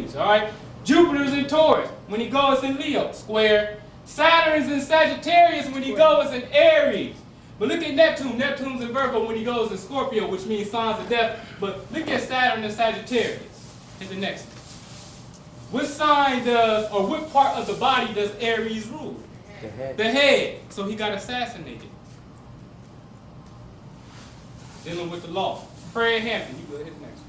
Aries, all right? Jupiter's in Taurus. When he goes in Leo, square. Saturn's in Sagittarius when he goes in Aries. But look at Neptune. Neptune's in Virgo when he goes in Scorpio, which means signs of death. But look at Saturn in Sagittarius. Hit the next one. What sign does, or what part of the body does Aries rule? The head. The head. So he got assassinated. Dealing with the law. Fred Hampton, you go hit the next one.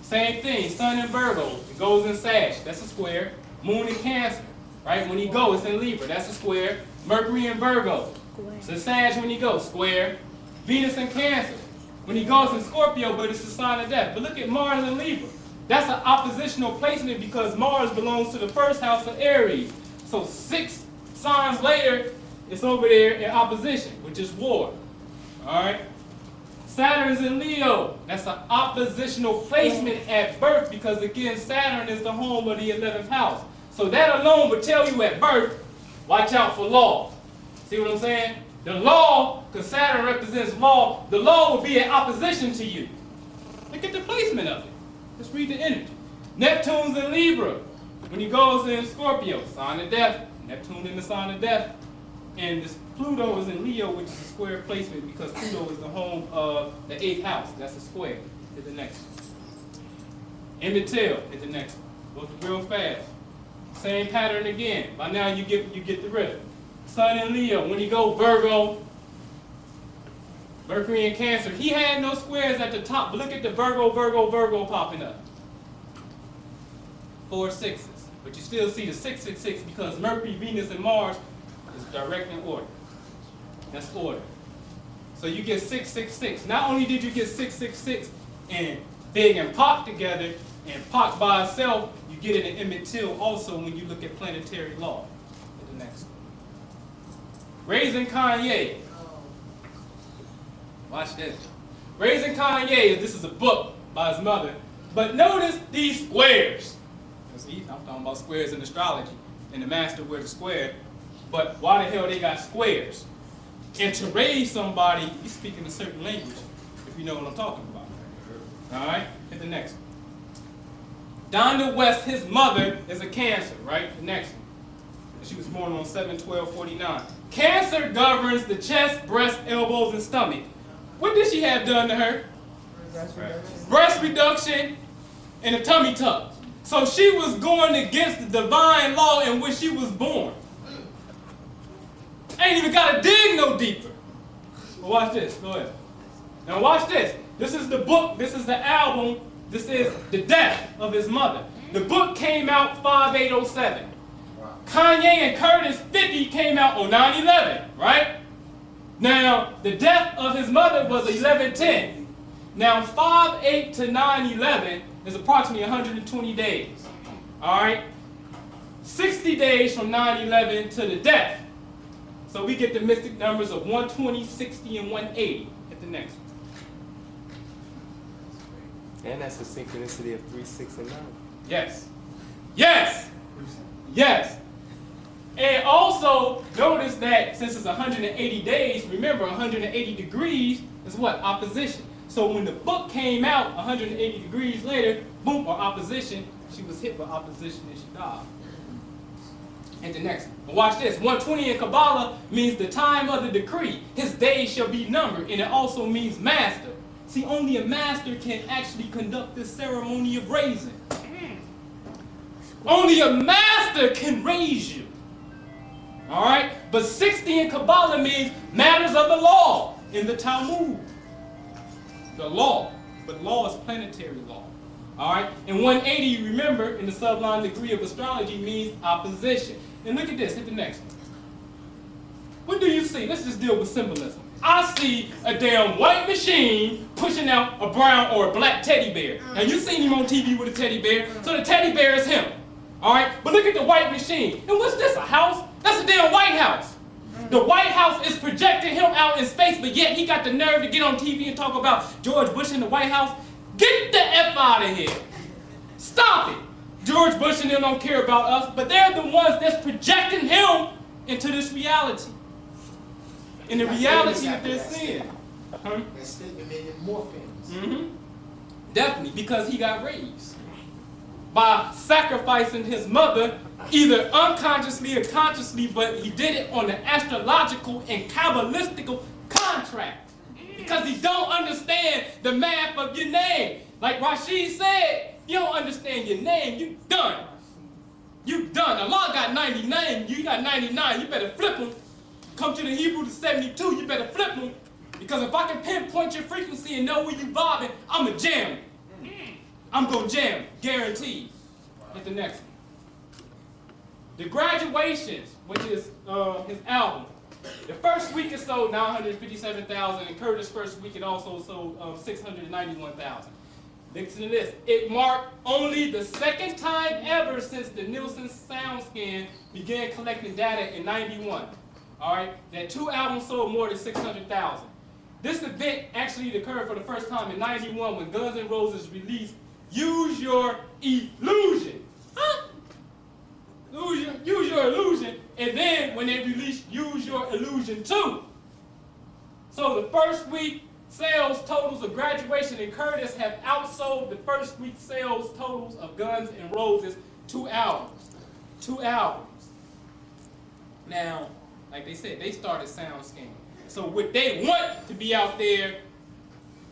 Same thing, Sun in Virgo, it goes in Sag, that's a square. Moon in Cancer, right? When he goes, it's in Libra, that's a square. Mercury in Virgo, it's a Sag when he goes, square. Venus in Cancer, when he goes in Scorpio, but it's a sign of death. But look at Mars in Libra. That's an oppositional placement because Mars belongs to the first house of Aries. So 6 signs later, it's over there in opposition, which is war. All right? Saturn's in Leo. That's an oppositional placement at birth because, again, Saturn is the home of the 11th house. So that alone would tell you at birth, watch out for law. See what I'm saying? The law, because Saturn represents law, the law will be in opposition to you. Look at the placement of it. Let's read the energy. Neptune's in Libra. When he goes in Scorpio, sign of death. Neptune in the sign of death. And this Pluto is in Leo, which is a square placement because Pluto is the home of the 8th house. That's a square. Hit the next one. Hit the next one. Goes real fast. Same pattern again. By now you get the rhythm. Sun in Leo. When he go Virgo, Mercury in Cancer. He had no squares at the top, but look at the Virgo popping up. 4 6s. But you still see the 666 because Mercury, Venus, and Mars is direct in order. That's order. So you get 666. Not only did you get 666 and Big and Pac together, and Pac by itself, you get it in Emmett Till also when you look at planetary law. The next one. Raising Kanye. Watch this. Raising Kanye, this is a book by his mother. But notice these squares. See, I'm talking about squares in astrology. And the master wears a square. But why the hell they got squares? And to raise somebody, you speak in a certain language, if you know what I'm talking about. All right? Hit the next one. Donda West, his mother, is a Cancer, right? The next one. She was born on 7/12/49. Cancer governs the chest, breast, elbows, and stomach. What did she have done to her? Breast reduction and a tummy tuck. So she was going against the divine law in which she was born. Ain't even got to dig no deeper. But watch this. Go ahead. Now watch this. This is the book. This is the album. This is the death of his mother. The book came out 5807. Kanye and Curtis 50 came out on 9/11, right? Now, the death of his mother was 11/10. Now, 5/8 to 9/11 is approximately 120 days. All right? 60 days from 9/11 to the death. So we get the mystic numbers of 120, 60, and 180. Hit the next one. And that's the synchronicity of 3, 6, and 9. Yes. Yes. Yes. And also, notice that since it's 180 days, remember 180 degrees is what? Opposition. So when the book came out 180 degrees later, boom, or opposition, she was hit with opposition and she died. And the next one. But watch this. 120 in Kabbalah means the time of the decree. His days shall be numbered. And it also means master. See, only a master can actually conduct this ceremony of raising. Only a master can raise you. All right? But 60 in Kabbalah means matters of the law in the Talmud. The law. But law is planetary law. All right? And 180, remember, in the sublime degree of astrology means opposition. And look at this. Hit the next one. What do you see? Let's just deal with symbolism. I see a damn white machine pushing out a brown or a black teddy bear. Now, you've seen him on TV with a teddy bear, so the teddy bear is him. All right? But look at the white machine. And what's this, a house? That's a damn White House. The White House is projecting him out in space, but yet he got the nerve to get on TV and talk about George Bush in the White House. Get the F out of here. Stop it. George Bush and them don't care about us, but they're the ones that's projecting him into this reality. In the reality that they're seeing. That statement made him more famous. Definitely, because he got raised. by sacrificing his mother, either unconsciously or consciously, but he did it on an astrological and kabbalistical contract. Because he don't understand the math of your name. Like Rashid said, you don't understand your name, you done. You done. Allah got 99, you got 99, you better flip them. Come to the Hebrew to 72, you better flip them. Because if I can pinpoint your frequency and know where you vibing, I'm a jam. I'm gonna jam, guaranteed. Hit the next one. The Graduations, which is his album. The first week it sold 957,000, and Curtis' first week it also sold 691,000. Listen to this. It marked only the second time ever since the Nielsen SoundScan began collecting data in '91. All right, that 2 albums sold more than 600,000. This event actually occurred for the first time in '91 when Guns N' Roses released "Use Your Illusion." Huh? Use Your Illusion, and then when they released "Use Your Illusion 2." So the first week sales totals of Graduation and Curtis have outsold the first week sales totals of Guns N' Roses 2 albums. 2 albums. Now, like they said, they started SoundScan. So what they want to be out there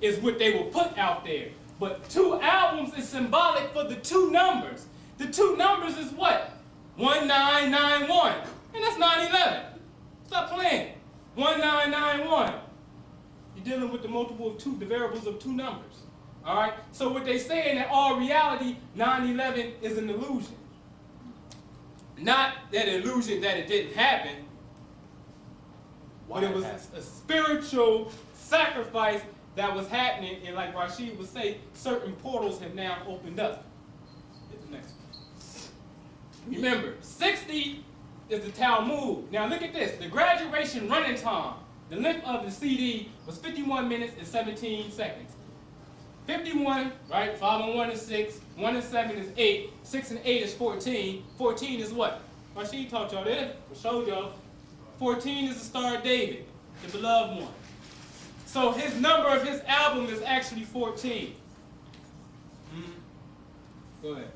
is what they will put out there. But 2 albums is symbolic for the 2 numbers. The 2 numbers is what? 1991. And that's 9/11. Stop playing. 1991. You're dealing with the multiple of 2, the variables of 2 numbers. All right? So what they say in all reality, 9/11 is an illusion. Not that illusion that it didn't happen, but it was a spiritual sacrifice that was happening, and like Rashid would say, certain portals have now opened up. Hit the next one. Remember, 60 is the Talmud. Now look at this. The Graduation running time, the length of the CD was 51 minutes and 17 seconds. 51, right? 5 and 1 is 6. 1 and 7 is 8. 6 and 8 is 14. 14 is what? Rashid taught y'all this. I showed y'all. 14 is the Star of David, the beloved one. So his number of his album is actually 14. Go ahead.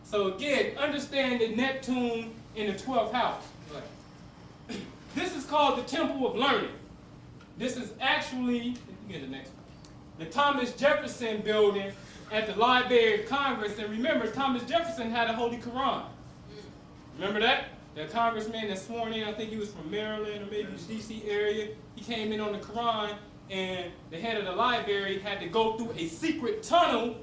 So again, understand that Neptune in the 12th house. Go ahead. This is called the Temple of Learning. This is actually, you get the next one, the Thomas Jefferson building at the Library of Congress. And remember, Thomas Jefferson had a Holy Quran. Remember that? That congressman that sworn in, I think he was from Maryland or maybe the DC area, he came in on the Quran, and the head of the library had to go through a secret tunnel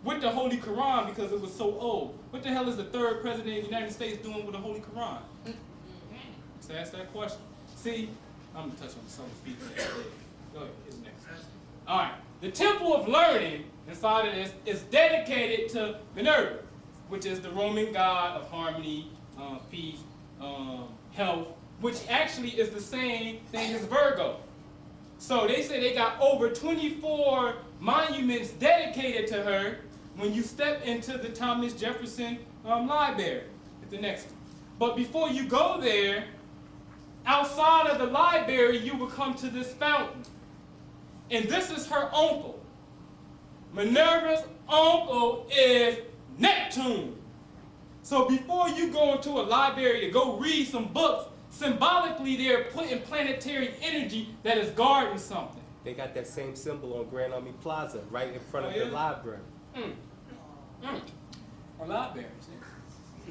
with the Holy Quran because it was so old. What the hell is the 3rd president of the United States doing with the Holy Quran? So ask that question. See, I'm going to touch on some features. Go ahead, here's the next one. All right, the Temple of Learning inside of this is dedicated to Minerva, which is the Roman god of harmony, peace, health, which actually is the same thing as Virgo. So they say they got over 24 monuments dedicated to her when you step into the Thomas Jefferson Library. At the next one. But before you go there, outside of the library, you will come to this fountain. And this is her uncle. Minerva's uncle is Neptune. So before you go into a library to go read some books, symbolically they're putting planetary energy that is guarding something. They got that same symbol on Grand Army Plaza, right in front of the library. Or libraries.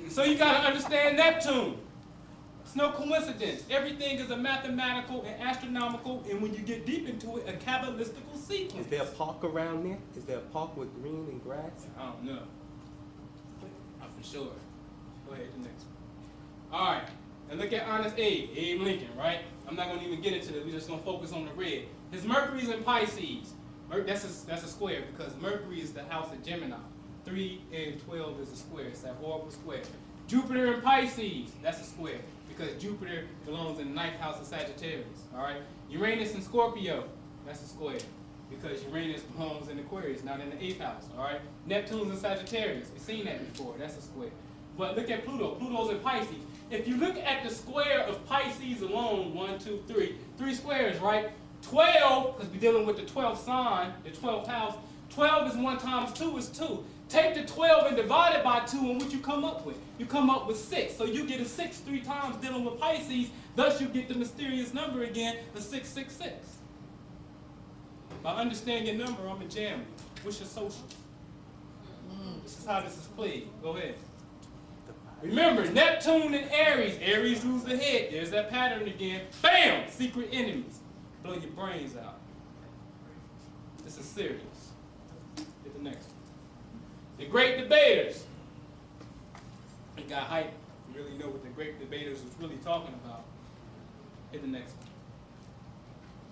So you got to understand Neptune. It's no coincidence. Everything is a mathematical and astronomical, and when you get deep into it, a kabbalistical sequence. Is there a park around there? Is there a park with green and grass? I don't know. For sure. Go ahead, the next one. All right, and look at Honest Abe Lincoln, right? I'm not going to even get into this. We're just going to focus on the red. His Mercury's in Pisces. That's a square because Mercury is the house of Gemini. 3 and 12 is a square. It's that horrible square. Jupiter in Pisces. That's a square because Jupiter belongs in the 9th house of Sagittarius. All right. Uranus in Scorpio. That's a square because Uranus belongs in Aquarius, not in the 8th house. All right. Neptune's in Sagittarius. We've seen that before. That's a square. But look at Pluto. Pluto's in Pisces. If you look at the square of Pisces alone, 1, 2, 3, 3 squares, right? 12, because we're dealing with the 12th sign, the 12th house. 12 is 1 times 2 is 2. Take the 12 and divide it by 2, and what you come up with? You come up with 6. So you get a 6 3 times dealing with Pisces. Thus you get the mysterious number again, the 666. By understanding your number, I'm a jam. What's your social? This is how this is played. Go ahead. Remember, Neptune and Aries. Aries rules the head. There's that pattern again. Bam! Secret enemies. Blow your brains out. This is serious. Get the next one. The great debaters. It got hype. You really know what the great debaters was really talking about. Hit the next one.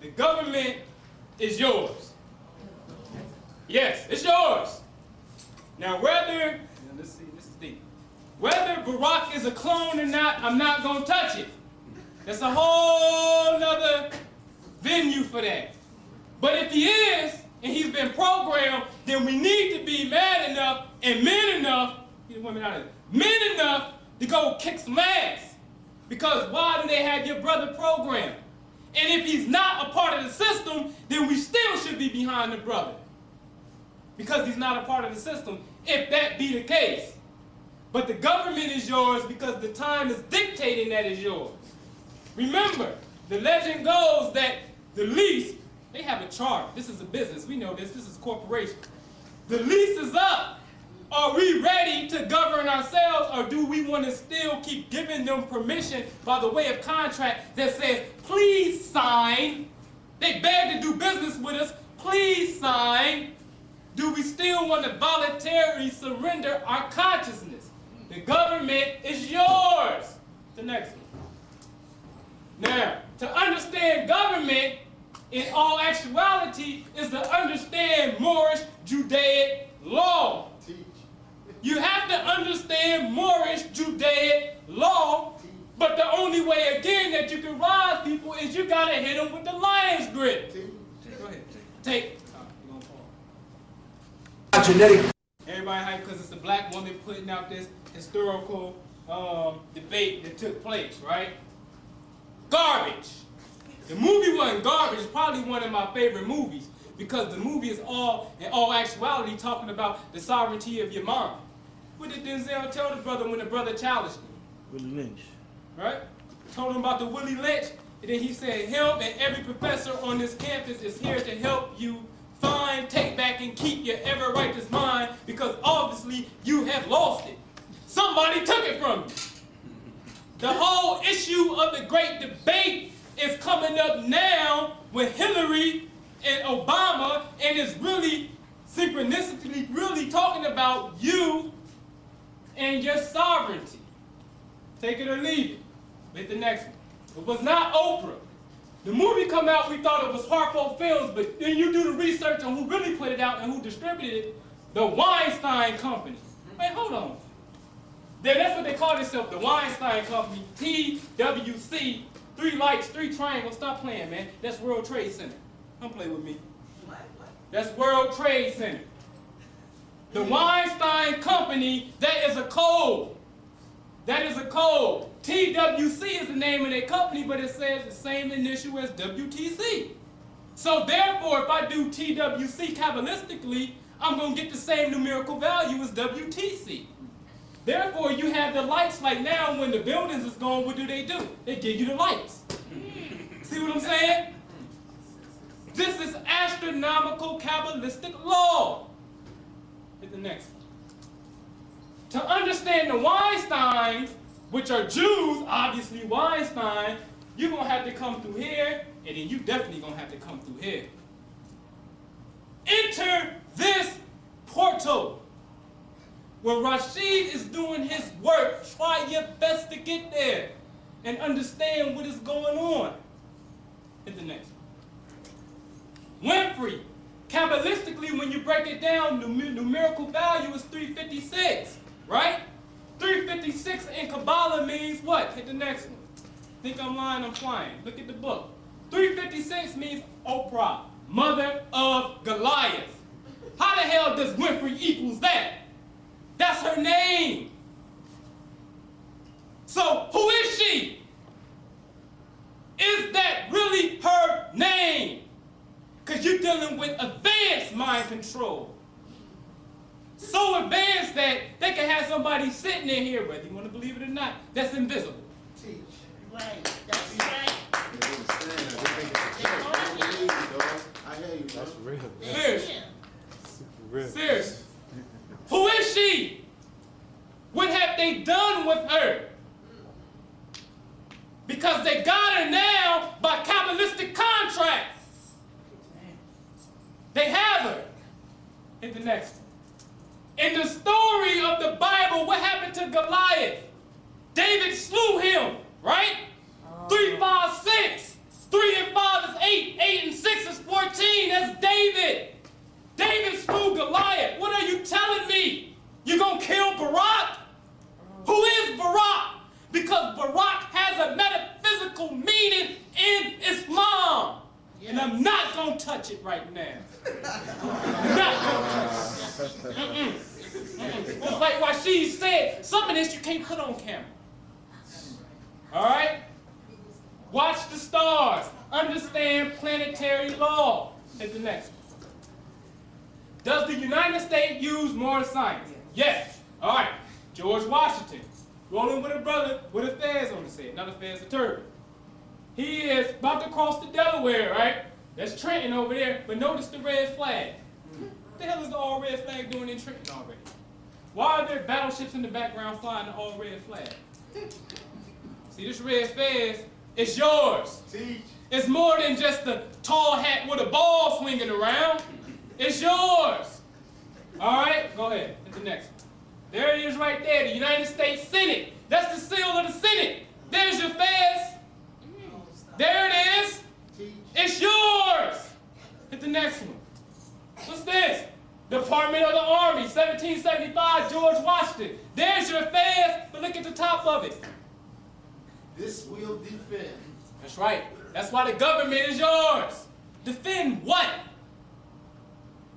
The government is yours. Yes, it's yours. Now whether, let's see, this is deep. Whether Barack is a clone or not, I'm not going to touch it. That's a whole nother venue for that. But if he is, and he's been programmed, then we need to be mad enough and men enough, men enough to go kick some ass. Because why do they have your brother programmed? And if he's not a part of the system, then we still should be behind the brother. Because he's not a part of the system, if that be the case. But the government is yours because the time is dictating that it's yours. Remember, the legend goes that the lease, they have a chart. This is a business. We know this. This is a corporation. The lease is up. Are we ready to govern ourselves, or do we want to still keep giving them permission by the way of contract that says, please sign? They beg to do business with us. Please sign. Do we still want to voluntarily surrender our consciousness? The government is yours. The next one. Now, to understand government, in all actuality, is to understand Moorish Judaic law. You have to understand Moorish Judaic law, but the only way, again, that you can rise people is you got to hit them with the lion's grip. Go ahead. Take. Genetic. Everybody hyped because it's a black woman putting out this historical debate that took place, right? Garbage. The movie wasn't garbage. It's probably one of my favorite movies because the movie is all, in all actuality, talking about the sovereignty of your mind. What did Denzel tell the brother when the brother challenged him? Willie Lynch. Right? Told him about the Willie Lynch, and then he said, him and every professor on this campus is here to help you find, take back, and keep your ever righteous mind because obviously you have lost it. Somebody took it from you. The whole issue of the great debate is coming up now with Hillary and Obama, and it's really synchronistically really talking about you and your sovereignty. Take it or leave it. Hit the next one. It was not Oprah. The movie come out, we thought it was Harpo Films, but then you do the research on who really put it out and who distributed it, the Weinstein Company. Wait, hold on. That's what they call themselves, the Weinstein Company, TWC, 3 lights, 3 triangles. Stop playing, man. That's World Trade Center. Don't play with me. That's World Trade Center. The Weinstein Company, that is a code. That is a code. TWC is the name of their company, but it says the same initial as WTC. So therefore, if I do TWC Kabbalistically, I'm going to get the same numerical value as WTC. Therefore, you have the lights like now when the buildings is gone, what do? They give you the lights. See what I'm saying? This is astronomical Kabbalistic law. Hit the next one. To understand the Weinsteins, which are Jews, obviously Weinstein, you're going to have to come through here, and then you definitely going to have to come through here. Enter this portal. When Rashid is doing his work, try your best to get there and understand what is going on. Hit the next one. Winfrey. Kabbalistically, when you break it down, the numerical value is 356, right? 356 in Kabbalah means what? Hit the next one. Think I'm lying, I'm flying. Look at the book. 356 means Oprah, mother of Goliath. How the hell does Winfrey equals that? That's her name. So who is she? Is that really her name? Because you're dealing with advanced mind control. is that they can have somebody sitting in here, whether you want to believe it or not, that's invisible. Teach. Right. That's right. I hear you. That's real. Seriously. Super real. Seriously. Who is she? What have they done with her? Because they got her now by Kabbalistic contract. They have her. Hit the next one. In the story of the Bible, what happened to Goliath? David slew him, right? 3, 5, 6. 3 and 5 is 8. 8 and 6 is 14. That's David. David slew Goliath. What are you telling me? You're going to kill Barak? Who is Barak? Because Barak has a metaphysical meaning in Islam. Yes. And I'm not going to touch it right now. Not going to touch it. Just like Rashid said, some of this you can't put on camera. All right? Watch the stars. Understand planetary law. Hit the next one. Does the United States use more science? Yes. All right. George Washington. Rolling with a brother with a fez on his head. Not a fez, a turban. He is about to cross the Delaware, right? That's Trenton over there. But notice the red flag. What the hell is the all red flag doing in Trenton already? Why are there battleships in the background flying the all red flag? See, this red fez, it's yours. Teach. It's more than just a tall hat with a ball swinging around. It's yours. All right, go ahead. Hit the next one. There it is right there, the United States Senate. That's the seal of the Senate. There's your fez. There it is. It's yours. Hit the next one. What's this? Department of the Army, 1775, George Washington. There's your fez, but look at the top of it. This will defend. That's right. That's why the government is yours. Defend what?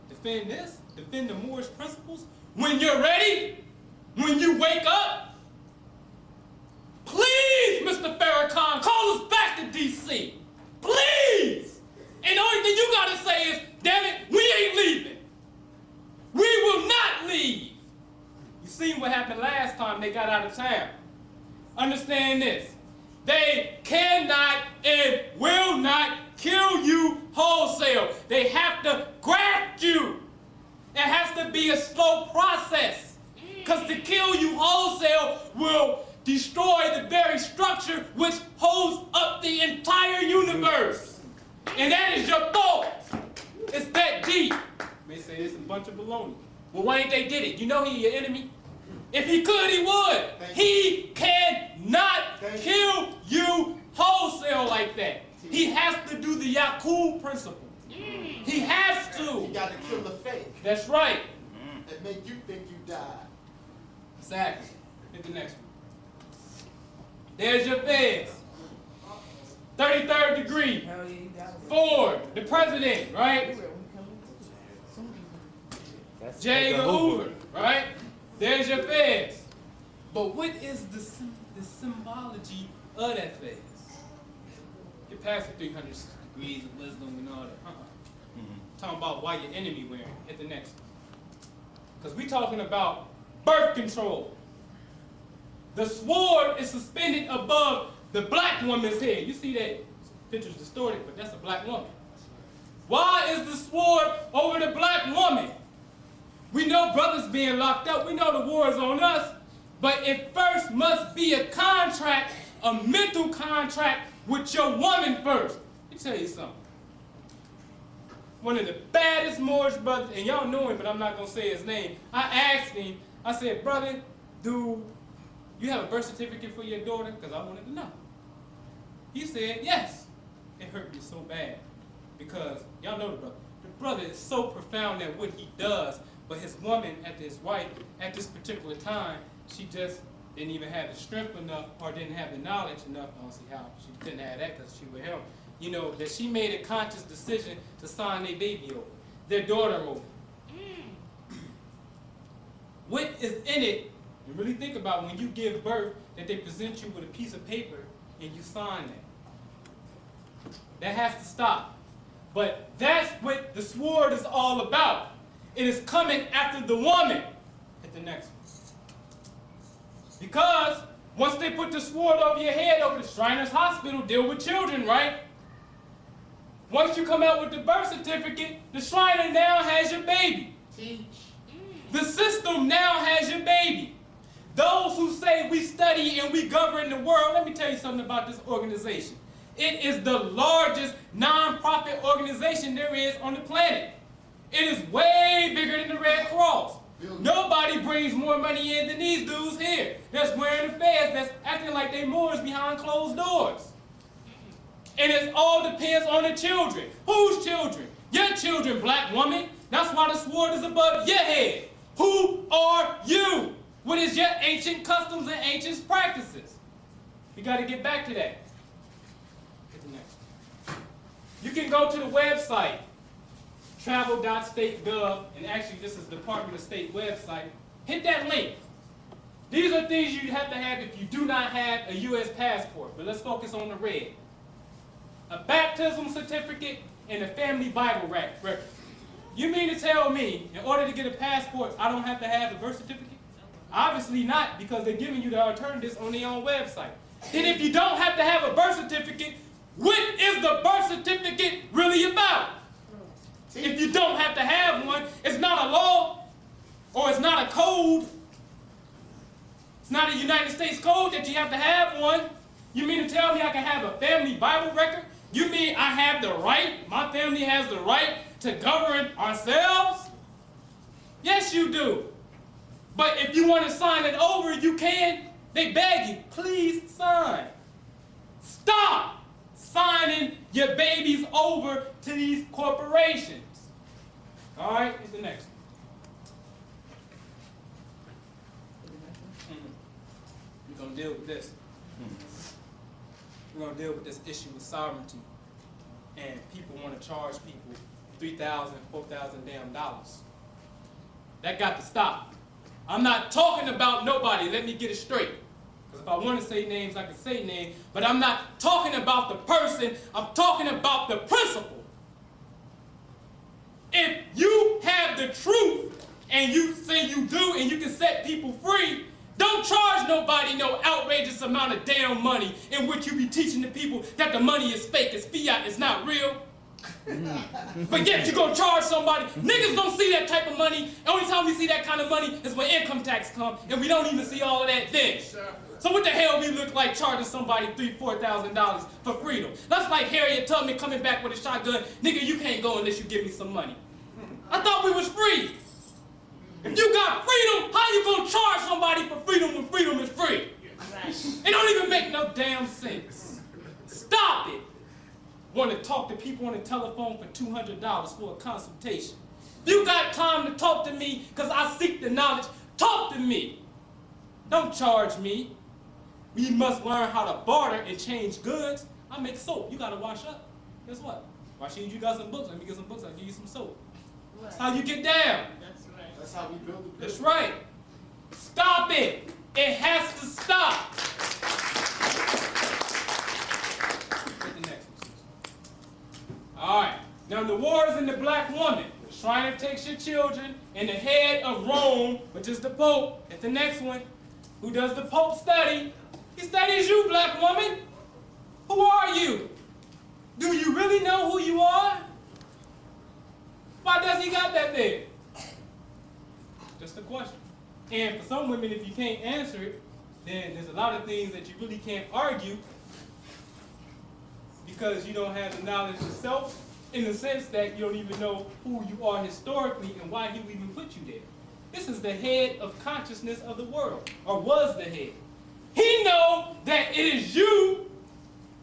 Defend this? Defend the Moorish principles? When you're ready? When you wake up? Please, Mr. Farrakhan, call us back to D.C. Please! And the only thing you gotta say is, damn it, we ain't leaving. We will not leave. You seen what happened last time they got out of town. Understand this. They cannot and will not kill you wholesale. They have to graft you. It has to be a slow process. Because to kill you wholesale will destroy the very structure which holds up the entire universe. And that is your fault. It's that deep. They say it's a bunch of baloney. Well, why ain't they did it? You know he your enemy? If he could, he would. He cannot kill you wholesale like that. He has to do the Yaqub principle. He has to. You got to kill the fake. That's right. And make you think you died. Exactly. Hit the next one. There's your feds. 33rd degree. Ford, the president, right? J. Edgar Hoover, right? There's your feds. But what is the symbology of that feds? Get past the 300 degrees of wisdom and all that. Talking about why your enemy wearing. Hit the next one. Because we talking about birth control. The sword is suspended above the black woman's head. You see that picture's distorted, but that's a black woman. Why is the sword over the black woman? We know brothers being locked up. We know the war is on us. But it first must be a contract, a mental contract with your woman first. Let me tell you something. One of the baddest Moorish brothers, and y'all know him, but I'm not going to say his name. I asked him, I said, brother, do you have a birth certificate for your daughter? Because I wanted to know. He said, yes. It hurt me so bad because y'all know the brother. The brother is so profound at what he does, but his woman, his wife, at this particular time, she just didn't even have the strength enough or didn't have the knowledge enough. I don't see how she didn't have that because she with him. You know, that she made a conscious decision to sign their baby over, their daughter over. What is in it, and really think about when you give birth, that they present you with a piece of paper and you sign that. That has to stop. But that's what the sword is all about. It is coming after the woman. Hit Hit the next one. Because once they put the sword over your head over the Shriners Hospital, deal with children, right? Once you come out with the birth certificate, the Shriner now has your baby. Teach. The system now has your baby. Those who say we study and we govern the world, let me tell you something about this organization. It is the largest non-profit organization there is on the planet. It is way bigger than the Red Cross. Nobody brings more money in than these dudes here. That's wearing the feds, that's acting like they Moors behind closed doors. And it all depends on the children. Whose children? Your children, black woman. That's why the sword is above your head. Who are you? What is your ancient customs and ancient practices? We got to get back to that. Get the next one. You can go to the website, travel.state.gov, and actually this is the Department of State website. Hit that link. These are things you have to have if you do not have a U.S. passport. But let's focus on the red. A baptism certificate and a family Bible record. You mean to tell me, in order to get a passport, I don't have to have a birth certificate? Obviously not, because they're giving you the alternatives on their own website. Then if you don't have to have a birth certificate, what is the birth certificate really about? If you don't have to have one, it's not a law, or it's not a code. It's not a United States code that you have to have one. You mean to tell me I can have a family Bible record? You mean I have the right, my family has the right to govern ourselves? Yes, you do. But if you want to sign it over, you can. They beg you, please sign. Stop signing your babies over to these corporations. All right, here's the next one. We're going to deal with this. We're going to deal with this issue with sovereignty. And people want to charge people $3,000, $4,000 damn dollars. That got to stop. I'm not talking about nobody. Let me get it straight. Because if I want to say names, I can say names. But I'm not talking about the person. I'm talking about the principle. If you have the truth and you say you do and you can set people free, don't charge nobody no outrageous amount of damn money in which you be teaching the people that the money is fake, it's fiat, it's not real. But yet you gonna charge somebody. Niggas don't see that type of money. The only time we see that kind of money is when income tax come, and we don't even see all of that then. So what the hell we look like charging somebody $3,000, $4,000 for freedom? That's like Harriet Tubman coming back with a shotgun. Nigga, you can't go unless you give me some money. I thought we was free. If you got freedom, how you gonna charge somebody for freedom when freedom is free? It don't even make no damn sense. Stop it. Want to talk to people on the telephone for $200 for a consultation. If you got time to talk to me because I seek the knowledge, talk to me. Don't charge me. We must learn how to barter and change goods. I make soap. You got to wash up. Guess what? Rashid, you got some books. Let me get some books. I'll give you some soap. That's how you get down. That's right. That's how we build the That's right. Stop it. It has to stop. Get the next one. All right. Now the war is in the black woman. The Shriner takes your children, and the head of Rome, which is the Pope, at the next one. Who does the Pope study? He studies you, black woman. Who are you? Do you really know who you are? Why does he got that there? Just a question. And for some women, if you can't answer it, then there's a lot of things that you really can't argue because you don't have the knowledge yourself, in the sense that you don't even know who you are historically and why he even put you there. This is the head of consciousness of the world, or was the head. He knows that it is you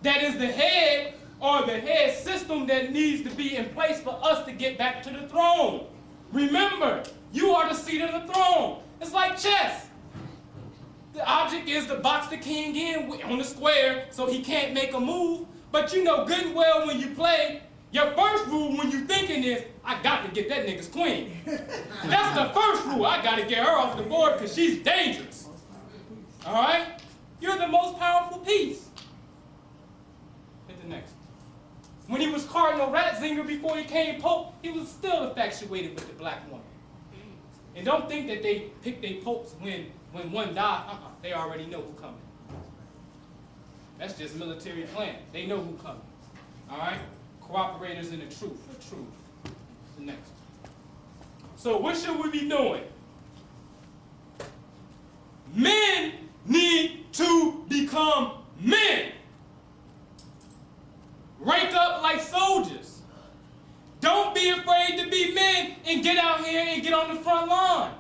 that is the head, or the head system that needs to be in place for us to get back to the throne. Remember, you are the seat of the throne. It's like chess. The object is to box the king in on the square so he can't make a move. But you know good and well when you play, your first rule when you thinking is, I got to get that nigga's queen. That's the first rule. I got to get her off the board because she's dangerous. All right? You're the most powerful piece. Hit the next. When he was Cardinal Ratzinger before he came Pope, he was still infatuated with the black woman. And don't think that they pick their popes when one dies. They already know who coming. That's just military planning. They know who coming. All right? Cooperators in the truth. The truth. The next. So what should we be doing? Men need to become men. Rank up like soldiers. Don't be afraid to be men and get out here and get on the front line.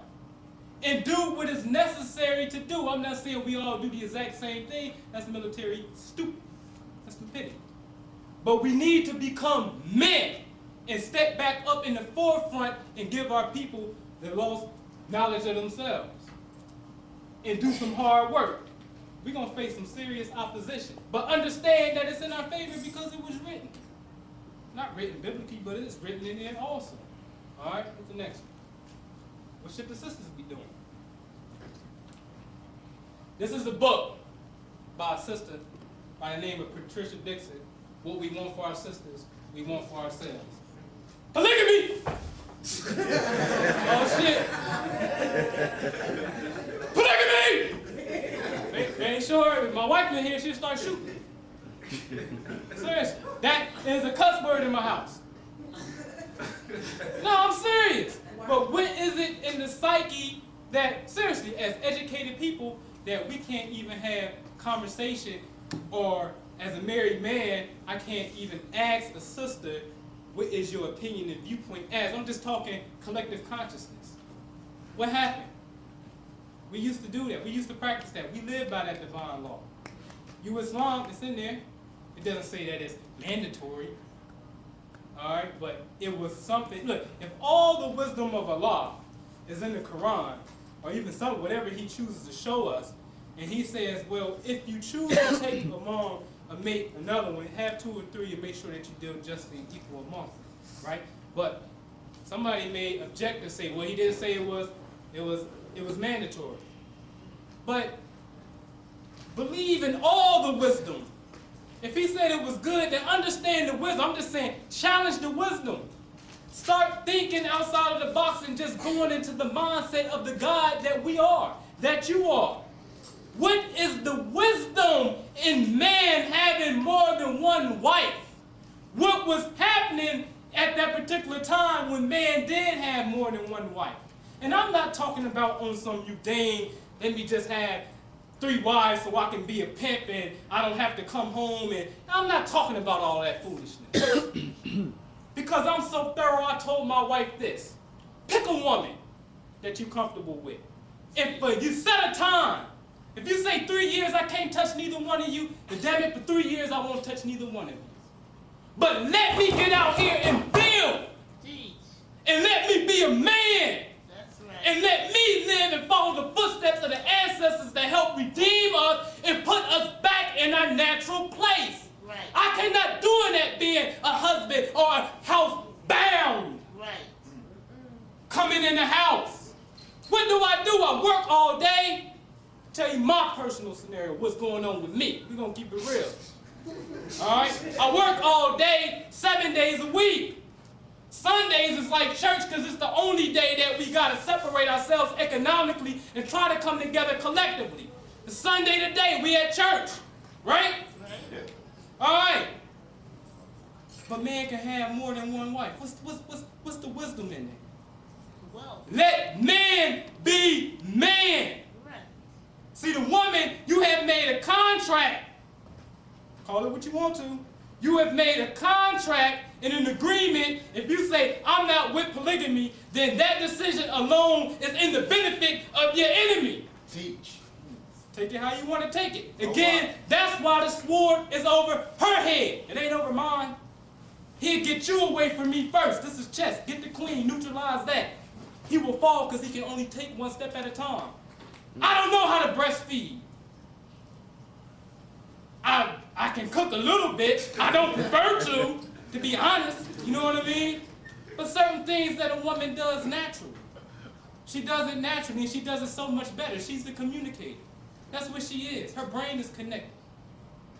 And do what is necessary to do. I'm not saying we all do the exact same thing. That's military stupid. That's stupidity. But we need to become men and step back up in the forefront and give our people the lost knowledge of themselves. And do some hard work. We're going to face some serious opposition. But understand that it's in our favor because it was written. Not written biblically, but it's written in there also. All right, what's the next one? What should the sisters be doing? This is a book by a sister by the name of Patricia Dixon. What we want for our sisters, we want for ourselves. Polygamy! Oh shit! Polygamy! They ain't sure. If my wife in here, she'll start shooting. Seriously. That is a cuss word in my house. No, I'm serious. But what is it in the psyche that, seriously, as educated people, that we can't even have conversation, or as a married man, I can't even ask a sister, what is your opinion and viewpoint as? I'm just talking collective consciousness. What happened? We used to do that. We used to practice that. We live by that divine law. You Islam, it's in there. It doesn't say that it's mandatory. All right, but it was something. Look, if all the wisdom of Allah is in the Quran, or even some whatever He chooses to show us, and He says, well, if you choose to take along a mate, another one, have 2 or 3, and make sure that you deal justly and equal amongst them, right? But somebody may object and say, well, He didn't say it was mandatory. But believe in all the wisdom. If He said it was good, then understand the wisdom. I'm just saying, challenge the wisdom. Start thinking outside of the box and just going into the mindset of the God that we are, that you are. What is the wisdom in man having more than one wife? What was happening at that particular time when man did have more than one wife? And I'm not talking about on some Dane, let me just have 3 wives so I can be a pimp and I don't have to come home. And I'm not talking about all that foolishness. Because I'm so thorough, I told my wife this. Pick a woman that you're comfortable with. If you set a time, if you say 3 years I can't touch neither one of you, then damn it, for 3 years I won't touch neither one of you. But let me get out here and build. And let me be a man. And let me live and follow the footsteps of the ancestors that helped redeem us and put us back in our natural place. Right. I cannot do that being a husband or a house bound. Right. Coming in the house. What do? I work all day. Tell you my personal scenario, what's going on with me. We're going to keep it real. All right? I work all day, 7 days a week. Sundays is like church because it's the only day that we got to separate ourselves economically and try to come together collectively. The Sunday today, we at church, right? Yeah. All right. But man can have more than one wife. What's the wisdom in there? Well, let man be man. Right. See, the woman, you have made a contract. Call it what you want to. You have made a contract and an agreement. If you say, I'm not with polygamy, then that decision alone is in the benefit of your enemy. Teach. Take it how you want to take it. Again, that's why the sword is over her head. It ain't over mine. He'll get you away from me first. This is chess. Get the queen. Neutralize that. He will fall because he can only take one step at a time. I don't know how to breastfeed. I can cook a little bit. I don't prefer to be honest. You know what I mean? But certain things that a woman does naturally. She does it naturally, and she does it so much better. She's the communicator. That's what she is. Her brain is connected.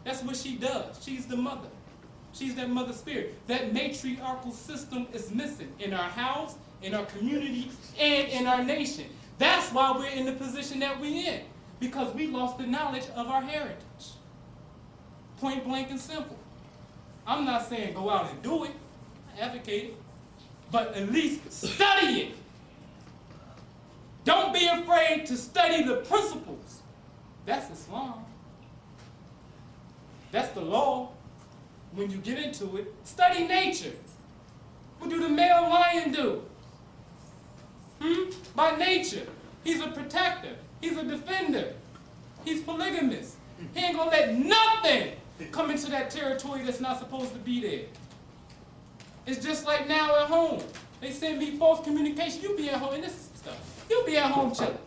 That's what she does. She's the mother. She's that mother spirit. That matriarchal system is missing in our house in our community and in our nation. That's why we're in the position that we're in, because we lost the knowledge of our heritage. Point blank and simple. I'm not saying go out and do it, I advocate it, but at least study it. Don't be afraid to study the principles. That's Islam. That's the law. When you get into it, study nature. What do the male lion do? By nature, he's a protector. He's a defender. He's polygamous. He ain't gonna let nothing come into that territory that's not supposed to be there. It's just like now at home. They send me false communication. You be at home, and this is stuff. You be at home chilling.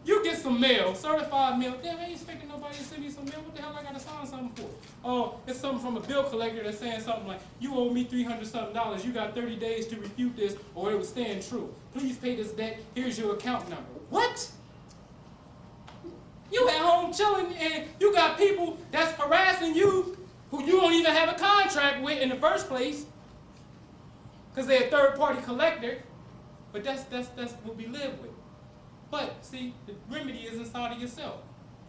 You get some mail, certified mail. Damn, I ain't expecting nobody to send me some mail. What the hell I gotta sign something for? Oh, it's something from a bill collector that's saying something like, you owe me $300-something. You got 30 days to refute this or it will stand true. Please pay this debt. Here's your account number. What? You at home chilling and you got people that's harassing you who you don't even have a contract with in the first place because they're a third-party collector. But that's what we live with. But, see, the remedy is inside of yourself.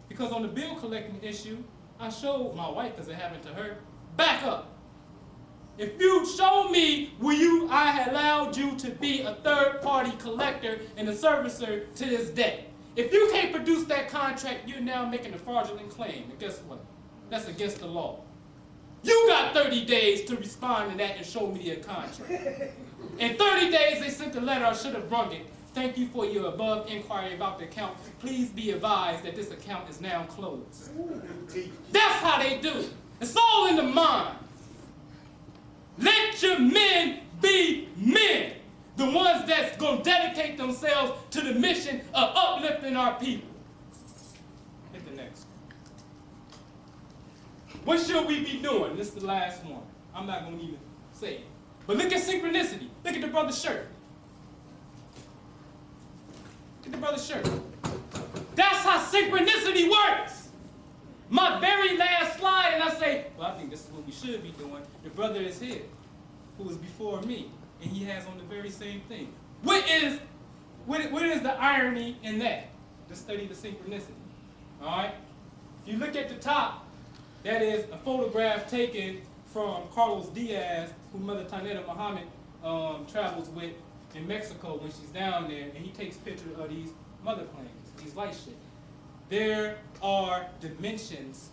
Because on the bill collecting issue, I showed my wife, because it happened to her, back up. If you show me where I had allowed you to be a third-party collector and a servicer to this day, if you can't produce that contract, you're now making a fraudulent claim. And guess what? That's against the law. You got 30 days to respond to that and show me a contract. In 30 days, they sent the letter, I should have brung it. Thank you for your above inquiry about the account. Please be advised that this account is now closed. That's how they do it. It's all in the mind. Let your men be men. The ones that's going to dedicate themselves to the mission of uplifting our people. Hit the next one. What should we be doing? This is the last one. I'm not going to even say it. But look at synchronicity. Look at the brother's shirt. Look at the brother's shirt. That's how synchronicity works. My very last slide, and I say, well, I think this is what we should be doing. The brother is here, who was before me, and he has on the very same thing. What is the irony in that? Just study the synchronicity. All right? If you look at the top, that is a photograph taken from Carlos Diaz, who Mother Taneta Muhammad travels with in Mexico when she's down there, and he takes pictures of these mother planes, these light ships. There are dimensions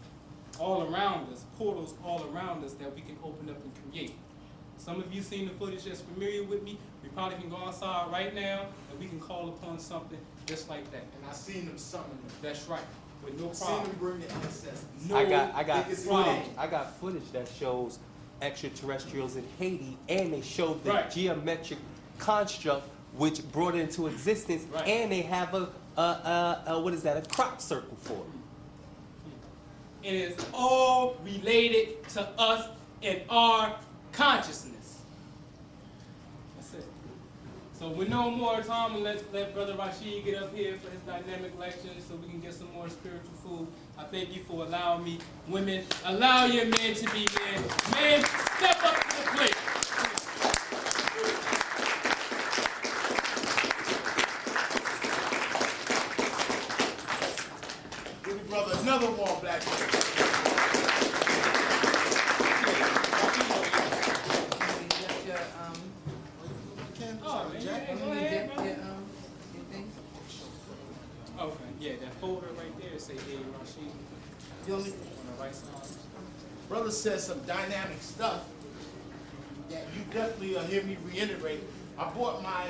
all around us, portals all around us that we can open up and create. Some of you seen the footage that's familiar with me. We probably can go outside right now and we can call upon something just like that. And I seen them summon them. That's right. With no I seen problem. them bring the ancestors. No I got problem. footage. I got footage that shows extraterrestrials in Haiti, and they showed the Right. geometric construct which brought it into existence, Right. and they have a what is that? A crop circle for it. It is all related to us in our consciousness. That's it. So with no more time, let's let Brother Rashid get up here for his dynamic lecture so we can get some more spiritual food. I thank you for allowing me. Women, allow your men to be men. Men, step up to the plate. Give me, brother, another warm black man. Oh, man, yeah, go ahead, brother. Okay, yeah, that folder right there say A. Rashid You know me? on the right side. Brother says some dynamic stuff that you definitely hear me reiterate. I bought my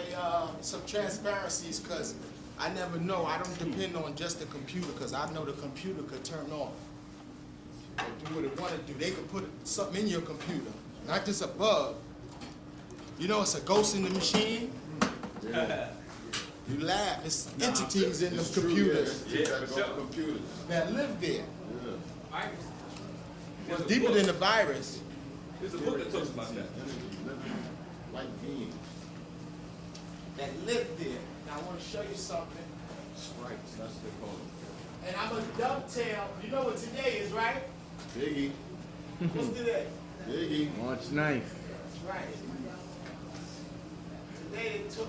some transparencies because I never know. I don't depend on just the computer because I know the computer could turn off or do what it want to do. They could put something in your computer, not just a bug. You know, it's a ghost in the machine. Yeah. You laugh. It's entities in the computers Computers. that live there. Yeah. It's deeper than the virus. There's a book that talks about that. Like beings that live there. Now I want to show you something. Sprites, that's what they call them. And I'm going to dovetail. You know what today is, right? Biggie. What's today? Biggie. March 9th. That's right. day they took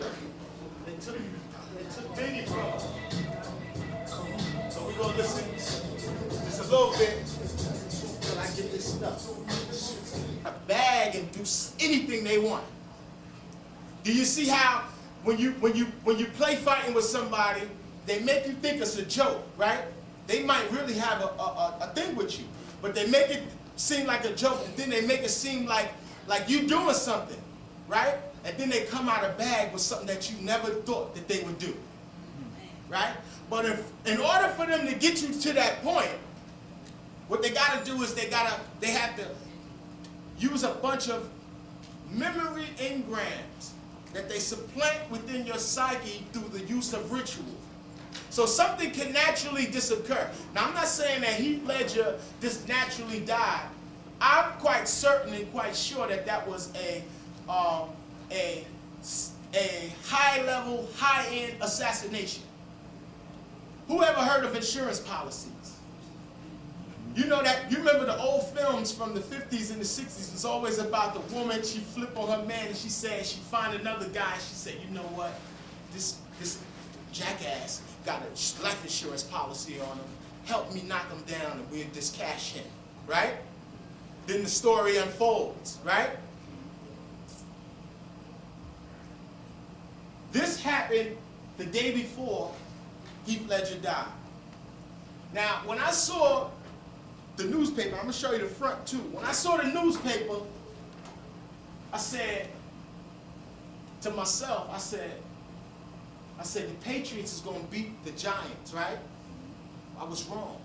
Biggie from us. So we're gonna listen just a little bit until I get this stuff. A bag and do anything they want. Do you see how when you play fighting with somebody, they make you think it's a joke, right? They might really have a thing with you, but they make it seem like a joke, and then they make it seem like you doing something, right? And then they come out of bag with something that you never thought that they would do, right? But in order for them to get you to that point, what they got to do is they have to use a bunch of memory engrams that they supplant within your psyche through the use of ritual. So something can naturally disoccur. Now, I'm not saying that Heath Ledger just naturally died. I'm quite certain and quite sure that that was a high-level, high-end assassination. Who ever heard of insurance policies? You know that, you remember the old films from the 50s and the 60s, it's always about the woman, she flip on her man and she said, she find another guy, and she said, you know what, this jackass got a life insurance policy on him, help me knock him down and we'll just cash him, right? Then the story unfolds, right? This happened the day before Heath Ledger died. Now, when I saw the newspaper, I'm going to show you the front too. When I saw the newspaper, I said to myself, I said, the Patriots is going to beat the Giants, right? I was wrong.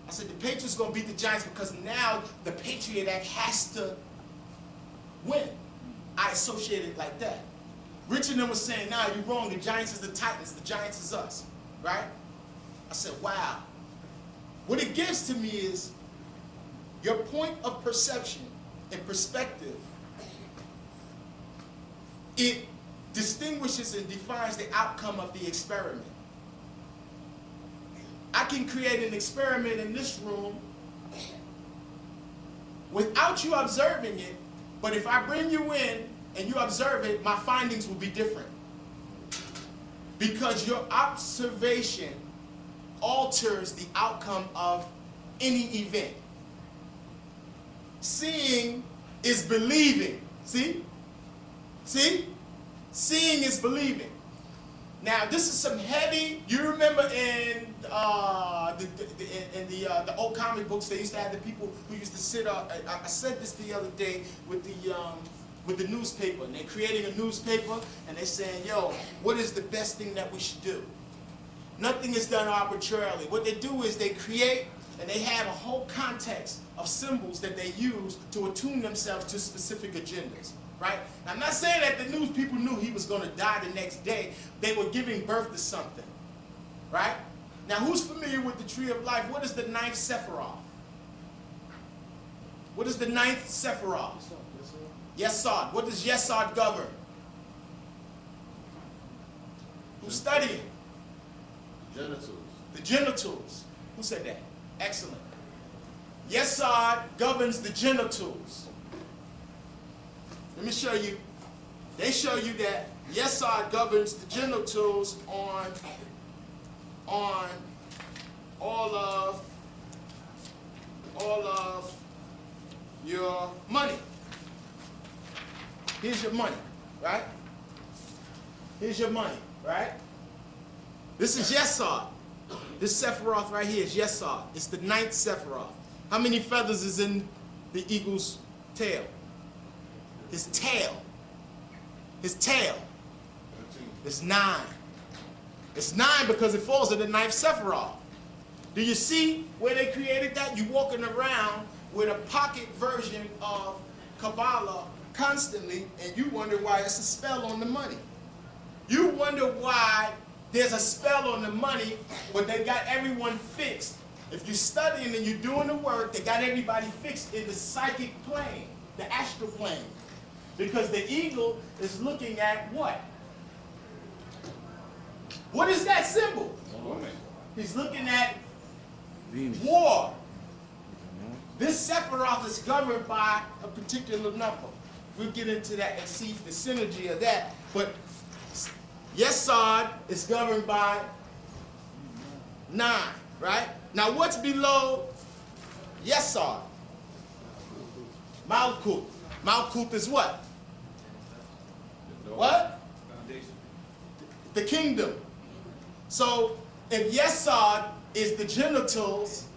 I said, the Patriots is going to beat the Giants because now the Patriot Act has to win. I associated it like that. Richard and them was saying, nah, you're wrong. The Giants is the Titans. The Giants is us, right? I said, wow. What it gives to me is your point of perception and perspective. It distinguishes and defines the outcome of the experiment. I can create an experiment in this room without you observing it, but if I bring you in and you observe it, my findings will be different. Because your observation alters the outcome of any event. Seeing is believing. See? See? Seeing is believing. Now, this is some heavy. You remember in the old comic books, they used to have the people who used to sit up. I said this the other day with the newspaper, and they're creating a newspaper, and they're saying, yo, what is the best thing that we should do? Nothing is done arbitrarily. What they do is they create, and they have a whole context of symbols that they use to attune themselves to specific agendas, right? Now, I'm not saying that the news people knew he was going to die the next day. They were giving birth to something, right? Now, who's familiar with the Tree of Life? What is the ninth Sephiroth? What is the ninth Sephiroth? Yesod. What does Yesod govern? Who's studying? Genitals. The genitals. Who said that? Excellent. Yesod governs the genitals. Let me show you. They show you that Yesod governs the genitals on all of your money. Here's your money, right? Here's your money, right? This is Yesod. This Sephiroth right here is Yesod. It's the ninth Sephiroth. How many feathers is in the eagle's tail? His tail. His tail. It's 9. It's 9 because it falls in the ninth Sephiroth. Do you see where they created that? You walking around with a pocket version of Kabbalah constantly, and you wonder why it's a spell on the money. You wonder why there's a spell on the money, but they got everyone fixed. If you're studying and you're doing the work, they got everybody fixed in the psychic plane, the astral plane. Because the eagle is looking at what? What is that symbol? He's looking at war. This Sephiroth is governed by a particular number. We'll get into that and see the synergy of that. But Yesod is governed by 9, right? Now what's below Yesod? Malkut. Malkut is what? What? The kingdom. So if Yesod is the genitals,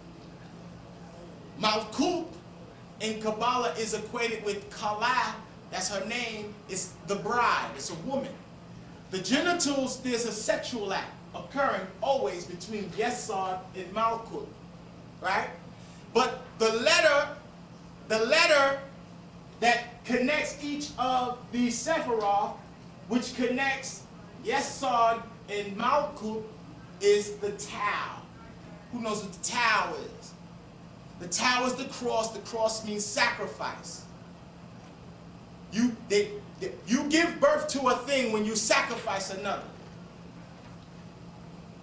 Malkut in Kabbalah is equated with Kala, that's her name, is the bride, it's a woman. The genitals, there's a sexual act occurring always between Yesod and Malkut, right? But the letter that connects each of the Sephiroth, which connects Yesod and Malkut, is the Tau. Who knows what the Tau is? The Tau is the cross. The cross means sacrifice. You give birth to a thing when you sacrifice another.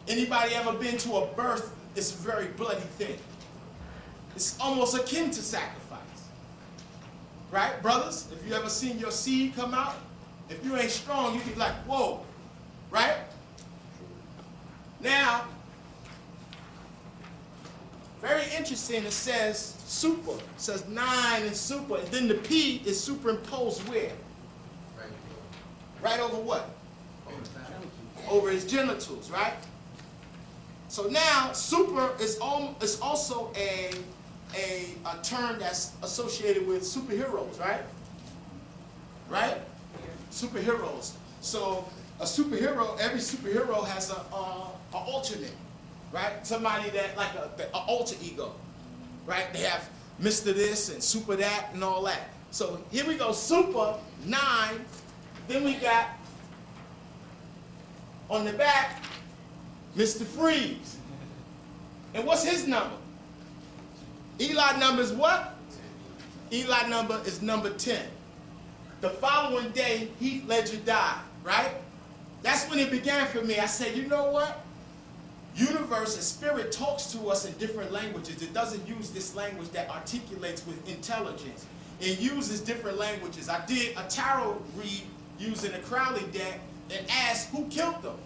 Anybody ever been to a birth? It's a very bloody thing. It's almost akin to sacrifice. Right, brothers? If you ever seen your seed come out, if you ain't strong, you be like, whoa. Right? Now, very interesting, it says super. It says 9 is super. And then the P is superimposed where? Right over what? Over his genitals, right? So now, super is also a term that's associated with superheroes, right? Right? Superheroes. So a superhero, every superhero has an alternate, right? Somebody that, like an alter ego, right? They have Mr. This and Super that and all that. So here we go, Super, 9. Then we got, on the back, Mr. Freeze. And what's his number? Eli number is what? Eli number is number 10. The following day, Heath Ledger died, right? That's when it began for me. I said, you know what? Universe and spirit talks to us in different languages. It doesn't use this language that articulates with intelligence. It uses different languages. I did a tarot read using a Crowley deck and asked who killed them.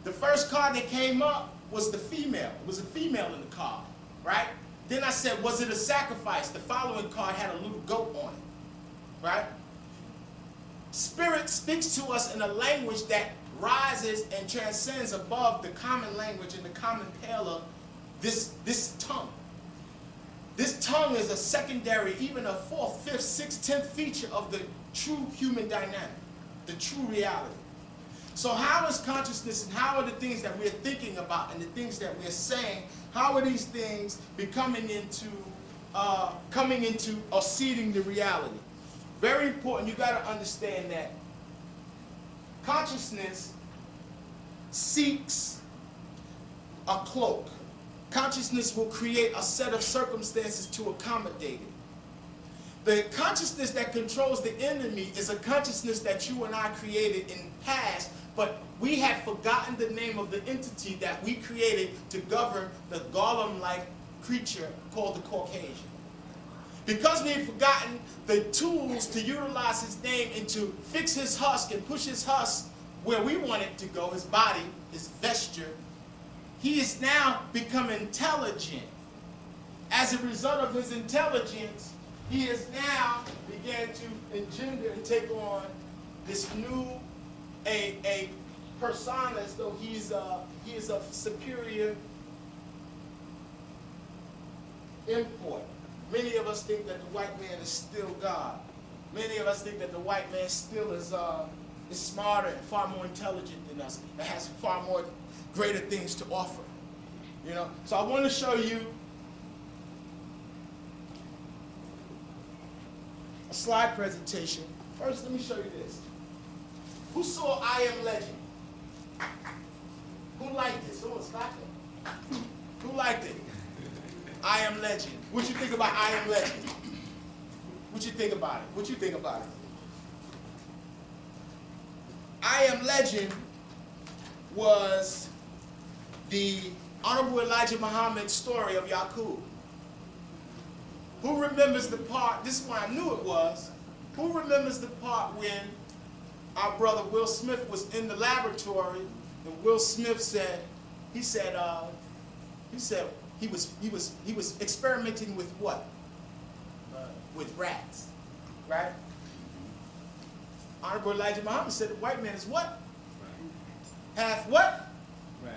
The first card that came up was the female. It was a female in the card, right? Then I said, was it a sacrifice? The following card had a little goat on it, right? Spirit speaks to us in a language that rises and transcends above the common language and the common pale of this tongue. This tongue is a secondary, even a 4th, 5th, 6th, 10th feature of the true human dynamic, the true reality. So how is consciousness and how are the things that we're thinking about and the things that we're saying, how are these things becoming coming into or seeding the reality? Very important, you got to understand that consciousness seeks a cloak. Consciousness will create a set of circumstances to accommodate it. The consciousness that controls the enemy is a consciousness that you and I created in the past, but we have forgotten the name of the entity that we created to govern the golem-like creature called the Caucasian. Because we've forgotten the tools to utilize his name and to fix his husk and push his husk where we want it to go, his body, his vesture, he is now become intelligent. As a result of his intelligence, he has now began to engender and take on this new a persona as though he is a superior import. Many of us think that the white man is still God. Many of us think that the white man still is smarter and far more intelligent than us, and has far more greater things to offer. You know? So I want to show you a slide presentation. First, let me show you this. Who saw I Am Legend? Who liked it? Someone stop it. Who liked it? I Am Legend. What you think about I Am Legend? What you think about it? What you think about it? I Am Legend was the Honorable Elijah Muhammad's story of Yaqub. Who remembers the part, this one I knew it was, Who remembers the part when our brother Will Smith was in the laboratory and Will Smith said, he was experimenting with what? With rats, right? Honorable Elijah Muhammad said the white man is what? Half what? Right.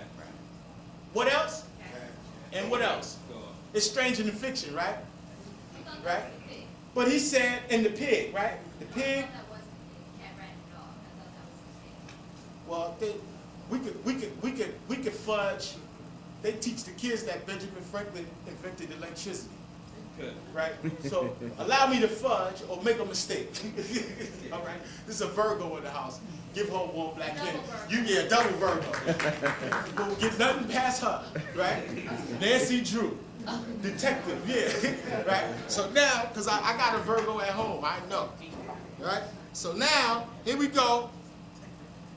What else? And what else? It's stranger than fiction, right? Right? But he said, in the pig, right? The pig. Well, we could fudge. They teach the kids that Benjamin Franklin invented electricity. Good. Right? So allow me to fudge or make a mistake. All right? This is a Virgo in the house. Give her one black man. You get a double Virgo. We'll get nothing past her. Right? Nancy Drew. Detective, yeah. Right? So now, because I got a Virgo at home, I know. Right? So now, here we go.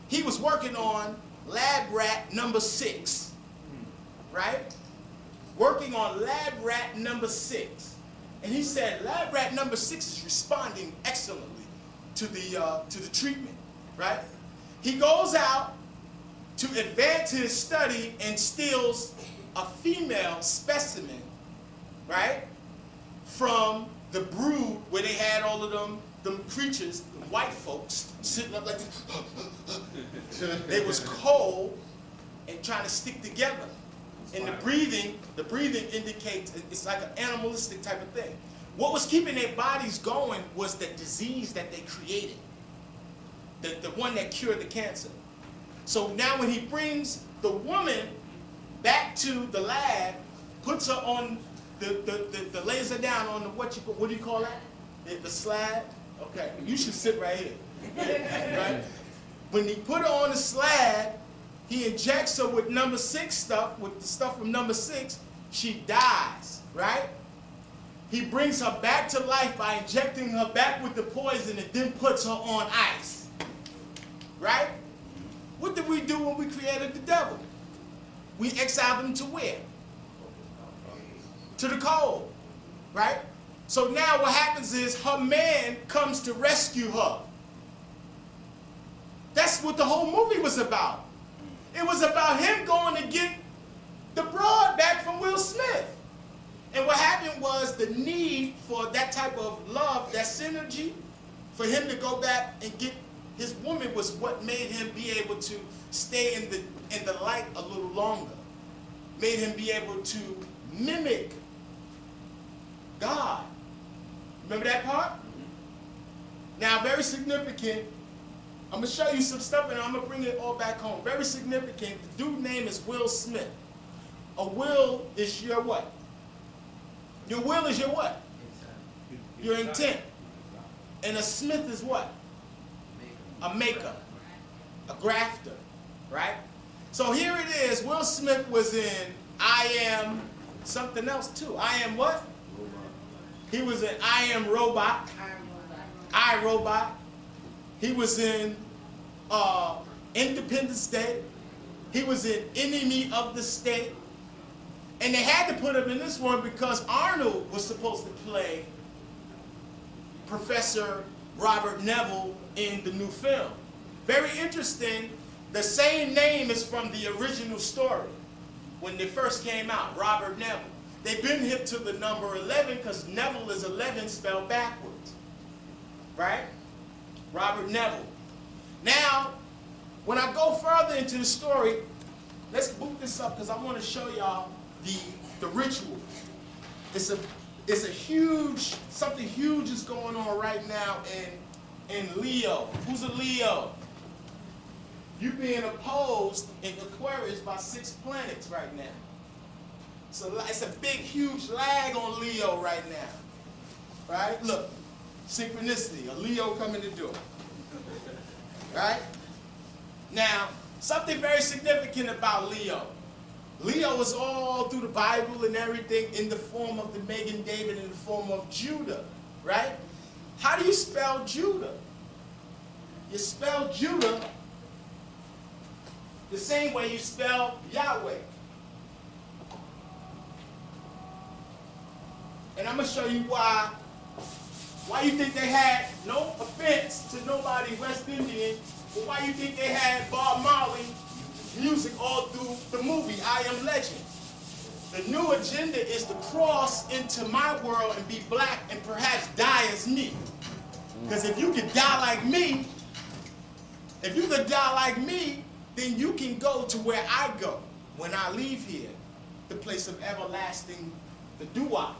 He was working on lab rat number 6. Right? Working on lab rat number 6. And he said lab rat number 6 is responding excellently to the treatment, right? He goes out to advance his study and steals a female specimen, right? From the brood where they had all of them creatures, the white folks, sitting up like this. They was cold and trying to stick together. And the breathing indicates it's like an animalistic type of thing. What was keeping their bodies going was the disease that they created, the one that cured the cancer. So now when he brings the woman back to the lab, puts her on the laser down on the what do you call that? The slab. Okay, you should sit right here. Right? When he put her on the slab, he injects her with number 6 stuff, with the stuff from number 6, she dies, right? He brings her back to life by injecting her back with the poison and then puts her on ice, right? What did we do when we created the devil? We exiled him to where? To the cold, right? So now what happens is her man comes to rescue her. That's what the whole movie was about. It was about him going to get the broad back from Will Smith. And what happened was the need for that type of love, that synergy, for him to go back and get his woman was what made him be able to stay in the light a little longer. Made him be able to mimic God. Remember that part? Now, very significant. I'm going to show you some stuff and I'm going to bring it all back home. Very significant. The dude's name is Will Smith. A will is your what? Your will is your what? Your intent. And a smith is what? A maker. A grafter. Right? So here it is. Will Smith was in I Am something else too. I Am what? He was in I Am Robot. I, Robot. He was in Independence Day. He was in Enemy of the State. And they had to put him in this one because Arnold was supposed to play Professor Robert Neville in the new film. Very interesting. The same name is from the original story when they first came out, Robert Neville. They've been hip to the number 11 because Neville is 11 spelled backwards. Right? Robert Neville. Now, when I go further into the story, let's boot this up because I want to show y'all the ritual. It's a huge, something huge is going on right now in Leo. Who's a Leo? You're being opposed in Aquarius by 6 planets right now. So it's a big, huge lag on Leo right now. Right? Look, synchronicity, a Leo coming to do it. Right? Now, something very significant about Leo. Leo is all through the Bible and everything in the form of the Megan David in the form of Judah, right? How do you spell Judah? You spell Judah the same way you spell Yahweh. And I'm going to show you why Why you think they had, no offense to nobody West Indian, but why you think they had Bob Marley music all through the movie, I Am Legend? The new agenda is to cross into my world and be black and perhaps die as me. Because if you could die like me, then you can go to where I go when I leave here, the place of everlasting, the doo-wop,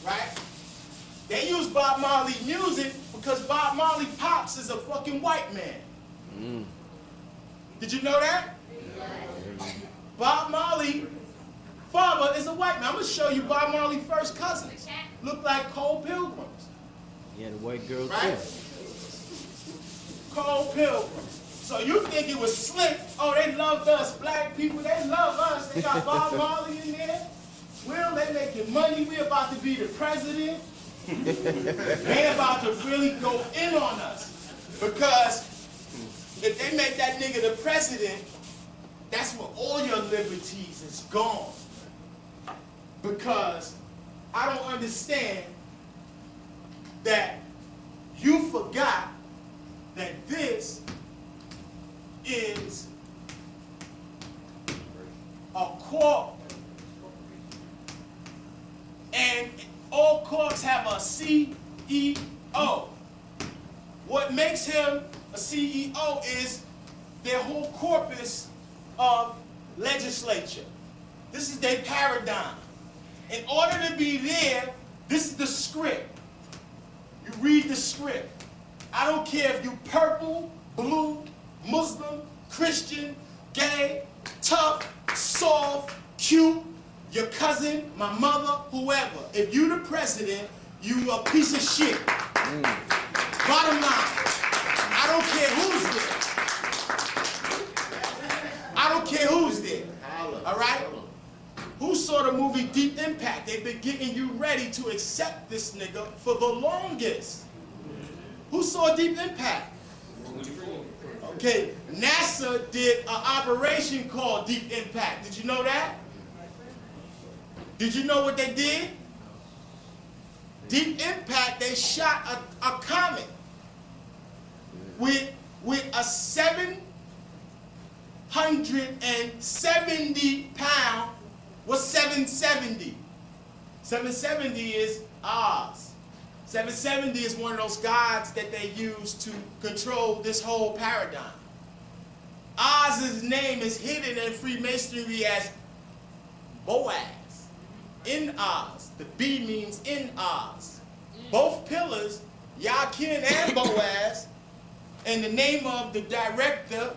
right? They use Bob Marley music because Bob Marley Pops is a fucking white man. Did you know that? Bob Marley father is a white man. I'm going to show you Bob Marley first cousins. Look like Cole Pilgrims. Yeah, the white girl Right? too. Cole Pilgrims. So you think it was slick? Oh, they loved us, black people. They love us. They got Bob Marley in there. Well, they making money. We about to be the president. They about to really go in on us. Because if they make that nigga the president, that's where all your liberties is gone. Because I don't understand that you forgot that this is a court, and all courts have a CEO. What makes him a CEO is their whole corpus of legislature. This is their paradigm. In order to be there, this is the script. You read the script. I don't care if you purple, blue, Muslim, Christian, gay, tough, soft, cute, your cousin, my mother, whoever. If you the president, you a piece of shit. Bottom line, I don't care who's there. I don't care who's there. All right? Who saw the movie Deep Impact? They've been getting you ready to accept this nigga for the longest. Who saw Deep Impact? Okay, NASA did an operation called Deep Impact. Did you know that? Did you know what they did? Deep Impact, they shot a comet with a 770 pound. What's 770? 770 is Oz. 770 is one of those gods that they use to control this whole paradigm. Oz's name is hidden in Freemasonry as Boaz. In Oz. The B means in Oz. Both pillars, Yakin and Boaz, and the name of the director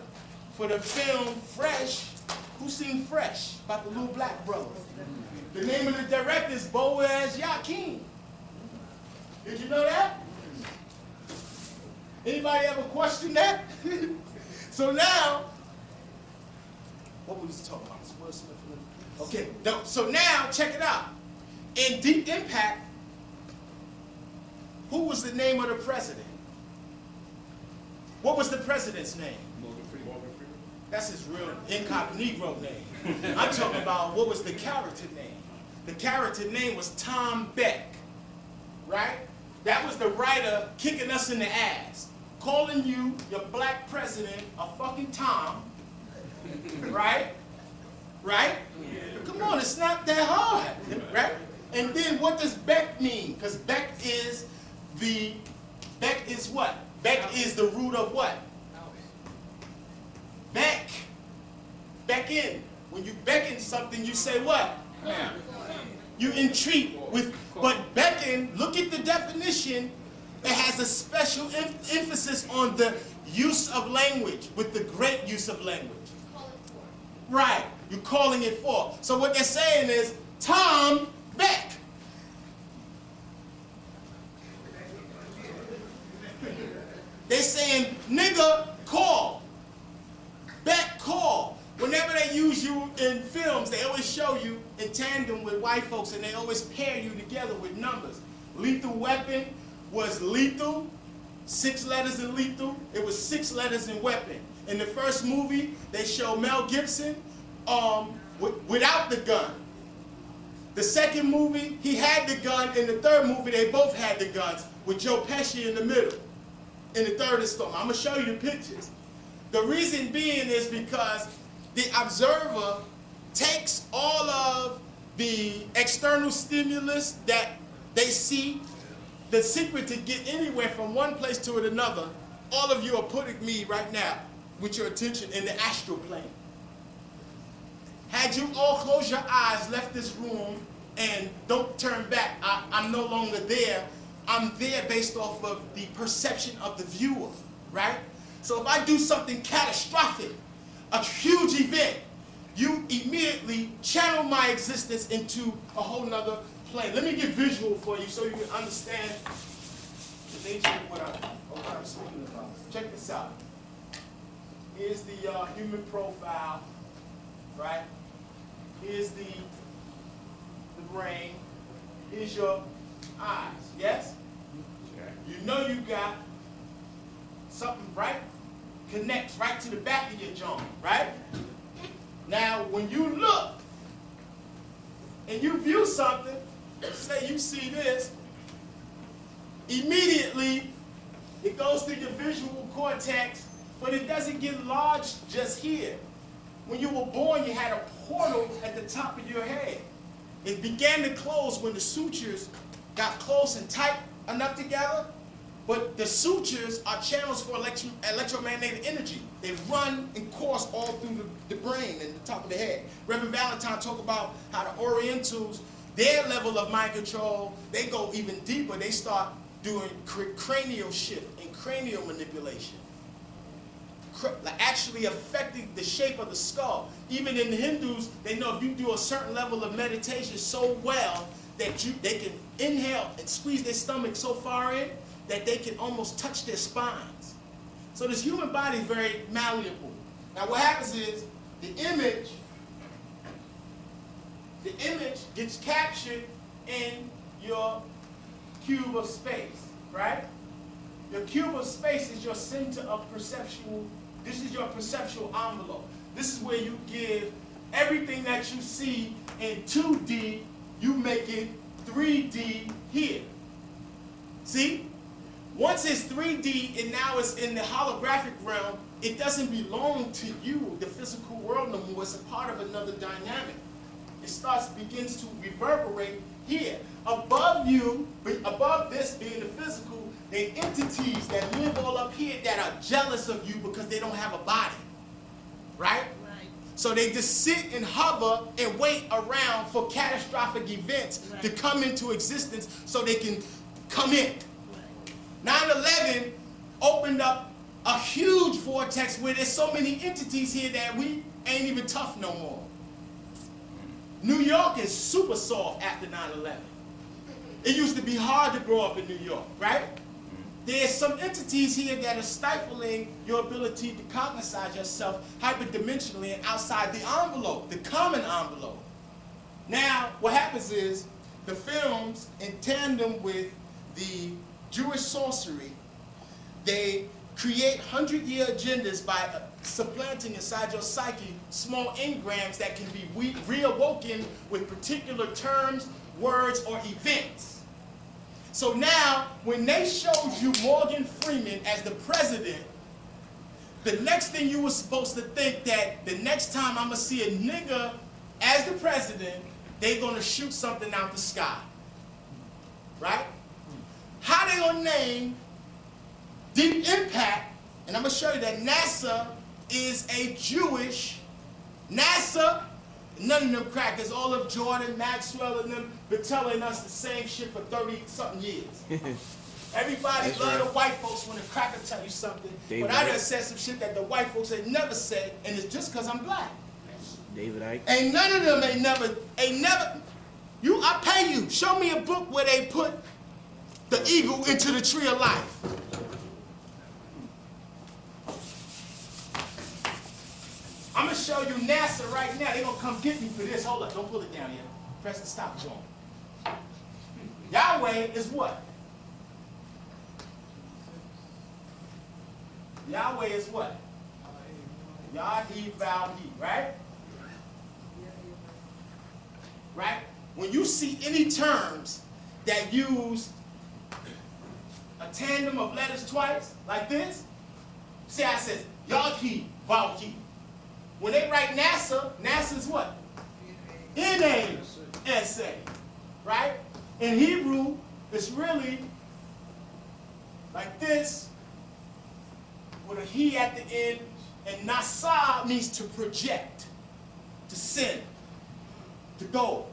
for the film Fresh. Who seen Fresh? About the little black brother. The name of the director is Boaz Yakin. Did you know that? Anybody ever question that? So now, what was we talking about? Okay, no, so now check it out. In Deep Impact, who was the name of the president? What was the president's name? That's his real incognito name. I'm talking about what was the character name. The character name was Tom Beck, right? That was the writer kicking us in the ass, calling you, your black president, a fucking Tom, right? Right? Come on, it's not that hard, right? And then what does Beck mean? Because Beck is what? Beck is the root of what? Beck. Beck in. When you beckon something, you say what? You entreat with, but beckon, look at the definition, it has a special emphasis on the use of language, with the great use of language. Right, you're calling it forth. So what they're saying is, Tom Beck. They're saying, nigga, call. Beck, call. Whenever they use you in films, they always show you in tandem with white folks, and they always pair you together with numbers. Lethal Weapon was lethal, 6 letters in lethal. It was 6 letters in weapon. In the first movie, they show Mel Gibson without the gun. The second movie, he had the gun. In the third movie, they both had the guns, with Joe Pesci in the middle. In the third installment, I'm gonna show you the pictures. The reason being is because the observer takes all of the external stimulus that they see. The secret to get anywhere from one place to another, all of you are putting me right now with your attention in the astral plane. Had you all closed your eyes, left this room, and don't turn back, I'm no longer there. I'm there based off of the perception of the viewer, right? So if I do something catastrophic, a huge event, you immediately channel my existence into a whole nother plane. Let me get visual for you so you can understand the nature of what I'm speaking about. Check this out. Here's the human profile, right? Here's the brain. Here's your eyes, yes? You know you got something right, connects right to the back of your jaw, right? Now, when you look and you view something, say you see this, immediately it goes to your visual cortex, but it doesn't get lodged just here. When you were born, you had a portal at the top of your head. It began to close when the sutures got close and tight enough together, but the sutures are channels for electromagnetic energy. They run and course all through the brain and the top of the head. Reverend Valentine talked about how the Orientals, their level of mind control, they go even deeper. They start doing cranial shift and cranial manipulation, actually affecting the shape of the skull. Even in the Hindus, they know if you do a certain level of meditation so well that they can inhale and squeeze their stomach so far in that they can almost touch their spines. So this human body is very malleable. Now what happens is the image gets captured in your cube of space, right? Your cube of space is your center of perceptual. This is your perceptual envelope. This is where you give everything that you see in 2D, you make it 3D here. See? Once it's 3D and now it's in the holographic realm, it doesn't belong to you, the physical world no more. It's a part of another dynamic. It begins to reverberate here. Above you, above this being the physical, there are entities that live all up here that are jealous of you because they don't have a body. Right? So they just sit and hover and wait around for catastrophic events to come into existence so they can come in. 9/11 opened up a huge vortex where there's so many entities here that we ain't even tough no more. New York is super soft after 9/11. It used to be hard to grow up in New York, right? There's some entities here that are stifling your ability to cognize yourself hyperdimensionally and outside the envelope, the common envelope. Now, what happens is the films, in tandem with the Jewish sorcery, they create 100-year agendas by supplanting inside your psyche small engrams that can be reawoken with particular terms, words, or events. So now, when they showed you Morgan Freeman as the president, the next thing you were supposed to think that the next time I'm going to see a nigga as the president, they're going to shoot something out the sky. Right? How they going to name Deep Impact, and I'm going to show you that NASA is a Jewish, NASA, none of them crackers, all of Jordan, Maxwell, and them been telling us the same shit for 30-something years. Everybody love the white folks when a cracker tell you something, but I done said some shit that the white folks ain't never said, and it's just because I'm black. David Icke. Ain't none of them ain't never, I pay you, show me a book where they put the eagle into the tree of life. I'm going to show you NASA right now. They're going to come get me for this. Hold up. Don't pull it down yet. Press the stop button. Yahweh is what? Yahweh is what? Yah, he, Val, he. Right? Right? when you see any terms that use a tandem of letters twice, like this, see how it says Yod-He, Vav-He. When they write NASA, NASA's what? N-A-S-A, right? In Hebrew, it's really like this, with a he at the end, and nasa means to project, to send, to go.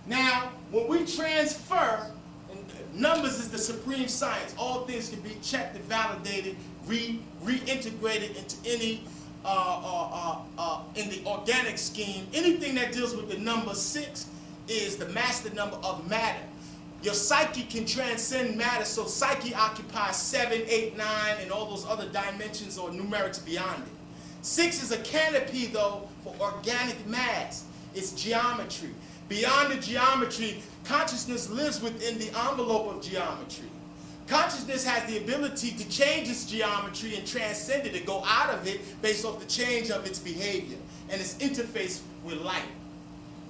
Now, when we transfer, and numbers is the supreme science. All things can be checked and validated, reintegrated into any, in the organic scheme. Anything that deals with the number 6 is the master number of matter. Your psyche can transcend matter, so psyche occupies 7, 8, 9, and all those other dimensions or numerics beyond it. 6 is a canopy, though, for organic mass. It's geometry. Beyond the geometry, consciousness lives within the envelope of geometry. Consciousness has the ability to change its geometry and transcend it and go out of it based off the change of its behavior and its interface with light.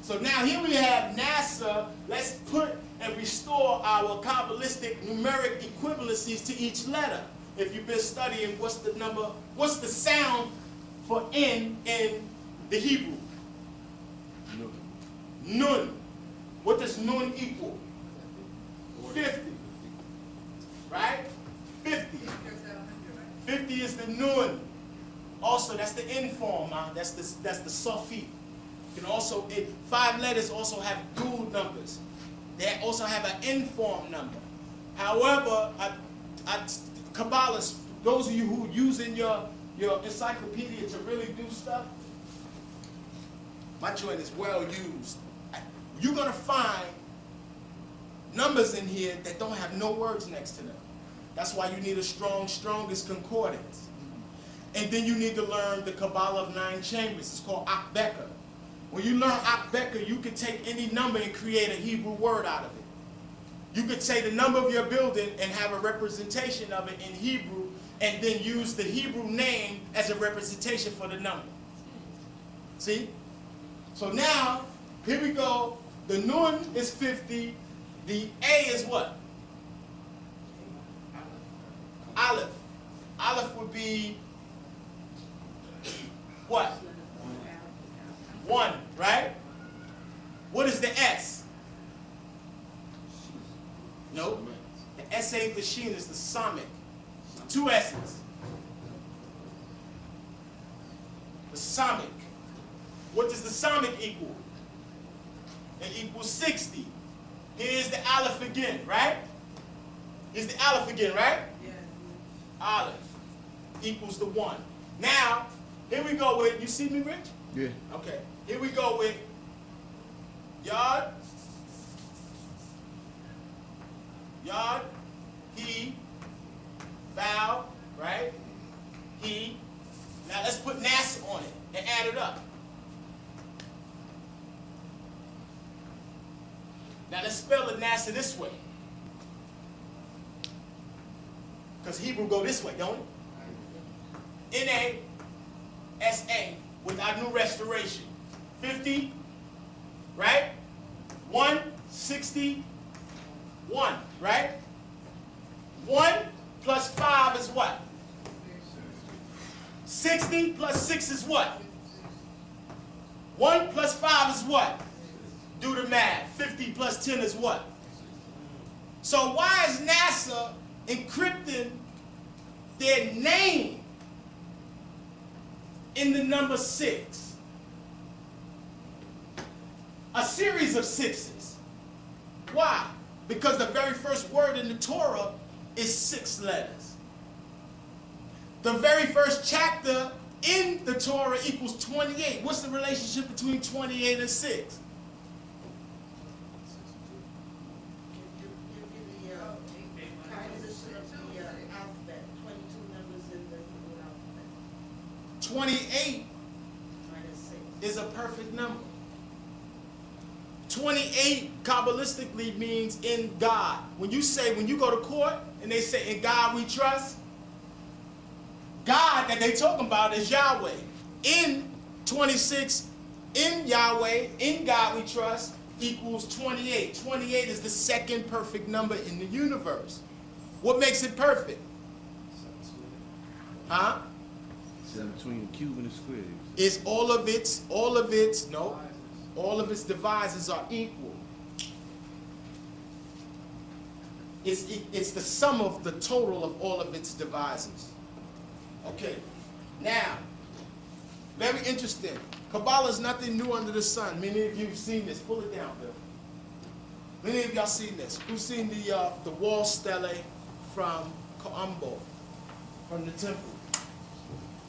So now here we have NASA. Let's put and restore our Kabbalistic numeric equivalencies to each letter. If you've been studying what's the sound for N in the Hebrew? Nun. What does Nun equal? 50. Right? 50. 50 is the Nun. Also, that's the N form, that's the Sofi. You can also, 5 letters also have dual numbers. They also have an N form number. However, Kabbalists, those of you who are using your encyclopedia to really do stuff, my joint is well used. You're going to find numbers in here that don't have no words next to them. That's why you need a strongest concordance. And then you need to learn the Kabbalah of 9 chambers. It's called Akbeka. When you learn Akbeka, you can take any number and create a Hebrew word out of it. You could say the number of your building and have a representation of it in Hebrew, and then use the Hebrew name as a representation for the number. See? So now, here we go. The Nun is 50. The A is what? Aleph. Aleph would be what? 1, right? What is the S? Nope. The S ain't the sheen, it's the samik. 2 S's. The samik. What does the samik equal? It equals 60. Here's the aleph again, right? Here's the aleph again, right? Yeah. Aleph equals the 1. Now, here we go with, you see me, Rich? Yeah. Okay. Here we go with Yod, He, Val, right? He. Now let's put NASA on it and add it up. Now let's spell the NASA this way. Because Hebrew go this way, don't it? N-A-S-A with our new restoration. 50, right? 161, right? 1 plus 5 is what? 60 plus 6 is what? 1 plus 5 is what? Do the math. 50 plus 10 is what? So why is NASA encrypting their name in the number 6? A series of 6s. Why? Because the very first word in the Torah is 6 letters. The very first chapter in the Torah equals 28. What's the relationship between 28 and 6? Alphabet, 22 numbers in the Hebrew alphabet. 28 is a perfect number. 28 Kabbalistically means in God. When you go to court and they say in God we trust, God that they talking about is Yahweh. In 26, in Yahweh, in God we trust. equals 28. 28 is the second perfect number in the universe. What makes it perfect? Huh? It's in between the cube and the square. Is all of its divisors are equal. It's the sum of the total of all of its divisors. Okay, now, very interesting. Kabbalah is nothing new under the sun. Many of you have seen this. Pull it down, Bill. Many of y'all seen this. Who's seen the wall stele from Anpu, from the temple?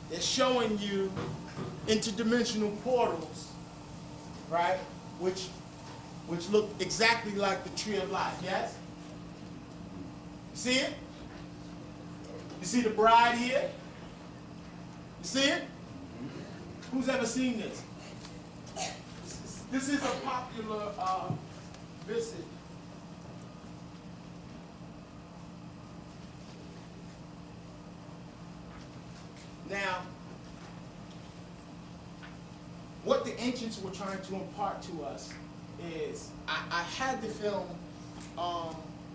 They're showing you interdimensional portals, right? Which look exactly like the tree of life. Yes? See it? You see the bride here? You see it? Who's ever seen this? This is a popular visit. Now, what the ancients were trying to impart to us is, I had the film,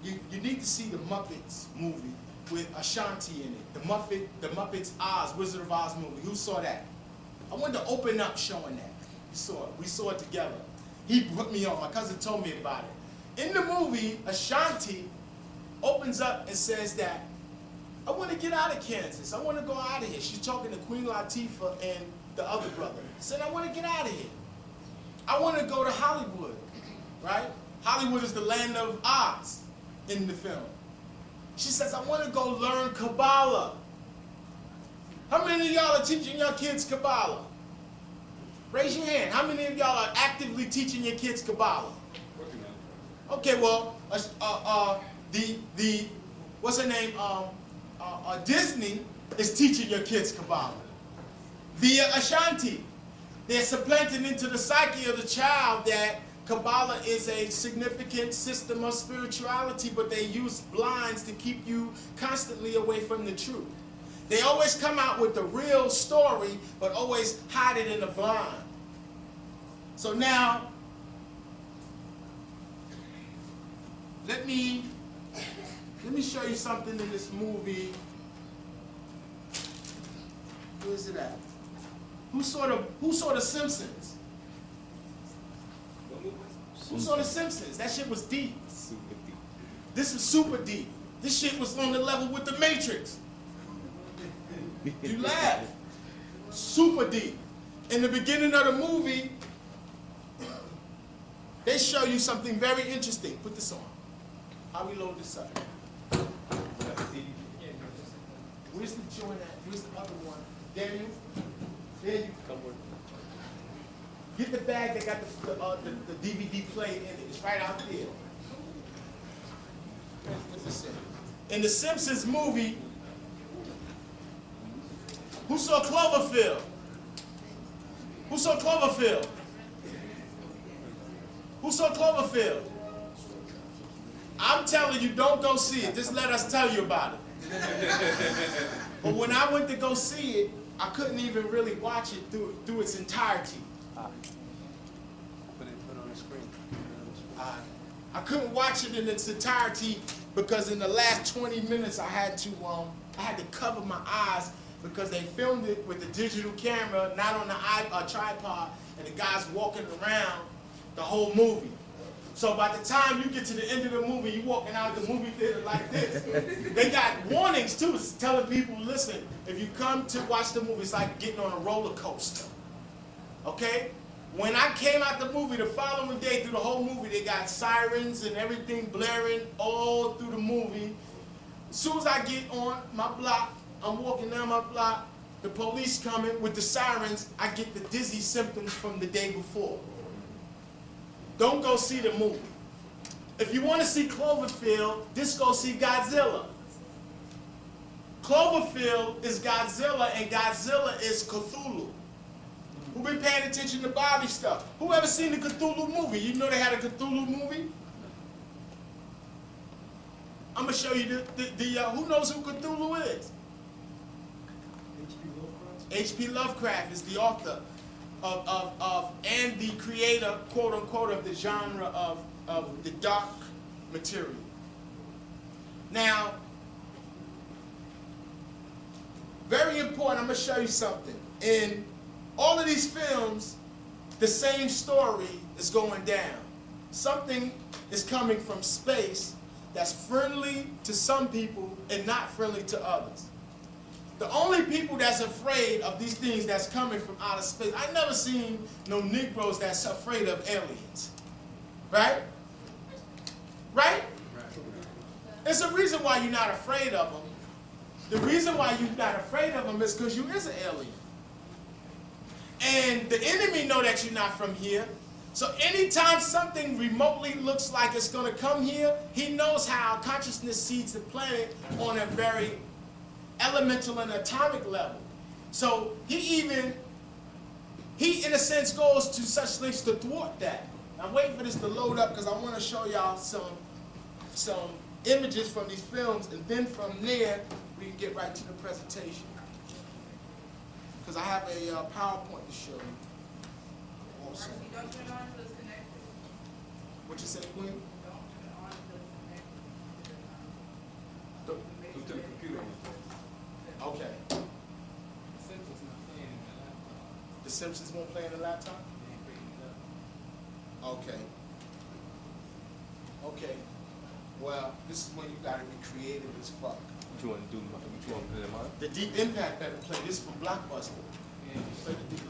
you need to see the Muppets movie with Ashanti in it. The Muppets Oz, Wizard of Oz movie. Who saw that? I wanted to open up showing that. You saw it. We saw it together. He put me on. My cousin told me about it. In the movie, Ashanti opens up and says that, I want to get out of Kansas. I want to go out of here. She's talking to Queen Latifah and the other brother. Said, I want to get out of here. I want to go to Hollywood, right? Hollywood is the land of Oz in the film. She says, I want to go learn Kabbalah. How many of y'all are teaching your kids Kabbalah? Raise your hand. How many of y'all are actively teaching your kids Kabbalah? Okay, well, what's her name? Disney is teaching your kids Kabbalah. Via Ashanti. They're supplanting into the psyche of the child that Kabbalah is a significant system of spirituality, but they use blinds to keep you constantly away from the truth. They always come out with the real story, but always hide it in the blind. So now, let me show you something in this movie. Where is it at? Who saw the Simpsons? Who saw the Simpsons? That shit was deep. This was super deep. This shit was on the level with the Matrix. You laugh. Super deep. In the beginning of the movie, they show you something very interesting. Put this on. How we load this up? Where's the joint at? Where's the other one? Daniel? There you come. Get the bag that got the DVD player in it. It's right out there. What's this in? In the Simpsons movie, who saw Cloverfield? Who saw Cloverfield? Who saw Cloverfield? I'm telling you, don't go see it. Just let us tell you about it. But when I went to go see it, I couldn't even really watch it through its entirety. Put it on the screen. I couldn't watch it in its entirety because in the last 20 minutes I had to cover my eyes because they filmed it with a digital camera, not on the tripod, and the guy's walking around the whole movie. So by the time you get to the end of the movie, you're walking out of the movie theater like this. They got warnings too, it's telling people, listen, if you come to watch the movie, it's like getting on a roller coaster. Okay? When I came out the movie, the following day, through the whole movie, they got sirens and everything blaring all through the movie. As soon as I get on my block, I'm walking down my block, the police coming with the sirens, I get the dizzy symptoms from the day before. Don't go see the movie. If you want to see Cloverfield, just go see Godzilla. Cloverfield is Godzilla, and Godzilla is Cthulhu. Who been paying attention to Bobby stuff? Who ever seen the Cthulhu movie? You know they had a Cthulhu movie? I'm going to show you who knows who Cthulhu is? H.P. Lovecraft is the author. and the creator, quote unquote, of the genre of the dark material. Now, very important, I'm going to show you something. In all of these films, the same story is going down. Something is coming from space that's friendly to some people and not friendly to others. The only people that's afraid of these things that's coming from outer space, I never seen no Negroes that's afraid of aliens. Right? Right? There's a reason why you're not afraid of them. The reason why you're not afraid of them is because you is an alien. And the enemy know that you're not from here. So anytime something remotely looks like it's going to come here, he knows how consciousness seeds the planet on a very elemental and atomic level. So he in a sense goes to such lengths to thwart that. I'm waiting for this to load up because I want to show y'all some images from these films, and then from there we can get right to the presentation. Because I have a PowerPoint to show you. Also. What you say, Queen? To the computer. Okay. The Simpsons won't play in the laptop? Okay. Okay. Well, this is when you gotta be creative as fuck. What you want to do? What you want to put in mind? The Deep Impact better play this from Blockbuster. Play the Deep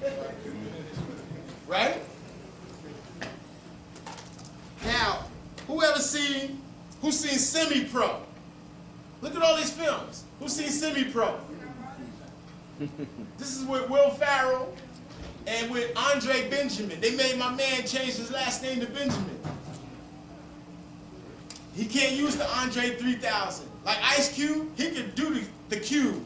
Impact. Right? Now, who's seen Semi-Pro? Look at all these films. Who's seen Semi-Pro? This is with Will Ferrell and with Andre Benjamin. They made my man change his last name to Benjamin. He can't use the Andre 3000. Like Ice Cube, he could do the Cube.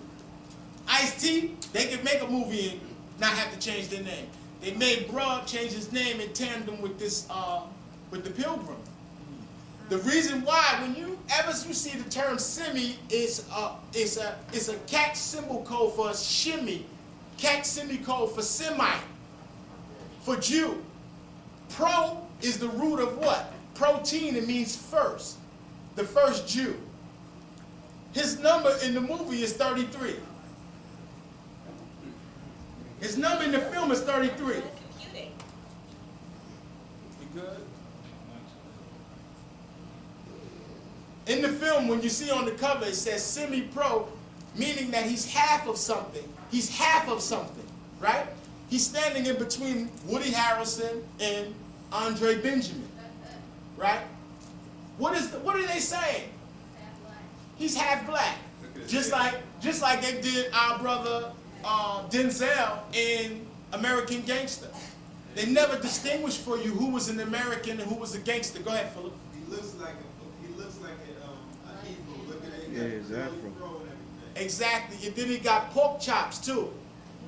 Ice-T, they could make a movie and not have to change their name. They made Bruh change his name in tandem with this, with the Pilgrim. The reason why, when you see the term semi, it's a catch symbol code for shimmy, catch semi code for Semite, for Jew. Pro is the root of what? Protein, it means first, the first Jew. His number in the movie is 33. His number in the film is 33. You good? In the film, when you see on the cover, it says semi-pro, meaning that he's half of something. He's half of something, right? He's standing in between Woody Harrelson and Andre Benjamin, right? What are they saying? He's half black, just like they did our brother Denzel in American Gangster. They never distinguished for you who was an American and who was a gangster. Go ahead, Philip. He looks like a Hebrew. Look at it. Yeah, it's Afro. Exactly. And then he got pork chops too.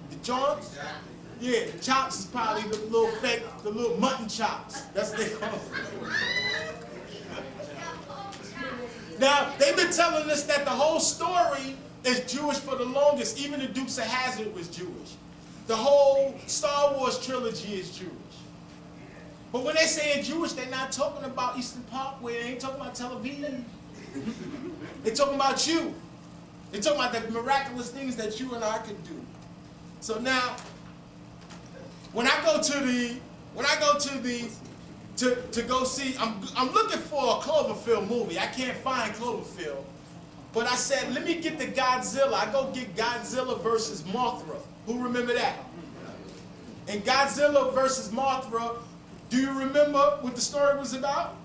The joints. Exactly. Yeah, the chops is probably the little fake, the little mutton chops. That's what they call them. Now, they've been telling us that the whole story is Jewish for the longest. Even the Dukes of Hazzard was Jewish. The whole Star Wars trilogy is Jewish. But when they say Jewish, they're not talking about Eastern Parkway. They ain't talking about Tel Aviv. They're talking about you. They're talking about the miraculous things that you and I can do. So now, when I go to go see, I'm looking for a Cloverfield movie. I can't find Cloverfield. But I said, let me get the Godzilla. I go get Godzilla versus Mothra. Who remember that? And Godzilla versus Mothra, do you remember what the story was about?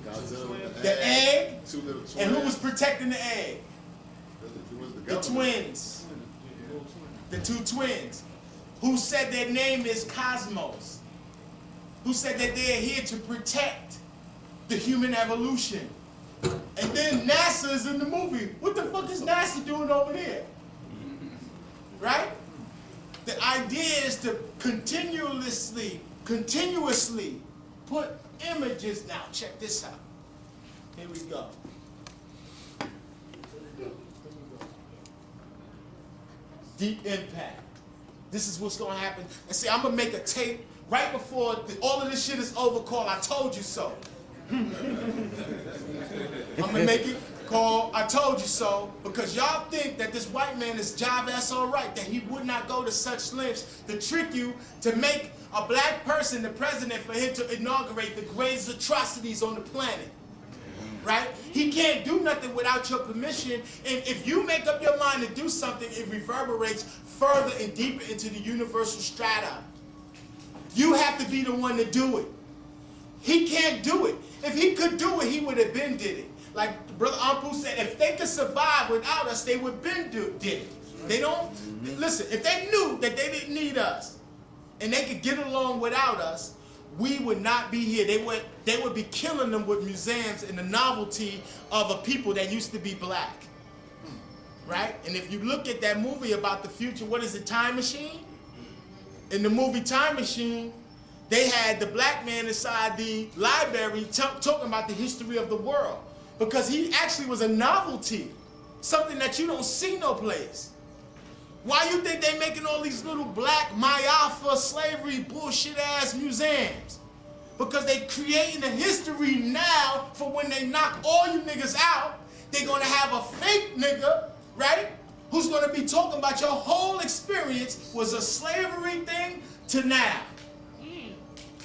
Godzilla, The egg. two little twins. And who was protecting the egg? It was The twins. The two twins. Who said their name is Cosmos. Who said that they're here to protect the human evolution. And then NASA is in the movie. What the fuck is NASA doing over there? Right? The idea is to continuously put images. Now, check this out. Here we go. Deep Impact. This is what's gonna happen. And see, I'm gonna make a tape right before all of this shit is over called I Told You So. I'm gonna make it called I Told You So, because y'all think that this white man is jive ass all right, that he would not go to such lengths to trick you to make a black person the president for him to inaugurate the greatest atrocities on the planet. Right? He can't do nothing without your permission, and if you make up your mind to do something, it reverberates further and deeper into the universal strata. You have to be the one to do it. He can't do it. If he could do it, he would have been did it. Like Brother Anpu said, if they could survive without us, they would been did it. They don't, listen, if they knew that they didn't need us, and they could get along without us, we would not be here. They would be killing them with museums and the novelty of a people that used to be black. Right? And if you look at that movie about the future, what is it, Time Machine? In the movie Time Machine, they had the black man inside the library talking about the history of the world, because he actually was a novelty, something that you don't see no place. Why you think they making all these little black Mayafa slavery bullshit ass museums? Because they creating a history now for when they knock all you niggas out, they're gonna have a fake nigga, right? Who's gonna be talking about your whole experience was a slavery thing to now.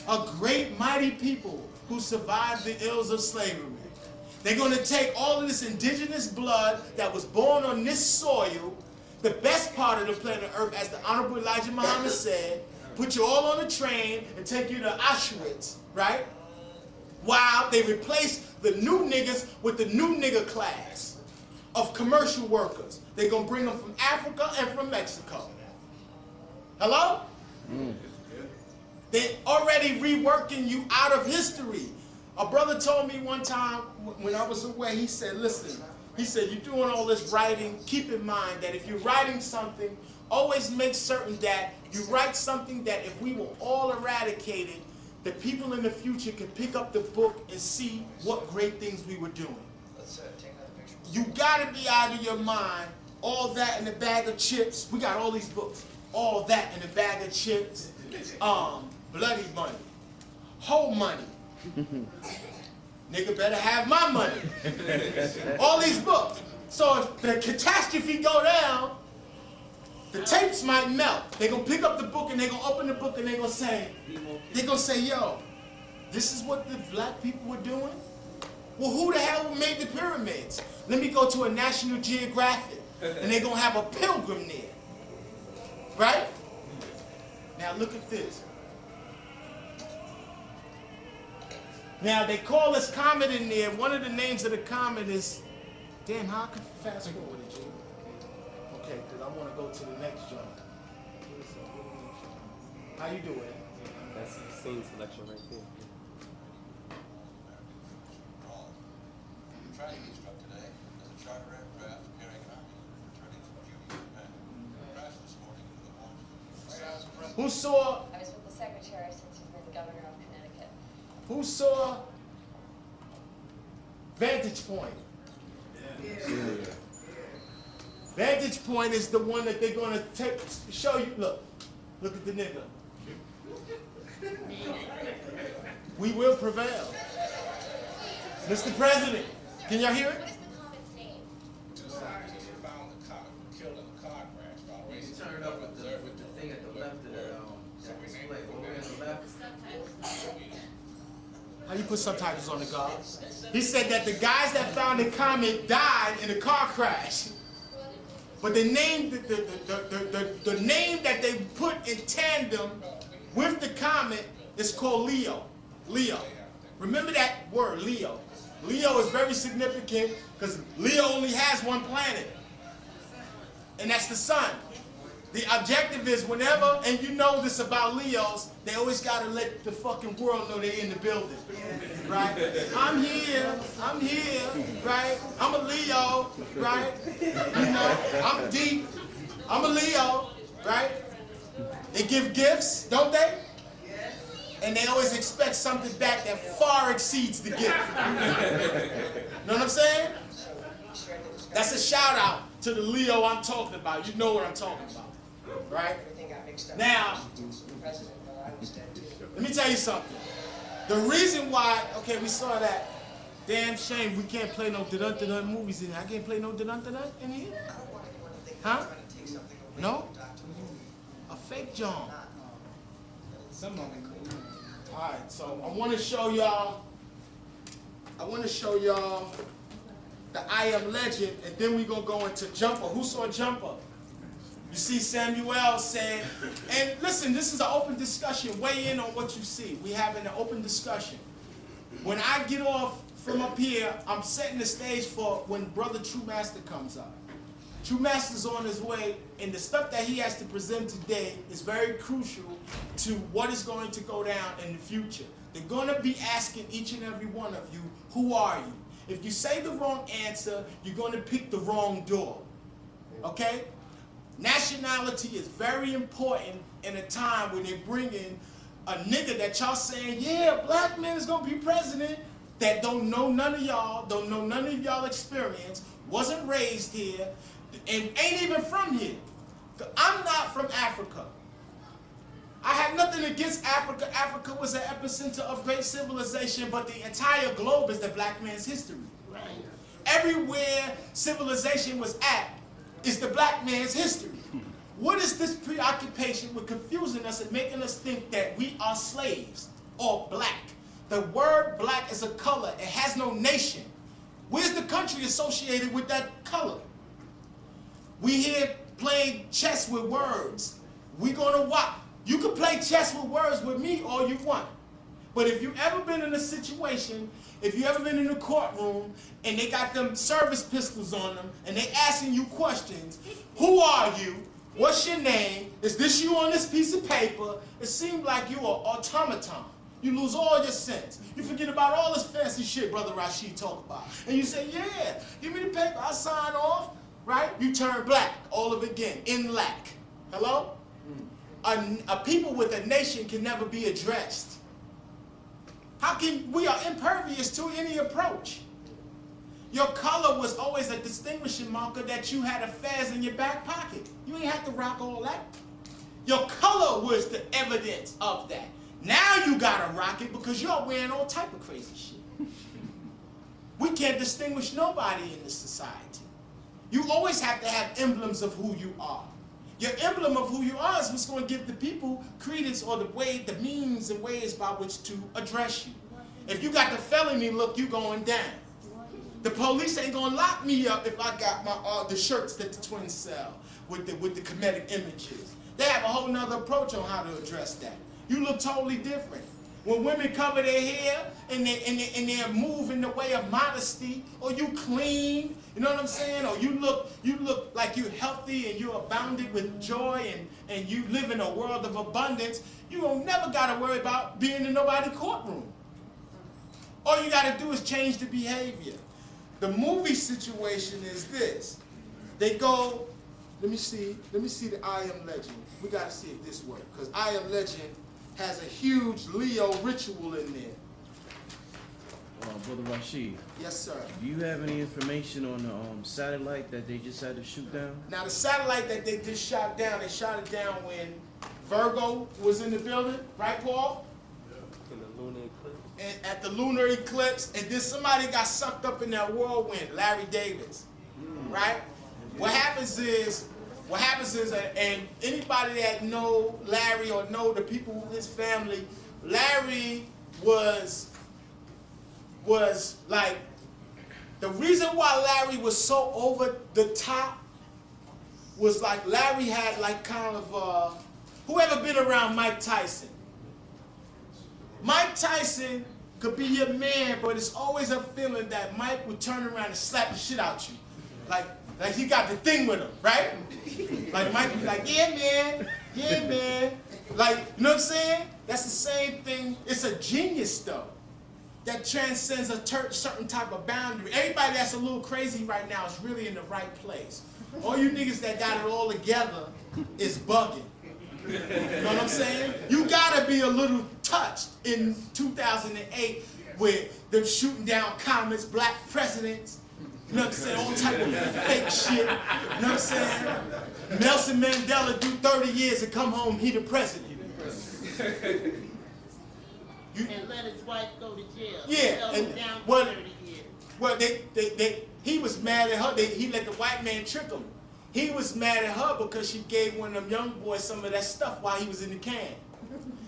A great mighty people who survived the ills of slavery. They're gonna take all of this indigenous blood that was born on this soil, the best part of the planet Earth, as the Honorable Elijah Muhammad said, put you all on a train and take you to Auschwitz, right? While they replace the new niggas with the new nigga class of commercial workers. They're gonna bring them from Africa and from Mexico. Hello? They're already reworking you out of history. A brother told me one time when I was away, he said, listen, he said, you're doing all this writing, keep in mind that if you're writing something, always make certain that you write something that if we were all eradicated, the people in the future can pick up the book and see what great things we were doing. Let's take another picture. You gotta be out of your mind, all that in a bag of chips. We got all these books. All that in a bag of chips. Bloody money. Whole money. Nigga better have my money. All these books. So if the catastrophe go down, the tapes might melt. They're gonna pick up the book and they're gonna open the book and they're gonna say, yo, this is what the black people were doing? Well, who the hell made the pyramids? Let me go to a National Geographic and they're gonna have a pilgrim there. Right? Now look at this. Now they call this comet in there. One of the names of the comet is, damn, how I can fast forward it, G? Okay, because I want to go to the next joint. How you doing? That's the scene selection right there. Trying to struck today as a charter aircraft carrying an army returning from duty in Japan. Crashed this morning into the water. Who saw? I was with the secretary since he's been governor of Connecticut. Who saw Vantage Point? Vantage Point is the one that they're gonna show you. Look at the nigga. We will prevail. Mr. President, can y'all hear it? What is the comet's name? Two scientists found the comet were killed in a car crash while You racing. turn it up with the thing at the left of that display. Over on the left. How you put subtitles on the car? He said that the guys that found the comet died in a car crash. But the name, the name that they put in tandem with the comet is called Leo. Leo. Remember that word, Leo. Leo is very significant because Leo only has one planet. And that's the sun. The objective is whenever, and you know this about Leos, they always gotta let the fucking world know they're in the building. Right? I'm here, right? I'm a Leo, right? You know, I'm deep. I'm a Leo, right? They give gifts, don't they? And they always expect something back that far exceeds the gift. Know what I'm saying? That's a shout out to the Leo I'm talking about. You know what I'm talking about, right? Now, let me tell you something. The reason why, okay, we saw that. Damn shame we can't play no dun-dun-dun movies in here. I can't play no dun-dun-dun in here? Huh? No? A fake John. Some of them. Alright, so I want to show y'all the I Am Legend, and then we're going to go into Jumper. Who saw Jumper? You see Samuel saying, and listen, this is an open discussion. Weigh in on what you see. We're having an open discussion. When I get off from up here, I'm setting the stage for when Brother True Master comes up. True Master's on his way, and the stuff that he has to present today is very crucial to what is going to go down in the future. They're going to be asking each and every one of you, who are you? If you say the wrong answer, you're going to pick the wrong door. Okay? Nationality is very important in a time when they bring in a nigga that y'all saying, yeah, black man is going to be president, that don't know none of y'all, don't know none of y'all experience, wasn't raised here, and ain't even from here. I'm not from Africa. I have nothing against Africa. Africa was an epicenter of great civilization, but the entire globe is the black man's history. Right. Everywhere civilization was at is the black man's history. What is this preoccupation with confusing us and making us think that we are slaves or black? The word black is a color. It has no nation. Where's the country associated with that color? We here playing chess with words. We gonna watch. You can play chess with words with me all you want. But if you've ever been in a situation, if you ever been in a courtroom and they got them service pistols on them and they asking you questions, who are you? What's your name? Is this you on this piece of paper? It seems like you are automaton. You lose all your sense. You forget about all this fancy shit Brother Rashid talk about. And you say, yeah, give me the paper, I'll sign off, right? You turn black all of it again, in lack. Hello? A people with a nation can never be addressed. How can, we are impervious to any approach. Your color was always a distinguishing marker that you had a fez in your back pocket. You ain't have to rock all that. Your color was the evidence of that. Now you gotta rock it because you're wearing all type of crazy shit. We can't distinguish nobody in this society. You always have to have emblems of who you are. Your emblem of who you are is what's going to give the people credence or the way, the means and ways by which to address you. If you got the felony look, you going down. The police ain't going to lock me up if I got my the shirts that the twins sell with the comedic images. They have a whole nother approach on how to address that. You look totally different. When women cover their hair and they move in the way of modesty, or you clean, you know what I'm saying? Or you look like you're healthy and you're abounded with joy and you live in a world of abundance, you don't never gotta worry about being in nobody's courtroom. All you gotta do is change the behavior. The movie situation is this. They go, let me see the I Am Legend. We gotta see if this works, because I Am Legend has a huge Leo ritual in there. Brother Rashid. Yes, sir. Do you have any information on the satellite that they just had to shoot down? Now, the satellite that they just shot down, they shot it down when Virgo was in the building, right, Paul? In the lunar eclipse. And at the lunar eclipse, and then somebody got sucked up in that whirlwind, Larry Davis, right? What happens is, and anybody that know Larry or know the people in his family, Larry was like, the reason why Larry was so over the top was like Larry had like kind of, whoever been around Mike Tyson? Mike Tyson could be your man, but it's always a feeling that Mike would turn around and slap the shit out you. Like he got the thing with him, right? Like Mike would be like, yeah man. Like, you know what I'm saying? That's the same thing. It's a genius though, that transcends a certain type of boundary. Everybody that's a little crazy right now is really in the right place. All you niggas that got it all together is bugging. You know what I'm saying? You gotta be a little touched in 2008 with them shooting down comets, black presidents, You know what I'm saying? All type of fake shit. You know what I'm saying? Nelson Mandela do 30 years and come home, he the president. And let his wife go to jail. Yeah, Held and him down for well, 30 years. well, he was mad at her. He let the white man trick him. He was mad at her because she gave one of them young boys some of that stuff while he was in the can.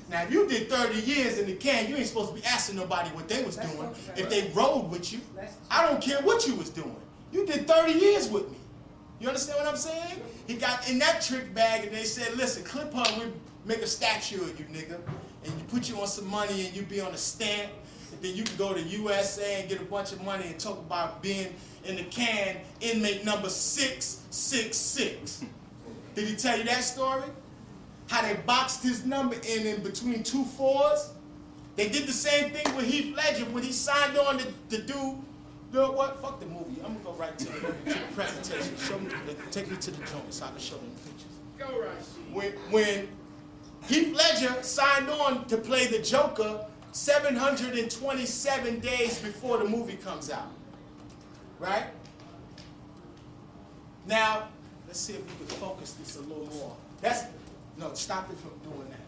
Now, if you did 30 years in the can, you ain't supposed to be asking nobody what they was doing if they rode with you. I don't care what you was doing. You did 30 years with me. You understand what I'm saying? He got in that trick bag and they said, listen, clip her, we make a statue of you, nigga. And you put you on some money and you be on a stamp. And then you can go to USA and get a bunch of money and talk about being in the can, inmate number 666. Did he tell you that story? How they boxed his number in between 2 4s? They did the same thing with Heath Ledger when he signed on to do, what? Fuck the movie. I'm gonna go right to the presentation. Show me, take me to the joint so I can show them the pictures. Go Rashid. When Heath Ledger signed on to play the Joker 727 days before the movie comes out. Right? Now, let's see if we can focus this a little more. No, stop it from doing that.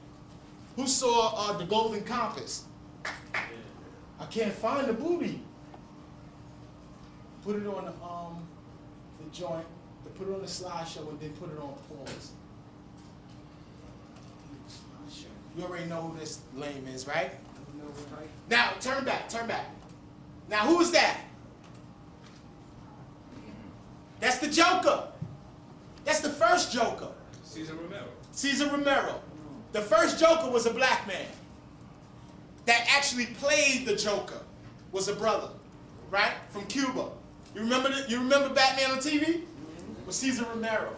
Who saw The Golden Compass? I can't find the booty. Put it on the joint, put it on the slideshow, and then put it on pause. You already know who this lame is, right? Now, turn back. Now, who is that? That's the Joker. That's the first Joker. Cesar Romero. The first Joker was a black man. That actually played the Joker was a brother, right? From Cuba. You remember Batman on TV? With Cesar Romero.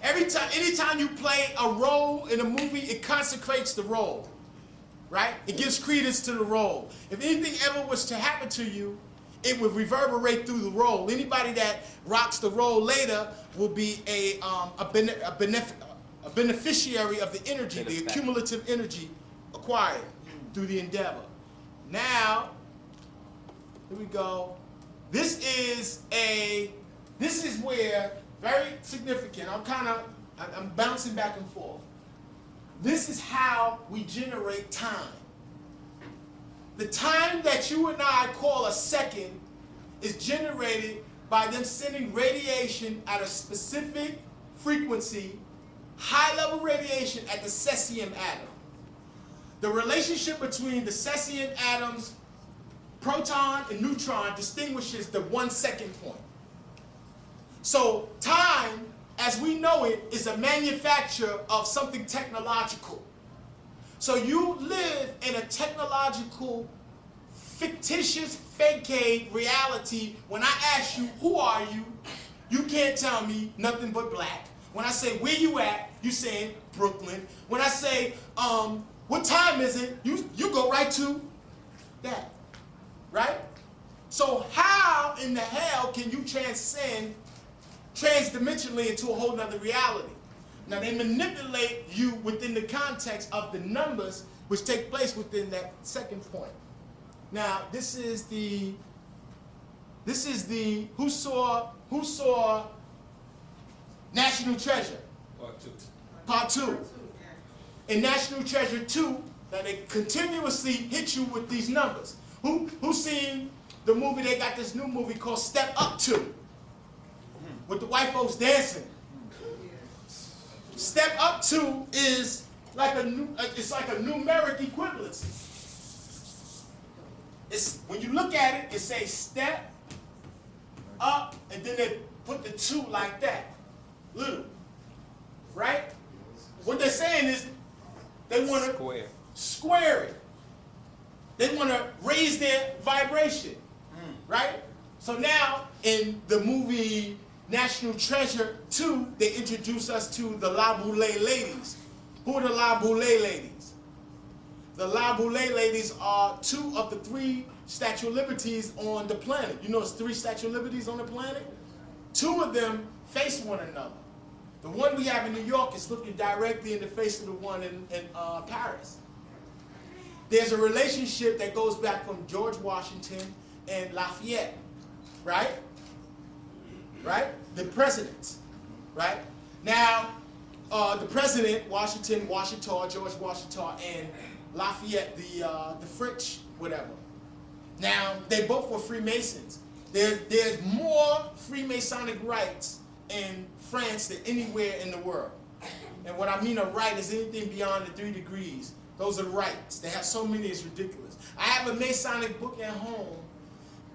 Anytime you play a role in a movie, it consecrates the role, right? It gives credence to the role. If anything ever was to happen to you, it would reverberate through the role. Anybody that rocks the role later will be a beneficiary of the energy, the accumulative energy acquired through the endeavor. Now, here we go. This is where, very significant, I'm bouncing back and forth. This is how we generate time. The time that you and I call a second is generated by them sending radiation at a specific frequency, high-level radiation at the cesium atom. The relationship between the cesium atoms, proton and neutron, distinguishes the 1 second point. So time, as we know it, is a manufacture of something technological. So you live in a technological, fictitious, facade reality. When I ask you, who are you? You can't tell me nothing but black. When I say, where you at? You saying Brooklyn. When I say, what time is it? You go right to that, right? So how in the hell can you transcend transdimensionally into a whole nother reality? Now they manipulate you within the context of the numbers which take place within that second point. Now this is the who saw National Treasure? Part 2. In National Treasure 2, that they continuously hit you with these numbers. Who seen the movie? They got this new movie called Step Up 2 with the white folks dancing. Step Up 2 is like it's like a numeric equivalency. It's, when you look at it, it says step up, and then they put the 2 like that, little, right? What they're saying is they want to square it. They want to raise their vibration, right? So now in the movie National Treasure 2, they introduce us to the La Boule ladies. Who are the La Boule ladies? The La Boule ladies are 2 of the 3 Statue of Liberties on the planet. You know there's 3 Statue of Liberties on the planet? 2 of them face one another. The one we have in New York is looking directly in the face of the one in Paris. There's a relationship that goes back from George Washington and Lafayette, right? right? The presidents, right? Now, the president, Washington, George Washington, and Lafayette, the French, whatever. Now, they both were Freemasons. There's more Freemasonic rites in France than anywhere in the world. And what I mean a rite is anything beyond the 3 degrees. Those are rites. They have so many, it's ridiculous. I have a Masonic book at home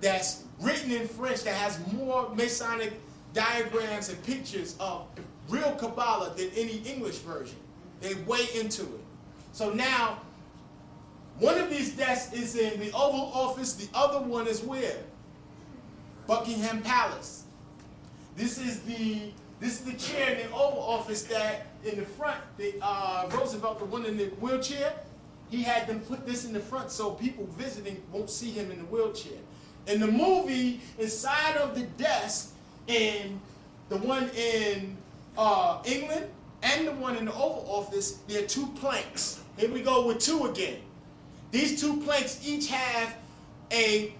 that's written in French that has more Masonic diagrams and pictures of real Kabbalah than any English version. They way into it. So now, one of these desks is in the Oval Office. The other one is where? Buckingham Palace. This is the chair in the Oval Office that in the front, Roosevelt, the one in the wheelchair, he had them put this in the front so people visiting won't see him in the wheelchair. In the movie, inside of the desk, in the one in England and the one in the Oval Office, there are 2 planks. Here we go with 2 again. These 2 planks each have a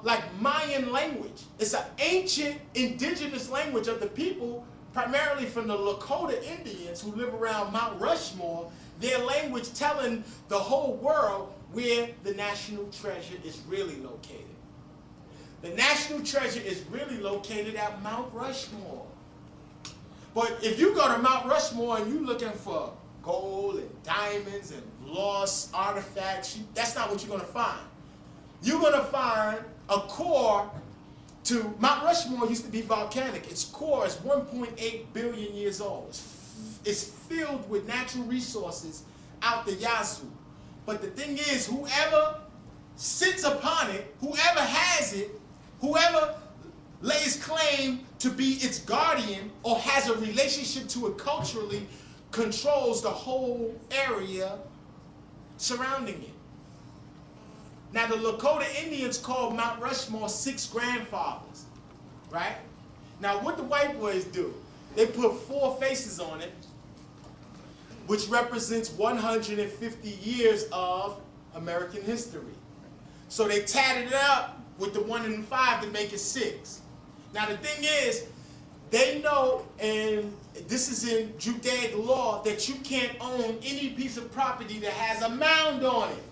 like Mayan language. It's an ancient indigenous language of the people, primarily from the Lakota Indians who live around Mount Rushmore, their language telling the whole world where the national treasure is really located. The national treasure is really located at Mount Rushmore. But if you go to Mount Rushmore and you're looking for gold and diamonds and lost artifacts, that's not what you're going to find. You're going to find a core to Mount Rushmore used to be volcanic. Its core is 1.8 billion years old. It's filled with natural resources out the yazoo. But the thing is, whoever sits upon it, whoever has it, whoever lays claim to be its guardian or has a relationship to it culturally, controls the whole area surrounding it. Now, the Lakota Indians called Mount Rushmore 6 grandfathers, right? Now, what the white boys do, they put 4 faces on it, which represents 150 years of American history. So they tatted it up with the 1 and 5 to make it 6. Now, the thing is, they know, and this is in Judaic law, that you can't own any piece of property that has a mound on it.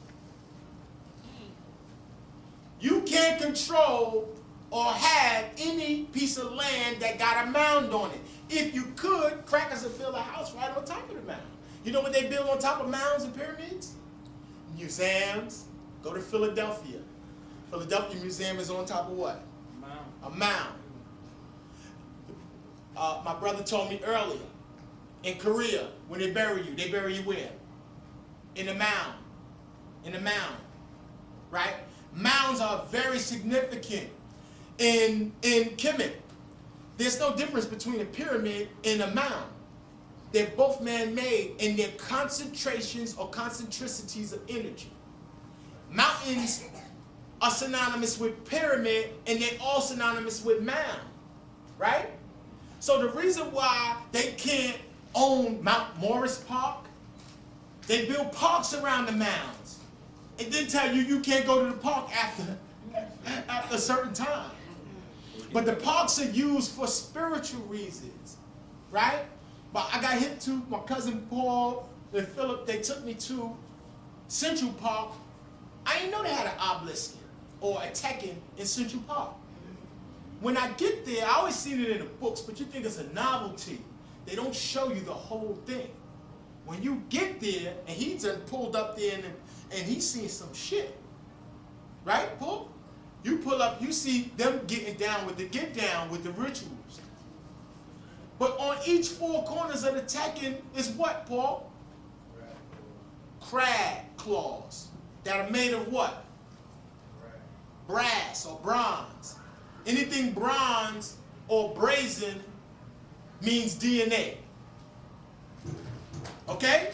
You can't control or have any piece of land that got a mound on it. If you could, crackers would build a house right on top of the mound. You know what they build on top of mounds and pyramids? Museums. Go to Philadelphia. Philadelphia Museum is on top of what? A mound. My brother told me earlier, in Korea, when they bury you where? In a mound. In a mound. Right? Mounds are very significant in Kemet. There's no difference between a pyramid and a mound. They're both man-made in their concentrations or concentricities of energy. Mountains are synonymous with pyramid, and they're all synonymous with mound, right? So the reason why they can't own Mount Morris Park, they build parks around the mounds. It didn't tell you you can't go to the park after a certain time. But the parks are used for spiritual reasons, right? But I got hit to my cousin Paul and Philip. They took me to Central Park. I didn't know they had an obelisk or a Tekken in Central Park. When I get there, I always seen it in the books, but you think it's a novelty. They don't show you the whole thing. When you get there, and he done pulled up there and he's seen some shit. Right, Paul? You pull up, you see them getting down with the rituals. But on each 4 corners of the Tekken is what, Paul? Crab claws that are made of what? Brass or bronze. Anything bronze or brazen means DNA. Okay?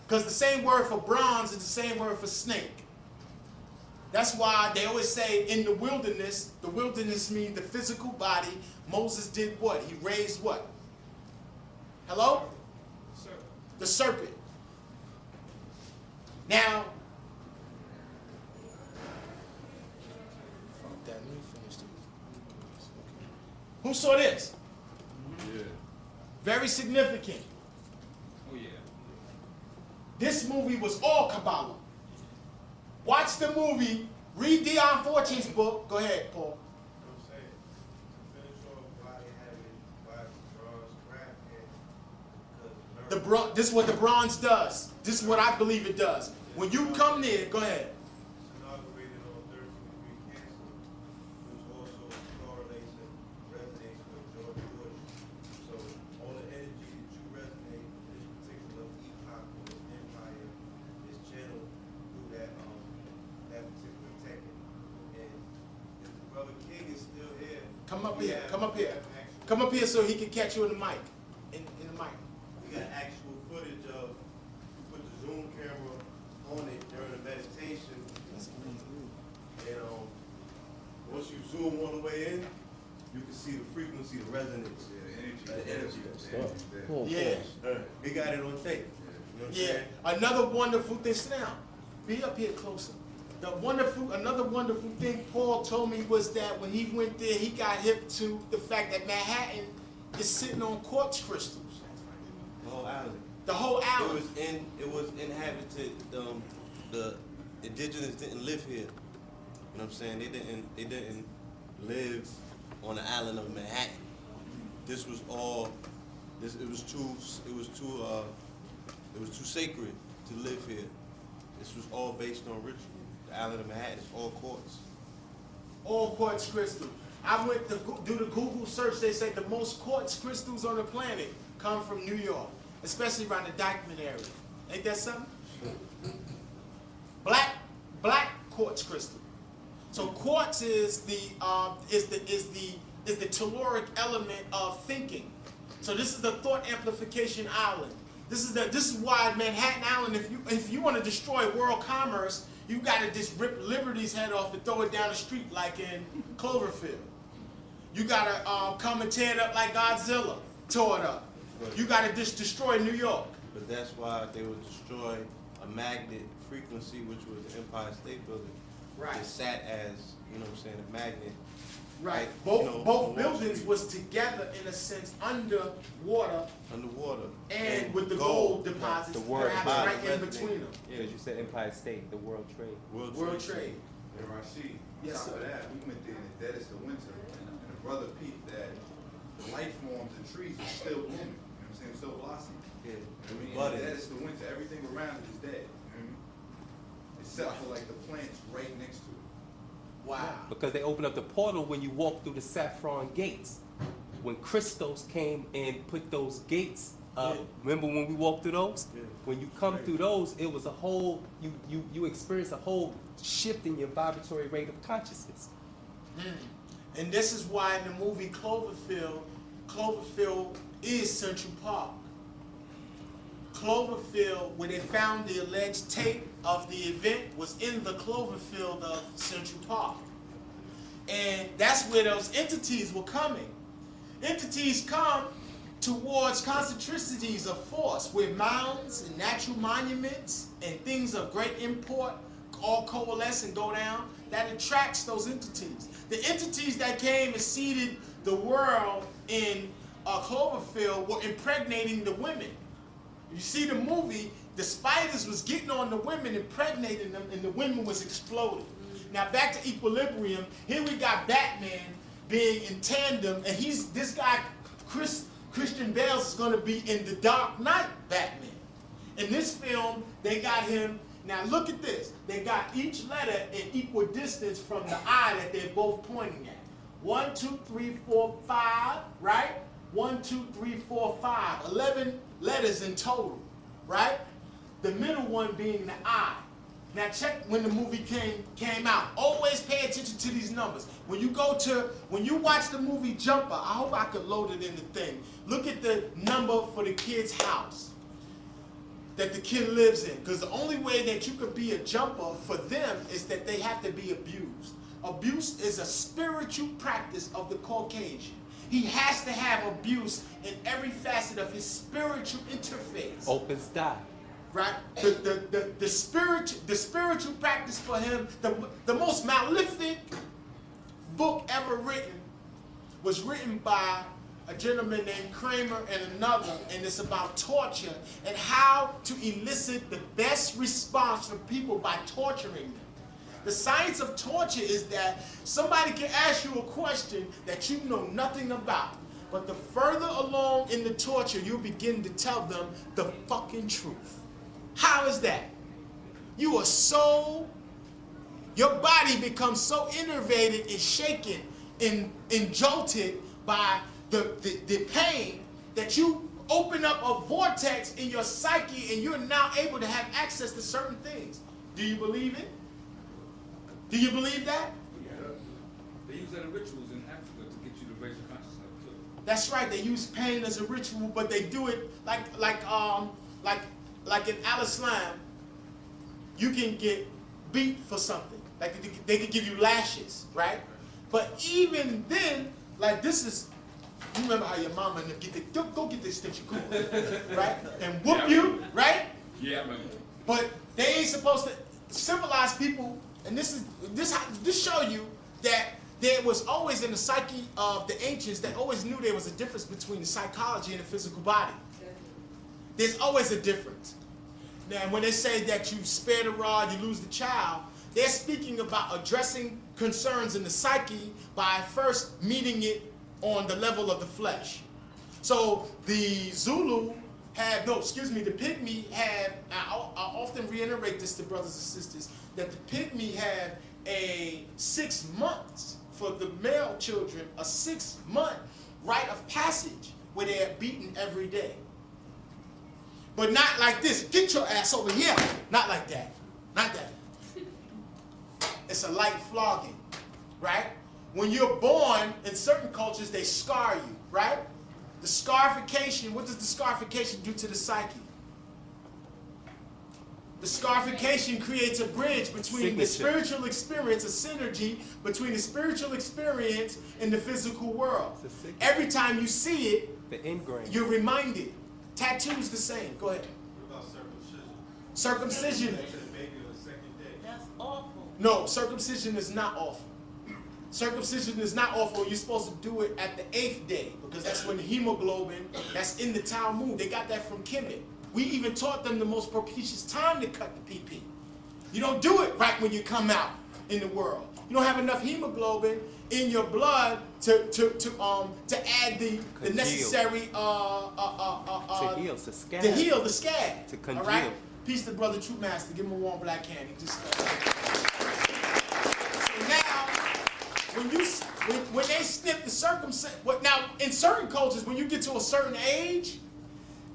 Because the same word for bronze is the same word for snake. That's why they always say in the wilderness means the physical body. Moses did what? He raised what? Hello? The serpent. Now, let me finish Very significant. Oh yeah. This movie was all Kabbalah. Watch the movie, read Dion Fortune's book. Go ahead, Paul. I'm saying, to finish off why they have it, why bronze craft here, because This is what the bronze does. This is what I believe it does. When you come near, go ahead. it's inaugurated on 13th degree Cancer, which also correlates and resonates with George Bush. So all the energy that you resonate in this particular epoch or this empire is channeled through that particular technique. And if the brother King is still here, Come up we here. have- Come up we here. have actual- Come up here so he can catch you in the mic. In the mic. We got actual footage of, we put the Zoom camera on it during the meditation. And once you zoom all the way in, you can see the frequency, the resonance, the energy. Cool, Yeah. We got it on tape. You know what I'm Yeah. saying? Another wonderful thing. Sit down. Be up here closer. Another wonderful thing Paul told me was that when he went there, he got hip to the fact that Manhattan is sitting on quartz crystals. The whole island. The whole island. It was inhabited. The indigenous didn't live here. You know what I'm saying? They didn't live on the island of Manhattan. This was all. It was too sacred to live here. This was all based on ritual. The island of Manhattan is all quartz. All quartz crystal. I went to do the Google search. They said the most quartz crystals on the planet come from New York, especially around the Dyckman area. Ain't that something? Black quartz crystal. So quartz is the telluric element of thinking. So this is the thought amplification island. This is why Manhattan Island. If you want to destroy world commerce, you got to just rip Liberty's head off and throw it down the street like in Cloverfield. You got to come and tear it up like Godzilla tore it up. You got to just destroy New York. But that's why they would destroy a magnet frequency, which was the Empire State Building. Right. It sat as, you know what I'm saying, a magnet. Right. Like, Both you know, both Wall buildings Street. was together in a sense underwater Underwater. and with the gold deposits The world perhaps body right in resonate. between them. Because you said Empire State, the World Trade. World trade. And Rashid, on Yes, top sir. of that, we went there in the deadest of winter, and the brother peeped that the life forms and trees are still blooming. You know what I'm saying? Still blossoming. Yeah. I mean, But in the deadest of winter, everything around it is dead. You know what I mean? Except for like the plants right next to it. Wow. Because they opened up the portal when you walk through the saffron gates. When Christos came and put those gates up, Yeah. remember when we walked through those? Yeah. When you come through those, it was a whole, you experience a whole shift in your vibratory rate of consciousness. And this is why in the movie Cloverfield is Central Park. Cloverfield, where they found the alleged tape of the event, was in the Cloverfield of Central Park. And that's where those entities were coming. Entities come towards concentricities of force, where mounds and natural monuments and things of great import all coalesce and go down. That attracts those entities. The entities that came and seeded the world in Cloverfield were impregnating the women. You see the movie, the spiders was getting on the women, impregnating them, and the women was exploding. Now back to Equilibrium. Here we got Batman being in tandem, and this guy, Christian Bale, is going to be in the Dark Knight Batman. In this film, they got him. Now look at this. They got each letter in equal distance from the eye that they're both pointing at. 1, 2, 3, 4, 5, right? 1, 2, 3, 4, 5. 11 letters in total, right? The middle one being the I. Now check when the movie came out. Always pay attention to these numbers. When you watch the movie Jumper, I hope I could load it in the thing. Look at the number for the kid's house that the kid lives in. Because the only way that you could be a jumper for them is that they have to be abused. Abuse is a spiritual practice of the Caucasian. He has to have abuse in every facet of his spiritual interface. Opens die. Right? The spiritual practice for him, the most malefic book ever written was written by a gentleman named Kramer and another, and it's about torture and how to elicit the best response from people by torturing them. The science of torture is that somebody can ask you a question that you know nothing about, but the further along in the torture, you begin to tell them the fucking truth. How is that? You are so, your body becomes so innervated and shaken and jolted by the pain that you open up a vortex in your psyche and you're now able to have access to certain things. Do you believe it? Do you believe that? Yeah. They use that in rituals in Africa to get you to raise your consciousness too. That's right. They use pain as a ritual, but they do it like in Al-Islam, you can get beat for something. Like they could give you lashes, right? But even then, like this is, you remember how your mama and them get the, go get this extension cord, right? And whoop you, right? Yeah, I remember. But they ain't supposed to civilize people, and this show you that there was always in the psyche of the ancients that always knew there was a difference between the psychology and the physical body. There's always a difference. Now, when they say that you spare the rod, you lose the child, they're speaking about addressing concerns in the psyche by first meeting it on the level of the flesh. So the Zulu have, the Pygmy have, I often reiterate this to brothers and sisters, that the Pygmy have a 6 months for the male children, a 6-month rite of passage where they're beaten every day. But not like this, get your ass over here. Not like that, not that. It's a light flogging, right? When you're born, in certain cultures, they scar you, right? The scarification, what does the scarification do to the psyche? The scarification creates a bridge between the spiritual experience, a synergy between the spiritual experience and the physical world. Every time you see it, the ingrain, you're reminded. Tattoo's the same. Go ahead. What about circumcision? Circumcision. To the baby on the second day. That's awful. No, circumcision is not awful. Circumcision is not awful. You're supposed to do it at the 8th day because that's when the hemoglobin that's in the Talmud. They got that from Kemet. We even taught them the most propitious time to cut the PP. You don't do it right when you come out in the world. You don't have enough hemoglobin in your blood to add the necessary to heal the scab. To congeal. All right? Peace to Brother True Master. Give him a warm black candy. So now, when they snip the circumcision, now in certain cultures, when you get to a certain age,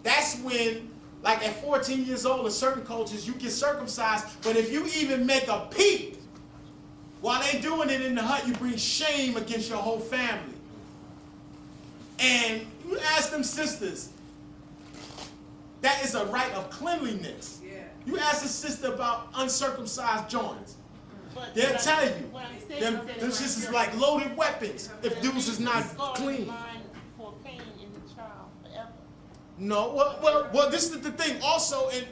that's when, like at 14 years old, in certain cultures, you get circumcised. But if you even make a peep while they doing it in the hut, you bring shame against your whole family. And you ask them sisters, that is a rite of cleanliness. Yeah. You ask a sister about uncircumcised joints. They'll tell you. Them sisters is like loaded weapons if dudes is not clean. No, well, this is the thing. Also, and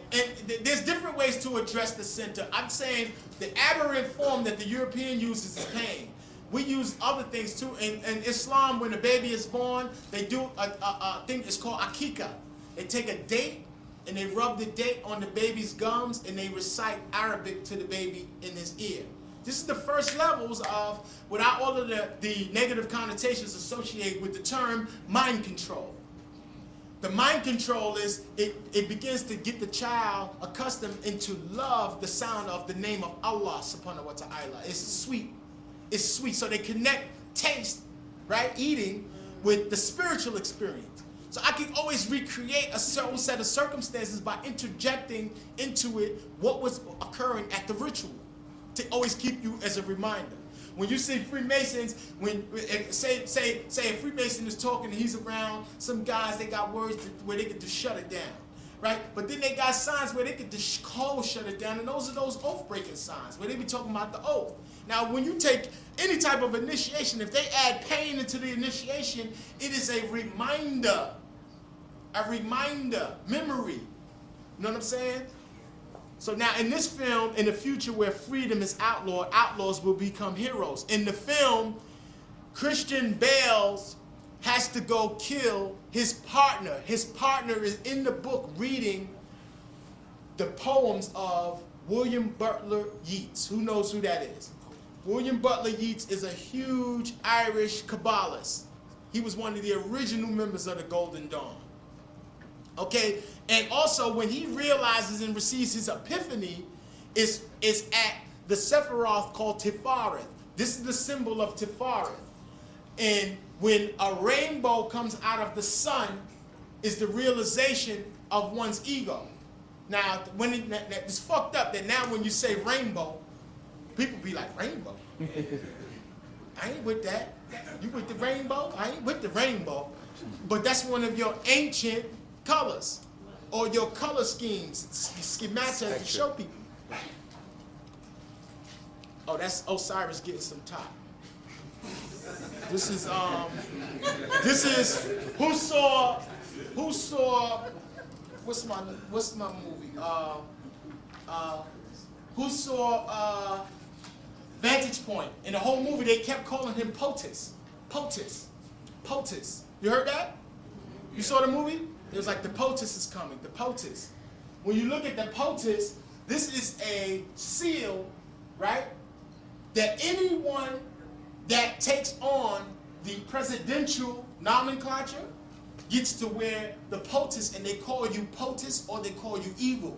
there's different ways to address the center. I'm saying the aberrant form that the European uses is pain. We use other things too. In Islam, when a baby is born, they do a thing. It's called akika. They take a date and they rub the date on the baby's gums and they recite Arabic to the baby in his ear. This is the first levels of, without all of the negative connotations associated with the term, mind control. The mind control is, it begins to get the child accustomed into love the sound of the name of Allah subhanahu wa ta'ala. It's sweet. It's sweet. So they connect taste, right, eating, with the spiritual experience. So I can always recreate a certain set of circumstances by interjecting into it what was occurring at the ritual to always keep you as a reminder. When you see Freemasons, say a Freemason is talking and he's around some guys, they got words where they could just shut it down, right? But then they got signs where they could just cold shut it down, and those are those oath-breaking signs where they be talking about the oath. Now, when you take any type of initiation, if they add pain into the initiation, it is a reminder, memory. You know what I'm saying? So now in this film, in the future where freedom is outlawed, outlaws will become heroes. In the film, Christian Bales has to go kill his partner. His partner is in the book reading the poems of William Butler Yeats. Who knows who that is? William Butler Yeats is a huge Irish Kabbalist. He was one of the original members of the Golden Dawn. Okay, and also when he realizes and receives his epiphany, is at the Sephiroth called Tifareth. This is the symbol of Tifareth. And when a rainbow comes out of the sun, is the realization of one's ego. Now, when it's fucked up that now when you say rainbow, people be like, rainbow? I ain't with that. You with the rainbow? I ain't with the rainbow. But that's one of your ancient colors or your color schemes, schemata to show people. Oh, that's Osiris getting some top. This is who saw what's my movie? Who saw Vantage Point? In the whole movie they kept calling him POTUS. POTUS. POTUS. You heard that? You saw the movie? It was like the POTUS is coming, the POTUS. When you look at the POTUS, this is a seal, right? That anyone that takes on the presidential nomenclature gets to wear the POTUS, and they call you POTUS or they call you evil.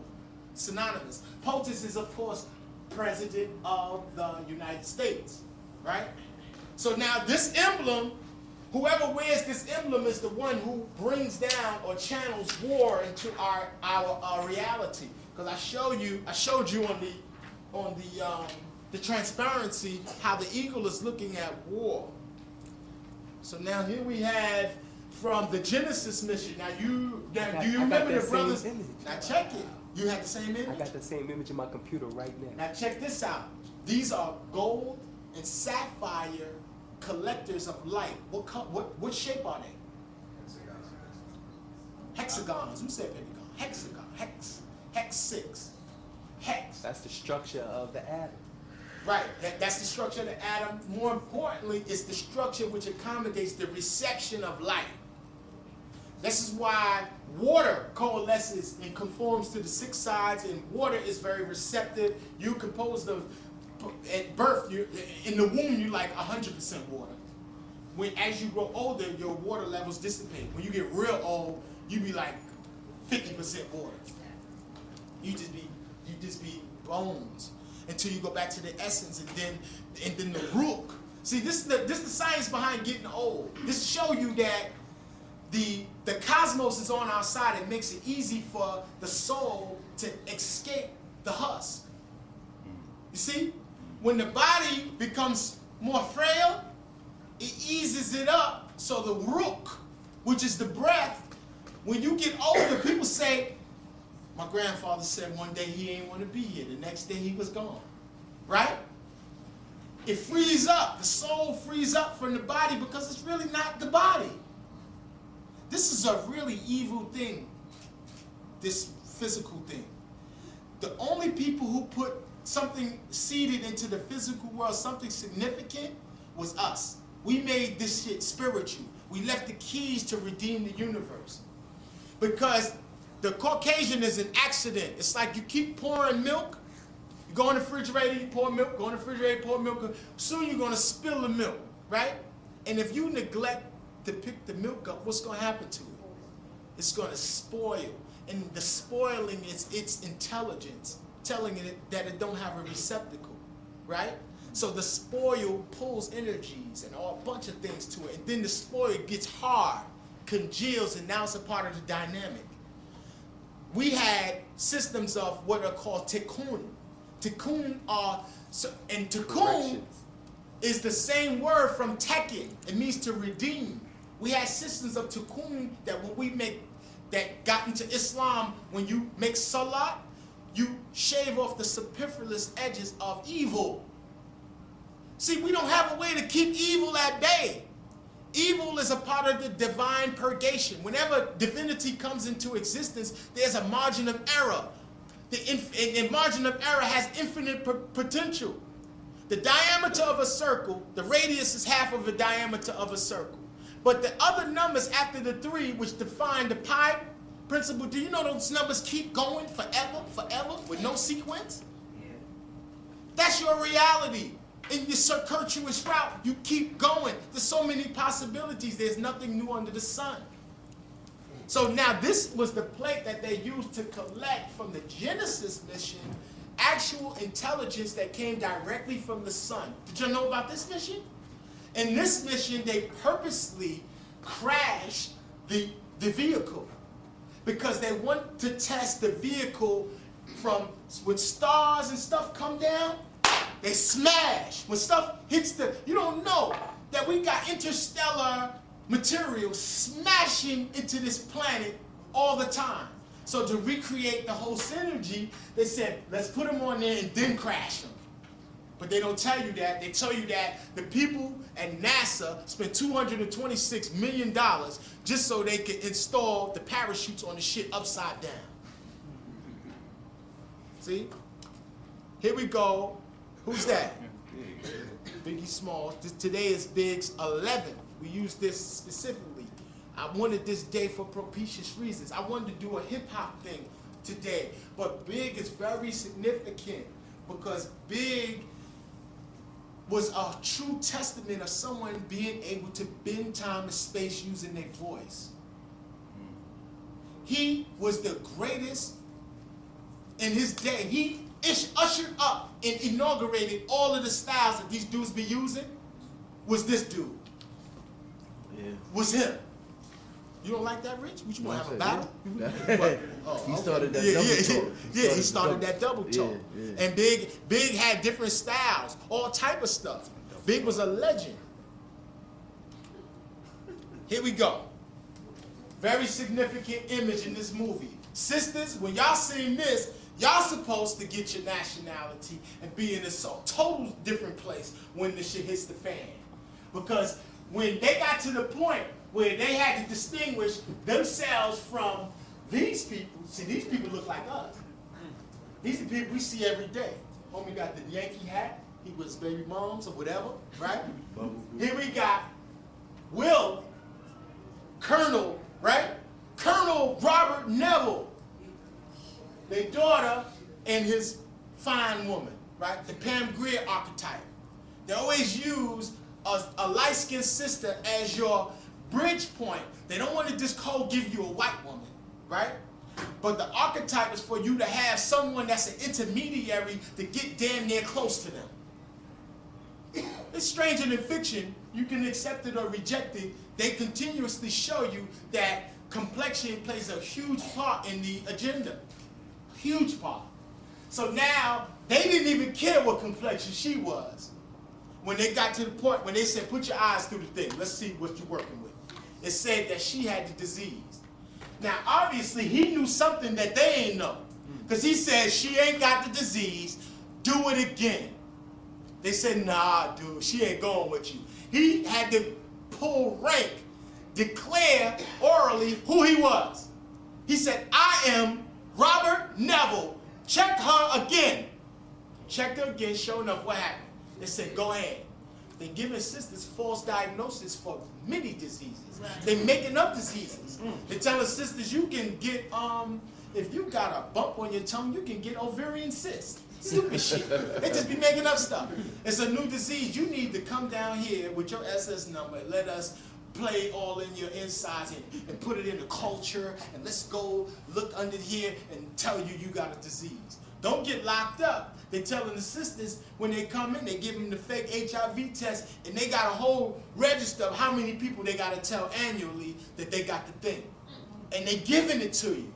Synonymous. POTUS is, of course, President of the United States, right? So now this emblem, whoever wears this emblem is the one who brings down or channels war into our reality. Because I showed you on the transparency how the eagle is looking at war. So now here we have from the Genesis mission. Now do you remember the brothers? Now check it. You have the same image? I got the same image in my computer right now. Now check this out. These are gold and sapphire collectors of light. What shape are they? Hexagons. Who said pentagon? Hexagon. Hex 6. Hex. That's the structure of the atom. Right. That's the structure of the atom. More importantly, it's the structure which accommodates the reception of light. This is why water coalesces and conforms to the 6 sides, and water is very receptive. You composed of, at birth, in the womb, you're like 100% water. As you grow older, your water levels dissipate. When you get real old, you be like 50% water. You just be bones until you go back to the essence, and then the rook. See, this is the science behind getting old. This show you that the cosmos is on our side. It makes it easy for the soul to escape the husk. You see, when the body becomes more frail, it eases it up. So the rook, which is the breath, when you get older, people say, my grandfather said one day he ain't want to be here. The next day he was gone. Right? It frees up. The soul frees up from the body because it's really not the body. This is a really evil thing, this physical thing. The only people who put something seeded into the physical world, something significant, was us. We made this shit spiritual. We left the keys to redeem the universe. Because the Caucasian is an accident. It's like you keep pouring milk. You go in the refrigerator, you pour milk, go in the refrigerator, pour milk. Soon you're going to spill the milk, right? And if you neglect to pick the milk up, what's going to happen to it? It's going to spoil. And the spoiling is its intelligence, telling it that it don't have a receptacle, right? So the spoil pulls energies and a bunch of things to it. And then the spoil gets hard, congeals, and now it's a part of the dynamic. We had systems of what are called tikkun. Tikkun and tikkun is the same word from tekken. It means to redeem. We had systems of tikkun that that got into Islam, when you make salat, you shave off the superfluous edges of evil. See, we don't have a way to keep evil at bay. Evil is a part of the divine purgation. Whenever divinity comes into existence, there's a margin of error. The margin of error has infinite potential. The diameter of a circle, the radius is half of the diameter of a circle. But the other numbers after the 3, which define the pi principle, do you know those numbers keep going forever, forever, with no sequence? That's your reality. In your circuitous route, you keep going. There's so many possibilities. There's nothing new under the sun. So now this was the plate that they used to collect from the Genesis mission actual intelligence that came directly from the sun. Did you know about this mission? In this mission, they purposely crashed the vehicle because they want to test the vehicle from when stars and stuff come down, they smash. When stuff hits the, you don't know that we got interstellar material smashing into this planet all the time. So to recreate the whole synergy, they said, let's put them on there and then crash them. But they don't tell you that. They tell you that the people at NASA spent $226 million just so they could install the parachutes on the ship upside down. See? Here we go. Who's that? Biggie Smalls. Today is Big's 11. We use this specifically. I wanted this day for propitious reasons. I wanted to do a hip-hop thing today. But Big is very significant because Big was a true testament of someone being able to bend time and space using their voice. He was the greatest in his day. He ushered up and inaugurated all of the styles that these dudes be using. Was this dude. Yeah. Was him. You don't like that, Rich? Would you want to have a battle? He started that double talk. Yeah, he started that double talk. Yeah. And Big had different styles, all type of stuff. Big was a legend. Here we go. Very significant image in this movie. Sisters, when y'all seen this, y'all supposed to get your nationality and be in a total different place when the shit hits the fan. Because when they got to the point where they had to distinguish themselves from these people, see, these people look like us. These are the people we see every day. Homie got the Yankee hat. He was baby moms or whatever, right? Here we got Will, Colonel, right? Colonel Robert Neville, their daughter and his fine woman, right? The Pam Grier archetype. They always use a light-skinned sister as your bridge point. They don't want to just cold give you a white woman, right? But the archetype is for you to have someone that's an intermediary to get damn near close to them. It's stranger than fiction. You can accept it or reject it. They continuously show you that complexion plays a huge part in the agenda. Huge part. So now, they didn't even care what complexion she was. When they got to the point when they said, put your eyes through the thing, let's see what you're working with. It said that she had the disease. Now, obviously, he knew something that they ain't know. Because he said, she ain't got the disease, do it again. They said, nah, dude, she ain't going with you. He had to pull rank, declare orally who he was. He said, I am Robert Neville. Check her again. Checked her again, sure enough, what happened? They said, go ahead. They're giving sisters false diagnosis for many diseases. They're making up diseases. They're telling sisters you can get, if you got a bump on your tongue, you can get ovarian cysts. Stupid shit. They just be making up stuff. It's a new disease. You need to come down here with your SS number and let us play all in your insides and put it in the culture, and let's go look under here and tell you you got a disease. Don't get locked up. They're telling the sisters when they come in, they give them the fake HIV test, and they got a whole register of how many people they got to tell annually that they got the thing. And they giving it to you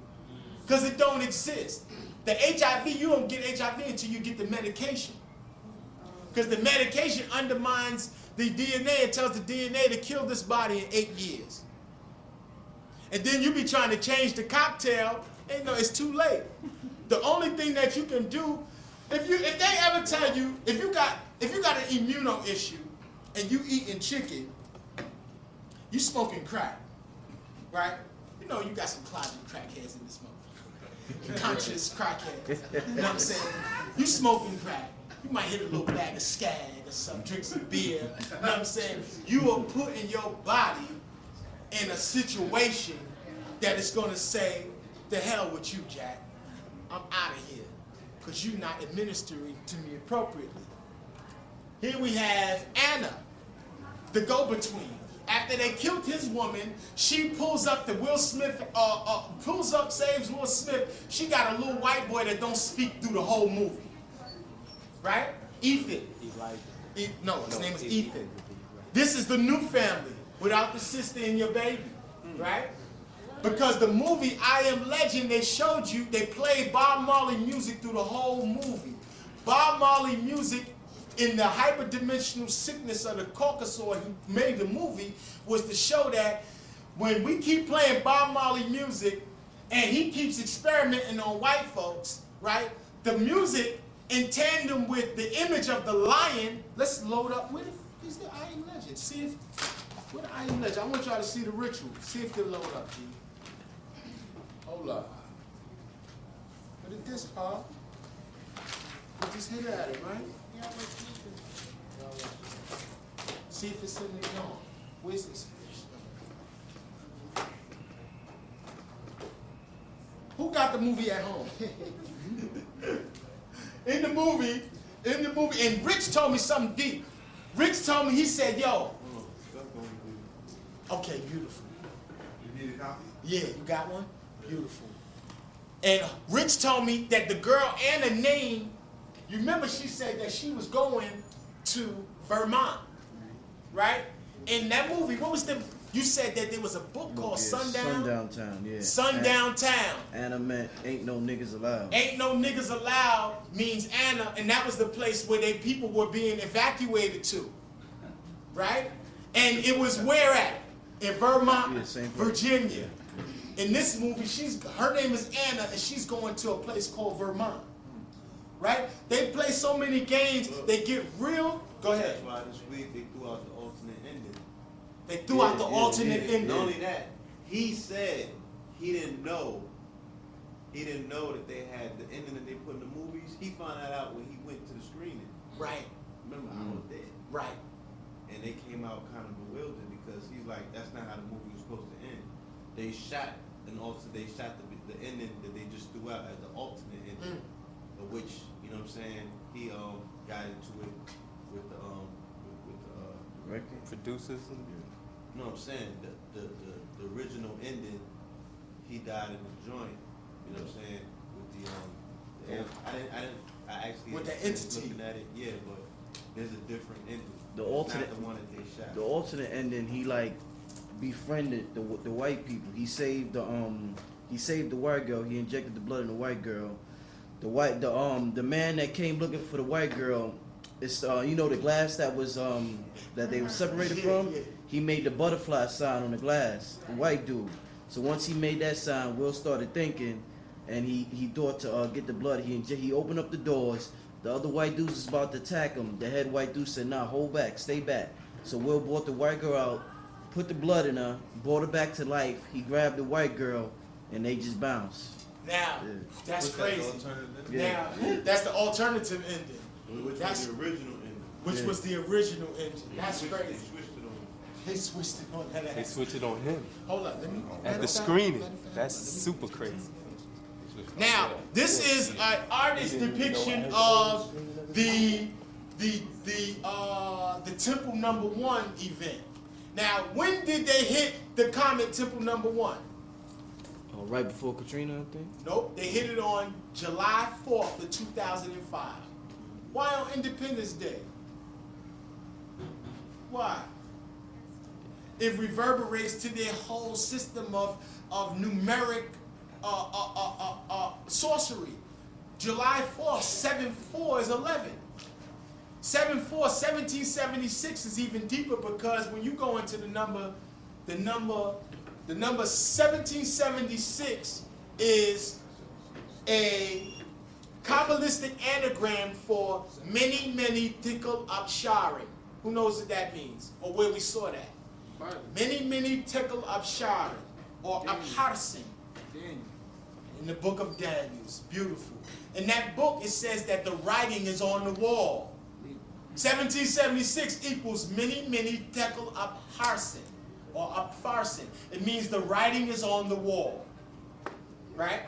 because it don't exist. The HIV, you don't get HIV until you get the medication. Because the medication undermines the DNA and tells the DNA to kill this body in 8 years. And then you be trying to change the cocktail, and no, it's too late. The only thing that you can do, if they ever tell you, if you got an immuno issue and you eating chicken, you smoking crack, right? You know you got some closet crackheads in this motherfucker. Conscious crackheads. You know what I'm saying? You smoking crack. You might hit a little bag of skag or something, drink some beer. You know what I'm saying? You are putting your body in a situation that is going to say, the hell with you, Jack. I'm out of here because you're not administering to me appropriately. Here we have Anna, the go-between. After they killed his woman, she pulls up to Will Smith, saves Will Smith. She got a little white boy that don't speak through the whole movie. Right? Ethan. No, his name is Ethan. This is the new family without the sister and your baby. Right? Because the movie I Am Legend, they showed you, they played Bob Marley music through the whole movie. Bob Marley music in the hyperdimensional sickness of the Caucasoid who made the movie was to show that when we keep playing Bob Marley music and he keeps experimenting on white folks, right? The music in tandem with the image of the lion, let's load up with it. Is the I Am Legend? See if, what the I Am Legend? I want y'all to see the ritual. See if they load up, G. Hold up. What is this, Paul? We just hit at it, right? See if it's in the yawn. Where's this fish? Who got the movie at home? in the movie, and Rich told me something deep. Rich told me, he said, yo. Okay, beautiful. You need a copy? Yeah, you got one? Beautiful. And Rich told me that the girl Anna named, you remember she said that she was going to Vermont, right? In that movie, what was the, you said that there was a book called Sundown? Sundown Town, yeah. Sundown Town. Anna meant Ain't No Niggas Allowed. Ain't No Niggas Allowed means Anna, and that was the place where they people were being evacuated to, right? And it was where at? In Vermont, Yeah, Virginia. In this movie, her name is Anna, and she's going to a place called Vermont. Right? They play so many games, they get real. Go ahead. That's why this week they threw out the alternate ending. They threw out the alternate ending. Not only that, he said he didn't know that they had the ending that they put in the movies. He found that out when he went to the screening. Right. Remember, I was there. Right. And they came out kind of bewildered because he's like, that's not how the movie was supposed to end. They shot the ending that they just threw out as the alternate ending, which, you know what I'm saying, he got into it with the producers. You know what I'm saying, the original ending, he died in the joint. You know what I'm saying, with I actually with the entity looking at it, yeah, but there's a different ending. The alternate, not the one that they shot. The alternate ending, he like befriended the white people. He saved the white girl. He injected the blood in the white girl. The man that came looking for the white girl, it's you know the glass that was that they were separated from. He made the butterfly sign on the glass. The white dude. So once he made that sign, Will started thinking, and he thought to get the blood. He opened up the doors. The other white dudes was about to attack him. The head white dude said, "Nah, hold back, stay back." So Will brought the white girl out, put the blood in her, brought her back to life. He grabbed the white girl, and they just bounced. Now, that's crazy. Yeah. Now, that's the alternative ending. Which was the original ending. Which was the original ending. That's crazy. They switched it on him. They switched it on that. They switched it on him. Hold up, let me. At the screening. That's super crazy. Now, this is an artist's depiction of the Temple Number 1 event. Now, when did they hit the comet Temple Number 1? Oh, right before Katrina, I think. Nope, they hit it on July 4th of 2005. Why on Independence Day? Why? It reverberates to their whole system of numeric sorcery. July 4th, 7-4 is 11. 7-4, 1776 is even deeper because when you go into the number 1776 is a Kabbalistic anagram for many, many tickle up sharing. Who knows what that means or where we saw that? Many, many tickle up sharing or upharsing. In the book of Daniel. It's beautiful. In that book, it says that the writing is on the wall. 1776 equals many, many tekel upharsin. or upfarsin. It means the writing is on the wall, right?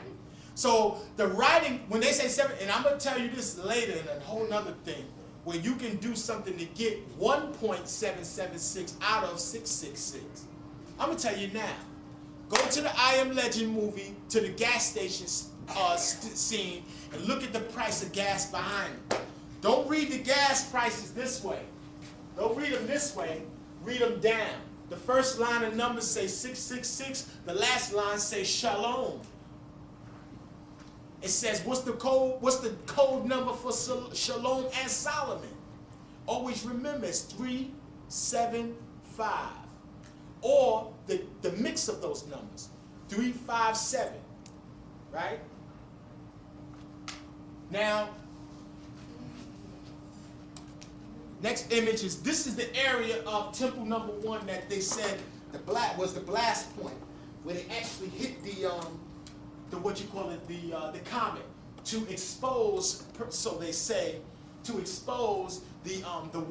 So the writing, when they say 7, and I'm going to tell you this later in a whole nother thing, where you can do something to get 1.776 out of 666. I'm going to tell you now. Go to the I Am Legend movie, to the gas station scene, and look at the price of gas behind it. Don't read the gas prices this way. Don't read them this way. Read them down. The first line of numbers say 666. The last line says shalom. It says, what's the code number for Shalom and Solomon? Always remember, it's 375. Or the mix of those numbers, 357, right? Now, next image is, this is the area of temple number 1 that they said was the blast point, where they actually hit the what you call it, the comet, to expose, so they say, to expose the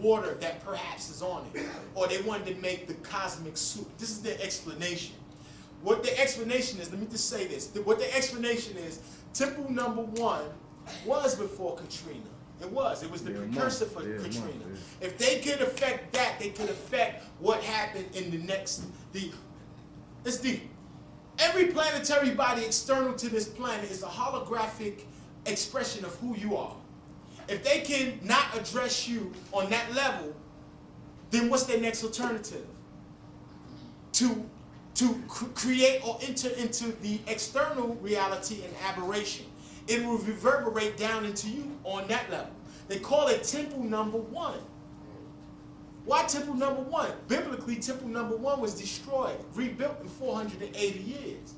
water that perhaps is on it, or they wanted to make the cosmic soup. This is their explanation. What the explanation is, let me just say this. What the explanation is, temple number 1 was before Katrina. It was the precursor for Katrina. If they could affect that, they could affect what happened in the next. It's deep. Every planetary body external to this planet is a holographic expression of who you are. If they can not address you on that level, then what's their next alternative? To create or enter into the external reality and aberration. It will reverberate down into you on that level. They call it temple number 1. Why temple number 1? Biblically, temple number 1 was destroyed, rebuilt in 480 years.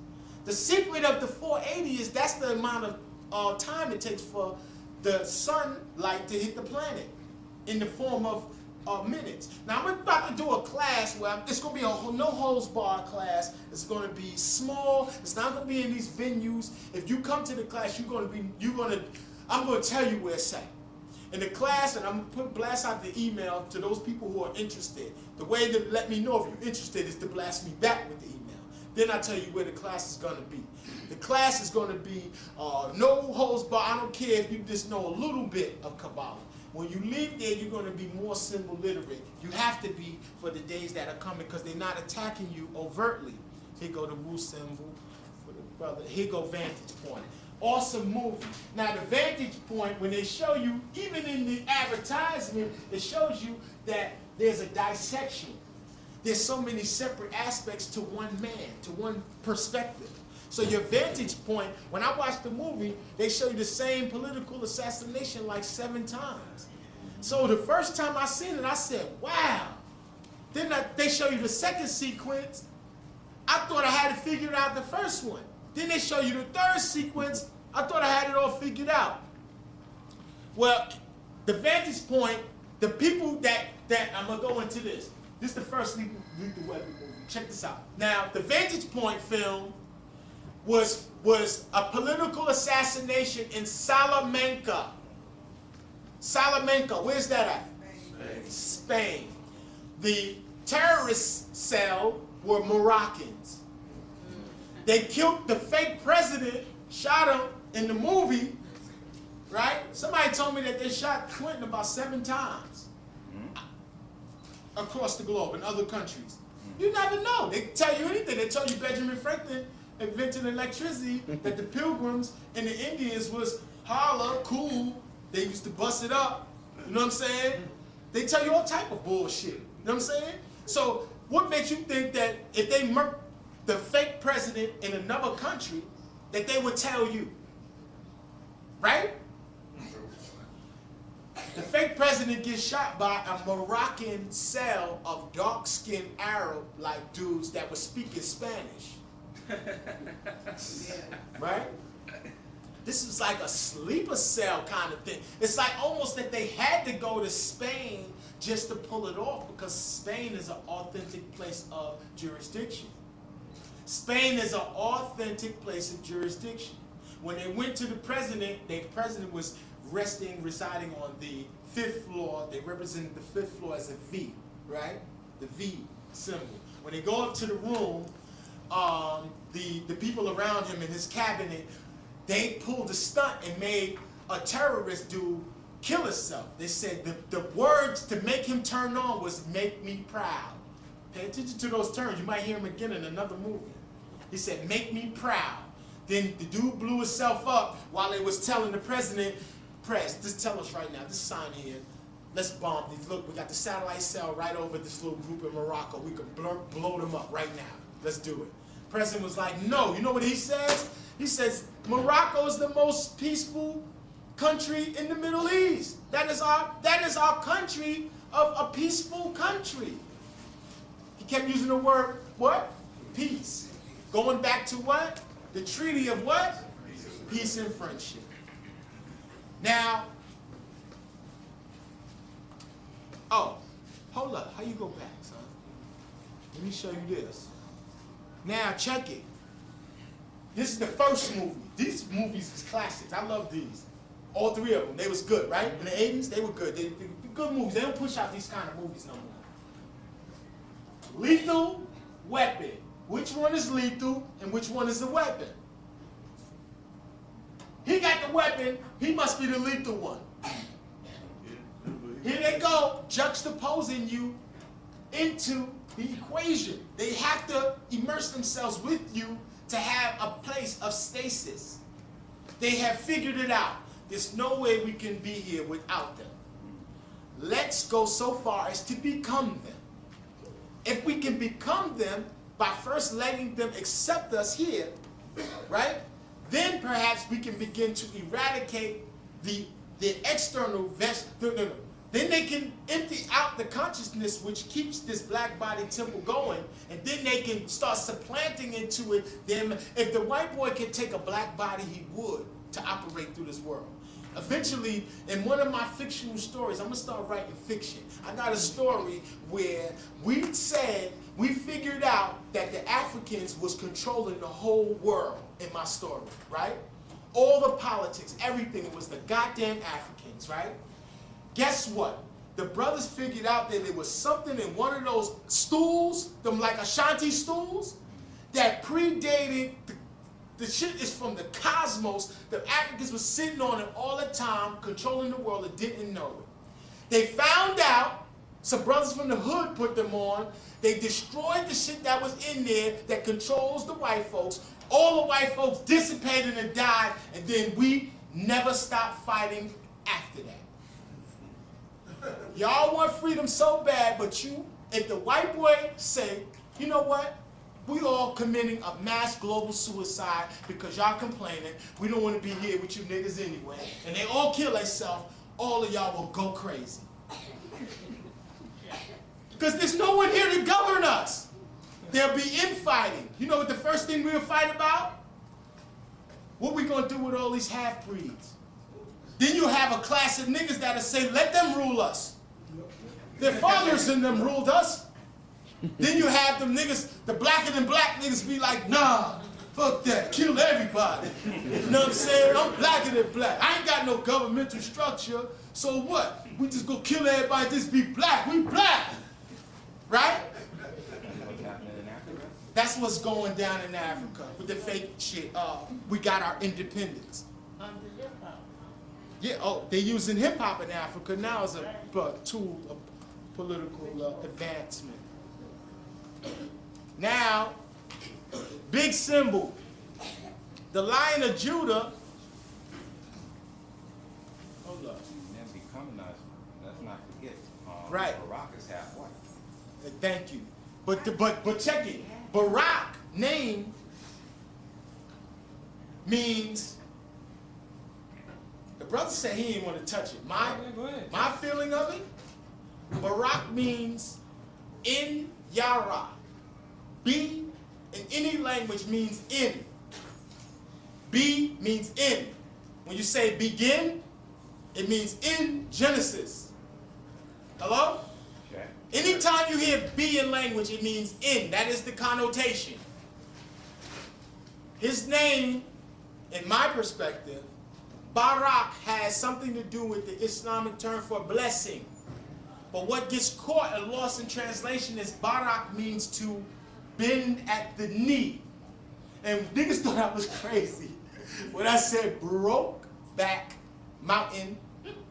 The secret of the 480 is that's the amount of time it takes for the sunlight to hit the planet in the form of minutes. Now, I'm about to do a class where it's going to be a no-holds-barred class. It's going to be small. It's not going to be in these venues. If you come to the class, I'm going to tell you where it's at. In the class, and I'm going to blast out the email to those people who are interested. The way to let me know if you're interested is to blast me back with the email. Then I'll tell you where the class is going to be. The class is going to be no holds barred. I don't care if you just know a little bit of Kabbalah. When you leave there, you're going to be more symbol literate. You have to be for the days that are coming because they're not attacking you overtly. Here go the Wu symbol for the brother. Here go Vantage Point. Awesome movie. Now the Vantage Point, when they show you, even in the advertisement, it shows you that there's a dissection. There's so many separate aspects to one man, to one perspective. So your vantage point, when I watch the movie, they show you the same political assassination like 7 times. So the first time I seen it, I said, wow. Then they show you the second sequence. I thought I had it figured out the first one. Then they show you the third sequence. I thought I had it all figured out. Well, the vantage point, the people that I'm going to go into this. This is the first Lethal Weapon movie. Check this out. Now, the Vantage Point film was a political assassination in Salamanca. Salamanca, where's that at? Spain. The terrorist cell were Moroccans. They killed the fake president, shot him in the movie, right? Somebody told me that they shot Clinton about 7 times across the globe in other countries. You never know. They tell you anything. They tell you Benjamin Franklin invented electricity, that the Pilgrims and the Indians was holla, cool. They used to bust it up. You know what I'm saying? They tell you all type of bullshit. You know what I'm saying? So what makes you think that if they murked the fake president in another country, that they would tell you? Right? The fake president gets shot by a Moroccan cell of dark-skinned Arab-like dudes that were speaking Spanish. Right? This was like a sleeper cell kind of thing. It's like almost that they had to go to Spain just to pull it off because Spain is an authentic place of jurisdiction. Spain is an authentic place of jurisdiction. When they went to the president was residing on the 5th floor. They represented the 5th floor as a V, right? The V symbol. When they go up to the room, the people around him in his cabinet, they pulled a stunt and made a terrorist dude kill himself. They said the words to make him turn on was "make me proud." Pay attention to those terms. You might hear him again in another movie. He said, "Make me proud." Then the dude blew himself up while they was telling the president, "Press, just tell us right now, this sign here, let's bomb these. Look, we got the satellite cell right over this little group in Morocco. We could blow them up right now. Let's do it." President was like, "No." You know what he says? He says, "Morocco is the most peaceful country in the Middle East. That is our country of a peaceful country." He kept using the word, what? Peace. Going back to what? The treaty of what? Peace and friendship. Now, oh, hold up. How you go back, son? Let me show you this. Now, check it. This is the first movie. These movies is classics. I love these. All three of them. They was good, right? In the 80s, they were good. They good movies. They don't push out these kind of movies no more. Lethal Weapon. Which one is lethal and which one is the weapon? He got the weapon. He must be the lethal one. Here they go, juxtaposing you into the equation. They have to immerse themselves with you to have a place of stasis. They have figured it out. There's no way we can be here without them. Let's go so far as to become them. If we can become them by first letting them accept us here, right? Then perhaps we can begin to eradicate the external Then they can empty out the consciousness which keeps this black body temple going, and then they can start supplanting into it. Then if the white boy can take a black body, he would, to operate through this world. Eventually, in one of my fictional stories, I'm going to start writing fiction. I got a story where we figured out that the Africans was controlling the whole world in my story, right? All the politics, everything was the goddamn Africans, right? Guess what? The brothers figured out that there was something in one of those stools, them like Ashanti stools, that predated the shit is from the cosmos. The Africans were sitting on it all the time, controlling the world and didn't know it. They found out, some brothers from the hood put them on, they destroyed the shit that was in there that controls the white folks. All the white folks dissipated and died, and then we never stopped fighting after that. Y'all want freedom so bad, but if the white boy say, you know what? We all committing a mass global suicide because y'all complaining. We don't want to be here with you niggas anyway. And they all kill themselves. All of y'all will go crazy. Because there's no one here to govern us. There'll be infighting. You know what the first thing we'll fight about? What we going to do with all these half-breeds? Then you have a class of niggas that'll say, let them rule us. Their fathers in them ruled us. Then you have them niggas, the blacker than black niggas be like, nah, fuck that, kill everybody. You know what I'm saying? I'm blacker than black. I ain't got no governmental structure, so what? We just go kill everybody, just be black. We black. Right? That's what's going down in Africa with the fake shit. We got our independence. Under hip-hop. Yeah, oh, they're using hip-hop in Africa now as a tool of political advancement. Now, big symbol. The Lion of Judah. Hold up. And becoming us, let's not forget. Right. Barak is half white. Thank you. But check it. Barak name means. The brother said he didn't want to touch it. My feeling of it. Barak means in Yara. B in any language means in. B means in. When you say begin, it means in Genesis. Hello? Okay. Anytime you hear B in language, it means in. That is the connotation. His name, in my perspective, Barak has something to do with the Islamic term for blessing. But what gets caught and lost in translation is Barak means to bend at the knee. And niggas thought I was crazy when I said broke back mountain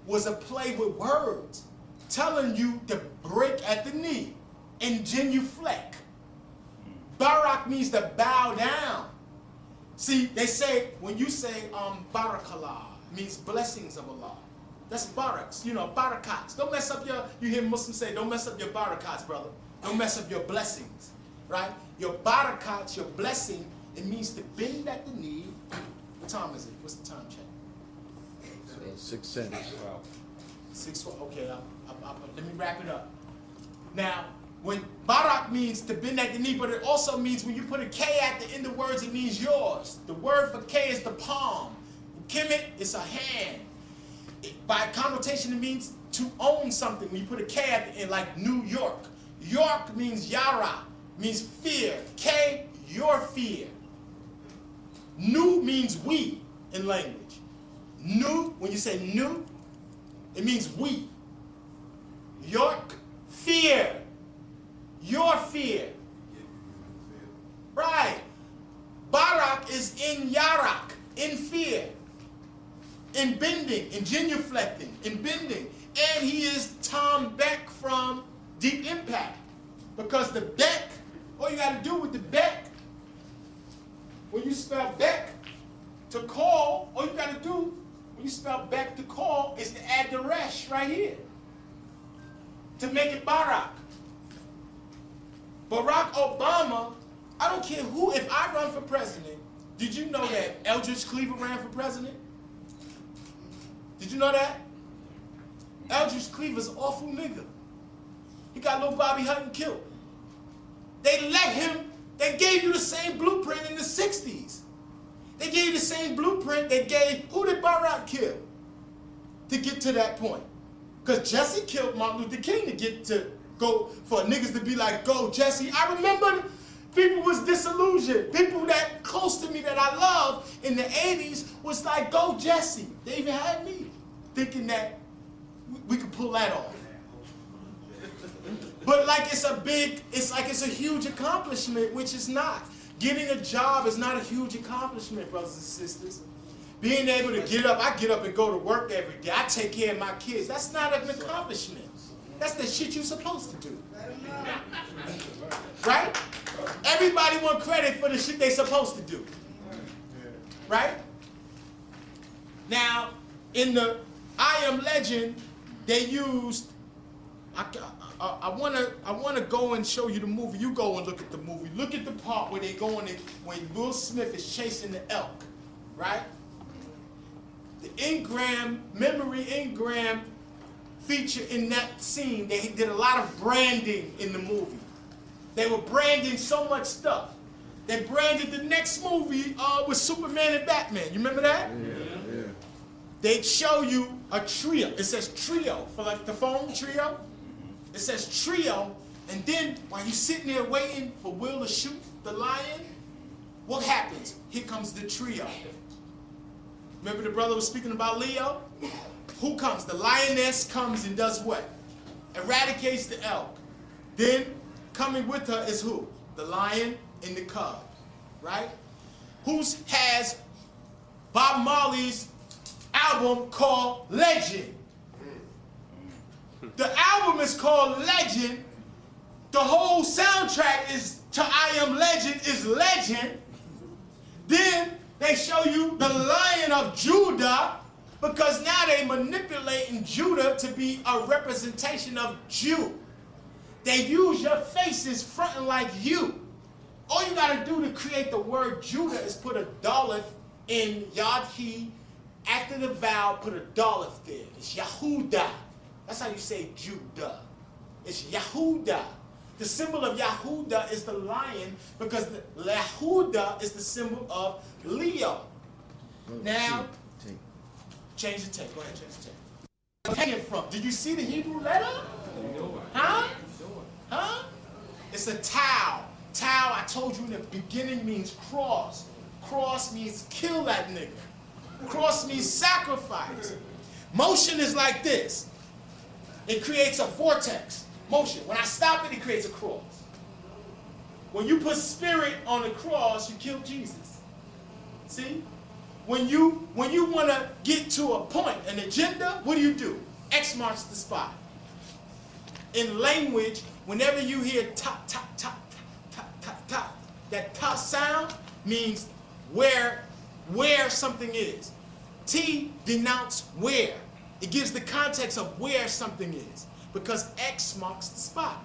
was a play with words, telling you to break at the knee and genuflect. Barak means to bow down. See, they say, when you say barakallah, means blessings of Allah. That's baraks, barakats. Don't mess up you hear Muslims say, don't mess up your barakats, brother. Don't mess up your blessings, right? Your barakats, your blessing, it means to bend at the knee. What time is it? What's the time check? 6 cents. 6, okay, let me wrap it up. Now, when barak means to bend at the knee, but it also means when you put a K at the end of words, it means yours. The word for K is the palm. Kemet, it's a hand. By connotation, it means to own something. When you put a K at the end, like New York. York means yara, means fear. K, your fear. Nu means we in language. Nu, when you say nu, it means we. York, fear. Your fear. Right. Barak is in yarak, in fear, in bending, in genuflecting, in bending. And he is Tom Beck from Deep Impact. Because the Beck, all you got to do with the Beck, when you spell Beck to call, all you got to do when you spell Beck to call is to add the resh right here to make it Barak. Barack Obama, I don't care who, if I run for president, did you know that Eldridge Cleaver ran for president? Did you know that? Eldridge Cleaver's an awful nigga. He got little Bobby Hutton killed. They let him, they gave you the same blueprint in the 60s. They gave you the same blueprint they gave, who did Barack kill to get to that point? Because Jesse killed Martin Luther King to get to go, for niggas to be like, go Jesse. I remember people was disillusioned. People that close to me that I love in the 80s was like, go Jesse. They even had me thinking that we could pull that off. But like it's a huge accomplishment, which is not. Getting a job is not a huge accomplishment, brothers and sisters. Being able to get up, I get up and go to work every day. I take care of my kids. That's not an accomplishment. That's the shit you're supposed to do. Right? Everybody want credit for the shit they supposed to do. Right? Now, in the I Am Legend, they used, I wanna go and show you the movie. You go and look at the movie. Look at the part where they go in, when Will Smith is chasing the elk, right? The memory engram feature in that scene, they did a lot of branding in the movie. They were branding so much stuff. They branded the next movie with Superman and Batman. You remember that? Yeah. They'd show you a trio. It says trio, for like the phone trio. It says trio, and then while you're sitting there waiting for Will to shoot the lion, what happens? Here comes the trio. Remember the brother was speaking about Leo? Who comes? The lioness comes and does what? Eradicates the elk. Then coming with her is who? The lion and the cub, right? Who has Bob Marley's album called Legend? The album is called Legend. The whole soundtrack is to I Am Legend is Legend. Then they show you the Lion of Judah, because now they manipulating Judah to be a representation of Jew. They use your faces fronting like you. All you gotta do to create the word Judah is put a Daleth in Yad-He. After the vowel, put a Daleth there. It's Yahudah. That's how you say Judah. It's Yahudah. The symbol of Yahudah is the lion, because the Yahudah is the symbol of Leo. Now, change the tape. Go ahead, change the tape. Hanging from. Did you see the Hebrew letter? Huh? Huh? It's a Tau. Tau, I told you in the beginning, means cross. Cross means kill that nigga. Cross means sacrifice. Motion is like this. It creates a vortex. Motion. When I stop it, it creates a cross. When you put spirit on the cross, you kill Jesus. See? When you want to get to a point, an agenda, what do? X marks the spot. In language, whenever you hear top, top, top, top, top, top, that top sound means where something is. T denotes where. It gives the context of where something is, because X marks the spot.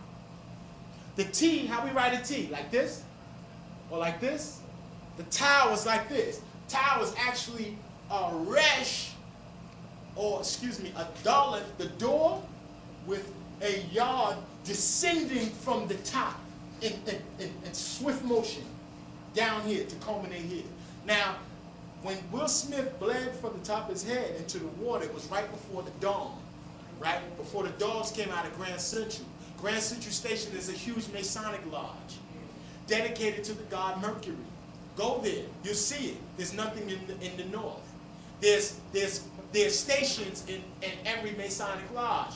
The T, how we write a T? Like this? Or like this? The tau is like this. Tau is actually a resh, or excuse me, a daleth, the door, with a yard descending from the top in swift motion down here to culminate here. Now, when Will Smith bled from the top of his head into the water, it was right before the dawn, right? Before the dogs came out of Grand Central. Grand Central Station is a huge Masonic lodge dedicated to the god Mercury. Go there, you'll see it. There's nothing in the north. There's stations in every Masonic lodge.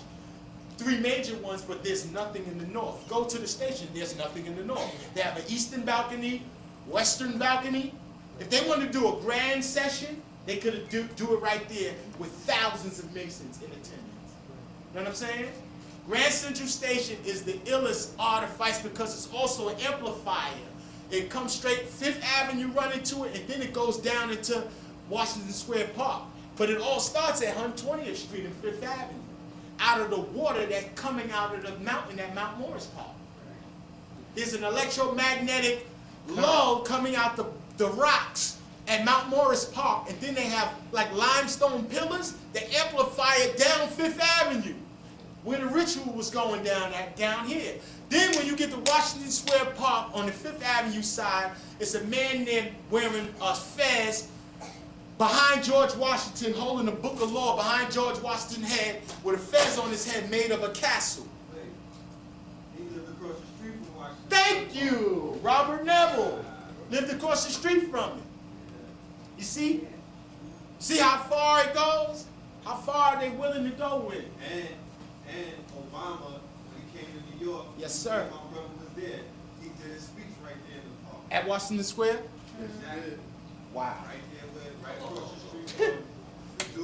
3 major ones, but there's nothing in the north. Go to the station, there's nothing in the north. They have an eastern balcony, western balcony. If they want to do a grand session, they could do it right there with thousands of Masons in attendance. You know what I'm saying? Grand Central Station is the illest artifice because it's also an amplifier. It comes straight 5th Avenue, run into it, and then it goes down into Washington Square Park. But it all starts at 120th Street and 5th Avenue, out of the water that's coming out of the mountain at Mount Morris Park. There's an electromagnetic load coming out the rocks at Mount Morris Park, and then they have like limestone pillars that amplify it down 5th Avenue, where the ritual was going down here. Then when you get to Washington Square Park on the 5th Avenue side, it's a man there wearing a fez behind George Washington, holding a book of law behind George Washington's head with a fez on his head made of a castle. He lived across the street from Washington. Thank you! Robert Neville lived across the street from him. You see? See how far it goes? How far are they willing to go with it? And Obama, when he came to New York, yes, sir. My brother was there. He did his speech right there in the park. At Washington Square? Exactly. Wow. Right there, right across the street.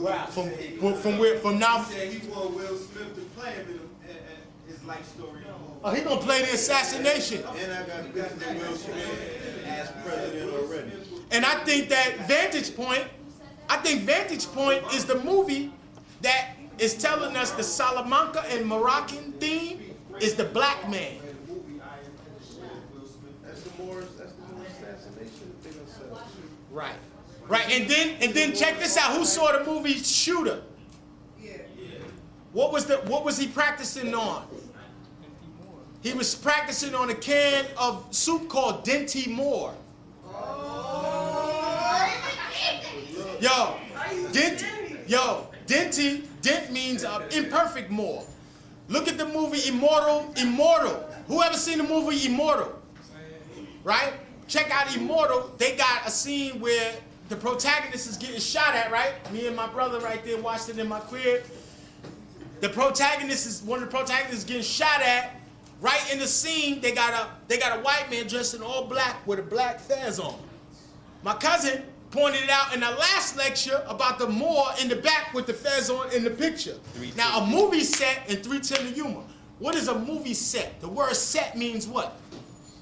Wow. From now. He said he wanted Will Smith to play him in his life story. Oh, he gonna play the assassination. And I got Will Smith as president already. And I think that Vantage Point is the movie that is telling us the Salamanca and Moroccan theme is the black man. That's the Moorish assassination thing. Right. Right. And then check this out. Who saw the movie Shooter? Yeah. What was he practicing on? He was practicing on a can of soup called Dinty Moore. Dinty, Dent means imperfect Moore. Look at the movie Immortal. Who ever seen the movie Immortal? Right? Check out Immortal. They got a scene where the protagonist is getting shot at, right? Me and my brother right there watched it in my crib. One of the protagonists is getting shot at. Right in the scene, they got a white man dressed in all black with a black fez on. My cousin pointed it out in the last lecture about the Moor in the back with the fez on in the picture. Now, a movie set in 310 to Yuma. What is a movie set? The word set means what?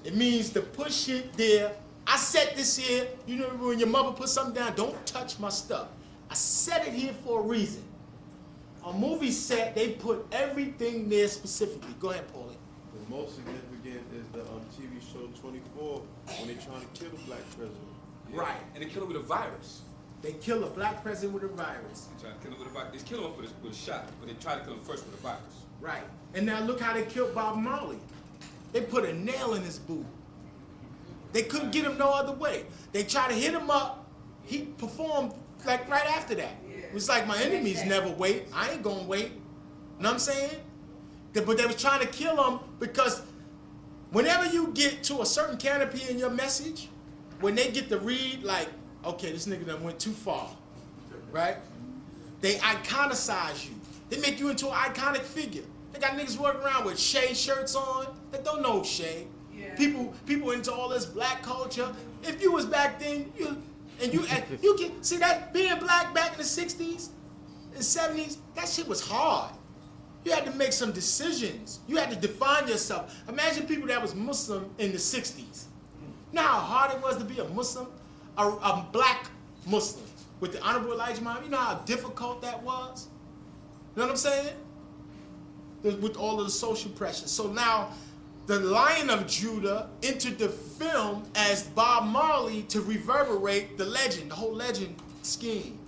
It means to put shit there. I set this here. You know when your mother put something down, don't touch my stuff. I set it here for a reason. A movie set, they put everything there specifically. Go ahead, Paulie. The most significant is the TV show 24 when they're trying to kill the black president. Yeah. Right. And they kill him with a virus. They kill a black president with a virus. They try to kill him with a virus. They kill him with a shot, but they try to kill him first with a virus. Right. And now look how they killed Bob Marley. They put a nail in his boot. They couldn't get him no other way. They tried to hit him up. He performed like right after that. It was like, my enemies never wait. I ain't gonna wait. You know what I'm saying? But they was trying to kill him because whenever you get to a certain canopy in your message, when they get to read like, okay, this nigga done went too far, right? They iconicize you. They make you into an iconic figure. They got niggas walking around with Shay shirts on. They don't know Shay. Yeah. people into all this black culture. If you was back then, you can see that being black back in the 60s and 70s, that shit was hard. You had to make some decisions. You had to define yourself. Imagine people that was Muslim in the 60s. You know how hard it was to be a Muslim, a black Muslim with the Honorable Elijah Muhammad? You know how difficult that was? You know what I'm saying? With all of the social pressures. So now, the Lion of Judah entered the film as Bob Marley to reverberate the legend, the whole legend scheme.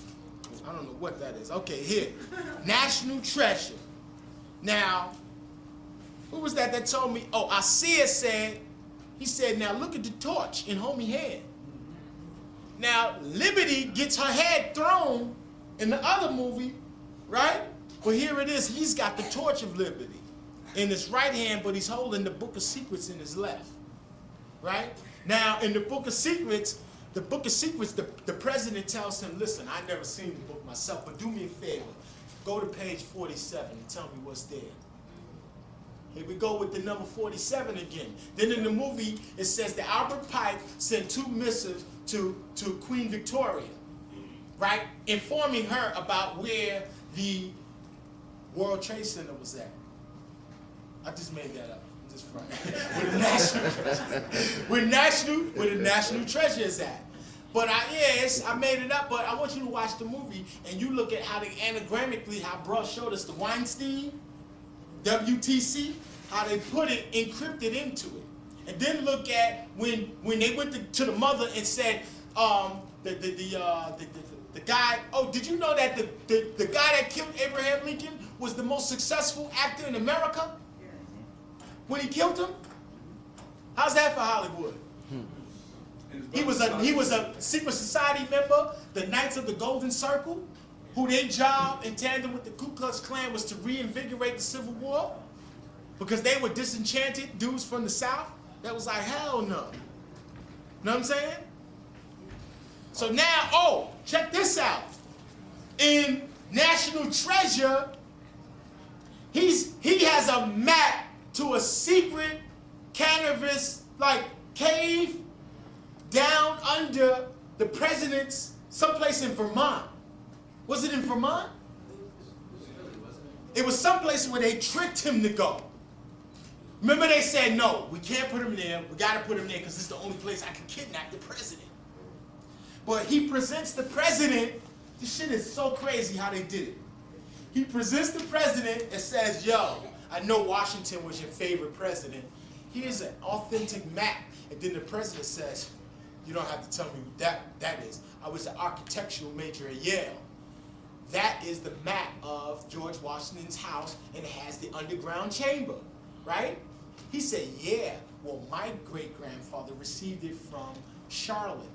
I don't know what that is. Okay, here. National Treasure. Now, who was that told me? Oh, Isaiah said, he said, now look at the torch in homie hand. Now, Liberty gets her head thrown in the other movie, right? But here it is. He's got the torch of liberty in his right hand, but he's holding the Book of Secrets in his left, right? Now, in the Book of Secrets, the president tells him, listen, I never seen the book myself, but do me a favor. Go to page 47 and tell me what's there. Here we go with the number 47 again. Then in the movie, it says that Albert Pike sent 2 missives to Queen Victoria, right? Informing her about where the World Trade Center was at. I just made that up. I'm just fine. Where the national treasure is at. But I made it up, but I want you to watch the movie and you look at how they anagrammatically, how Bruh showed us the Weinstein, WTC, how they put it encrypted into it. And then look at when they went to the mother and said, the guy, oh, did you know that the guy that killed Abraham Lincoln was the most successful actor in America? When he killed him? How's that for Hollywood? He was a secret society member, the Knights of the Golden Circle, who their job in tandem with the Ku Klux Klan was to reinvigorate the Civil War because they were disenchanted dudes from the South. That was like, hell no. You know what I'm saying? So now, oh, check this out. In National Treasure, he has a map to a secret cannabis like cave down under the president's someplace in Vermont. Was it in Vermont? It was someplace where they tricked him to go. Remember they said, no, we can't put him there. We got to put him there because it's the only place I can kidnap the president. But he presents the president. This shit is so crazy how they did it. He presents the president and says, yo, I know Washington was your favorite president. Here's an authentic map. And then the president says, you don't have to tell me what that is. I was an architectural major at Yale. That is the map of George Washington's house, and it has the underground chamber, right? He said, yeah, well, my great-grandfather received it from Charlotte,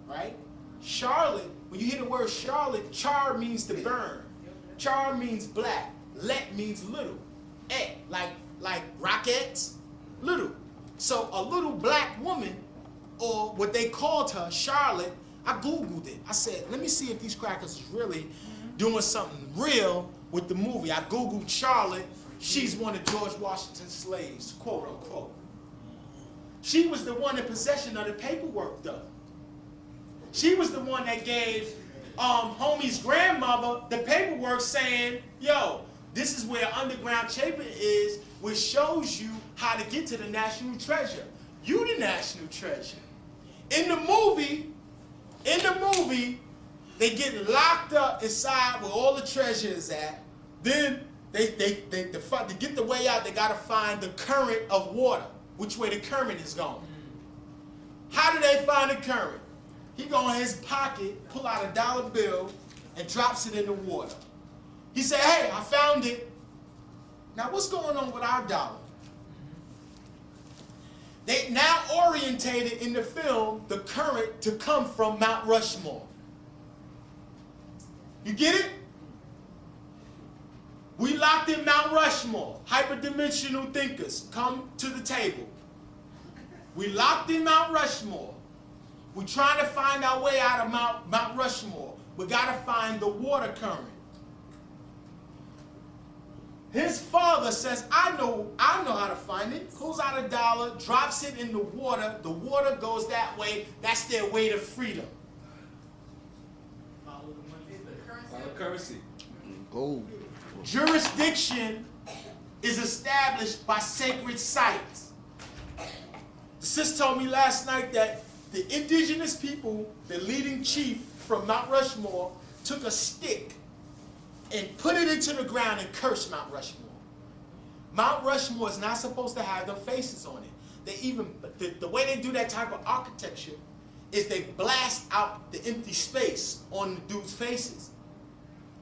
right? Charlotte, when you hear the word Charlotte, char means to burn. Char means black. Let means little. Eh, like rockets, little. So a little black woman, or what they called her, Charlotte, I Googled it. I said, let me see if these crackers is really doing something real with the movie. I Googled Charlotte. She's one of George Washington's slaves, quote unquote. She was the one in possession of the paperwork, though. She was the one that gave homie's grandmother the paperwork saying, yo, this is where underground chamber is, which shows you how to get to the national treasure. You the national treasure. In the movie, they get locked up inside where all the treasure is at. Then to get the way out, they gotta find the current of water, which way the current is going. How do they find the current? He go in his pocket, pull out a dollar bill, and drops it in the water. He said, hey, I found it. Now what's going on with our dollar? They now orientated in the film the current to come from Mount Rushmore. You get it? We locked in Mount Rushmore. Hyperdimensional thinkers, come to the table. We locked in Mount Rushmore. We're trying to find our way out of Mount Rushmore. We got to find the water current. His father brother says, I know how to find it. Pulls out $1, drops it in the water goes that way. That's their way to freedom. Follow currency. Gold. Jurisdiction is established by sacred sites. The sis told me last night that the indigenous people, the leading chief from Mount Rushmore, took a stick and put it into the ground and cursed Mount Rushmore. Mount Rushmore is not supposed to have their faces on it. They even, the way they do that type of architecture is they blast out the empty space on the dude's faces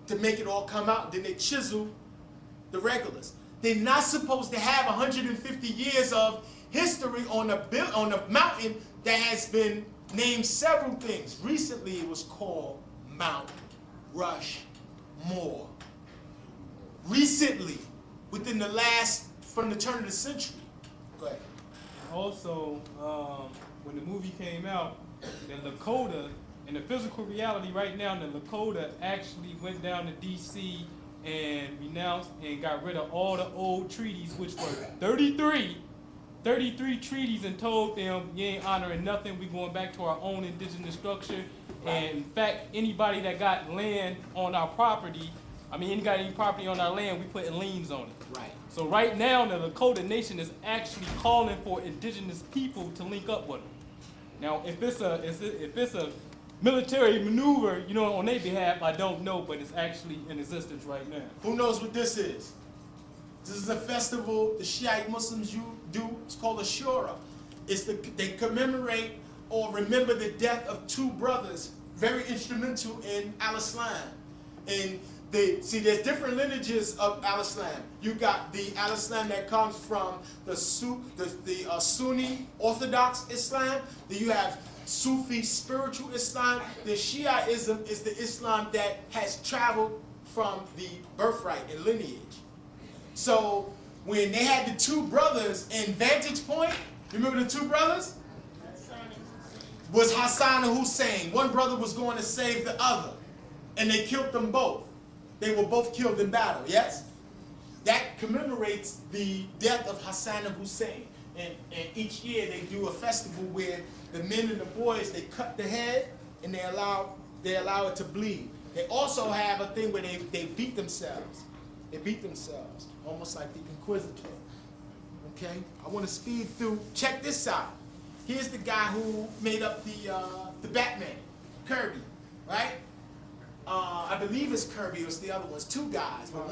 to make it all come out. Then they chisel the regulars. They're not supposed to have 150 years of history on a mountain that has been named several things. Recently it was called Mount Rushmore. Recently, within the from the turn of the century. Go ahead. Also, when the movie came out, the Lakota, in the physical reality right now, the Lakota actually went down to D.C. and renounced and got rid of all the old treaties, which were 33 treaties, and told them, you ain't honoring nothing, we going back to our own indigenous structure. And in fact, anybody that got land on our property, any property on our land, we putting liens on it. Right. So right now, the Lakota Nation is actually calling for indigenous people to link up with them. Now, if it's a military maneuver, on their behalf, I don't know, but it's actually in existence right now. Who knows what this is? This is a festival the Shiite Muslims do. It's called Ashura. They commemorate or remember the death of two brothers, very instrumental in Al-Islam. And there's different lineages of Al-Islam. You got the Al-Islam that comes from the Sunni Orthodox Islam. Then you have Sufi spiritual Islam. The Shiaism is the Islam that has traveled from the birthright and lineage. So when they had the two brothers in Vantage Point, remember the two brothers? Was Hassan and Hussein. One brother was going to save the other, and they killed them both. They were both killed in battle, yes? That commemorates the death of Hassan and Hussein. And each year they do a festival where the men and the boys, they cut the head and they allow it to bleed. They also have a thing where they beat themselves. They beat themselves, almost like the Inquisitor. Okay? I want to speed through. Check this out. Here's the guy who made up the Batman, Kirby, right? I believe it's Kirby, or it's the other ones, two guys. But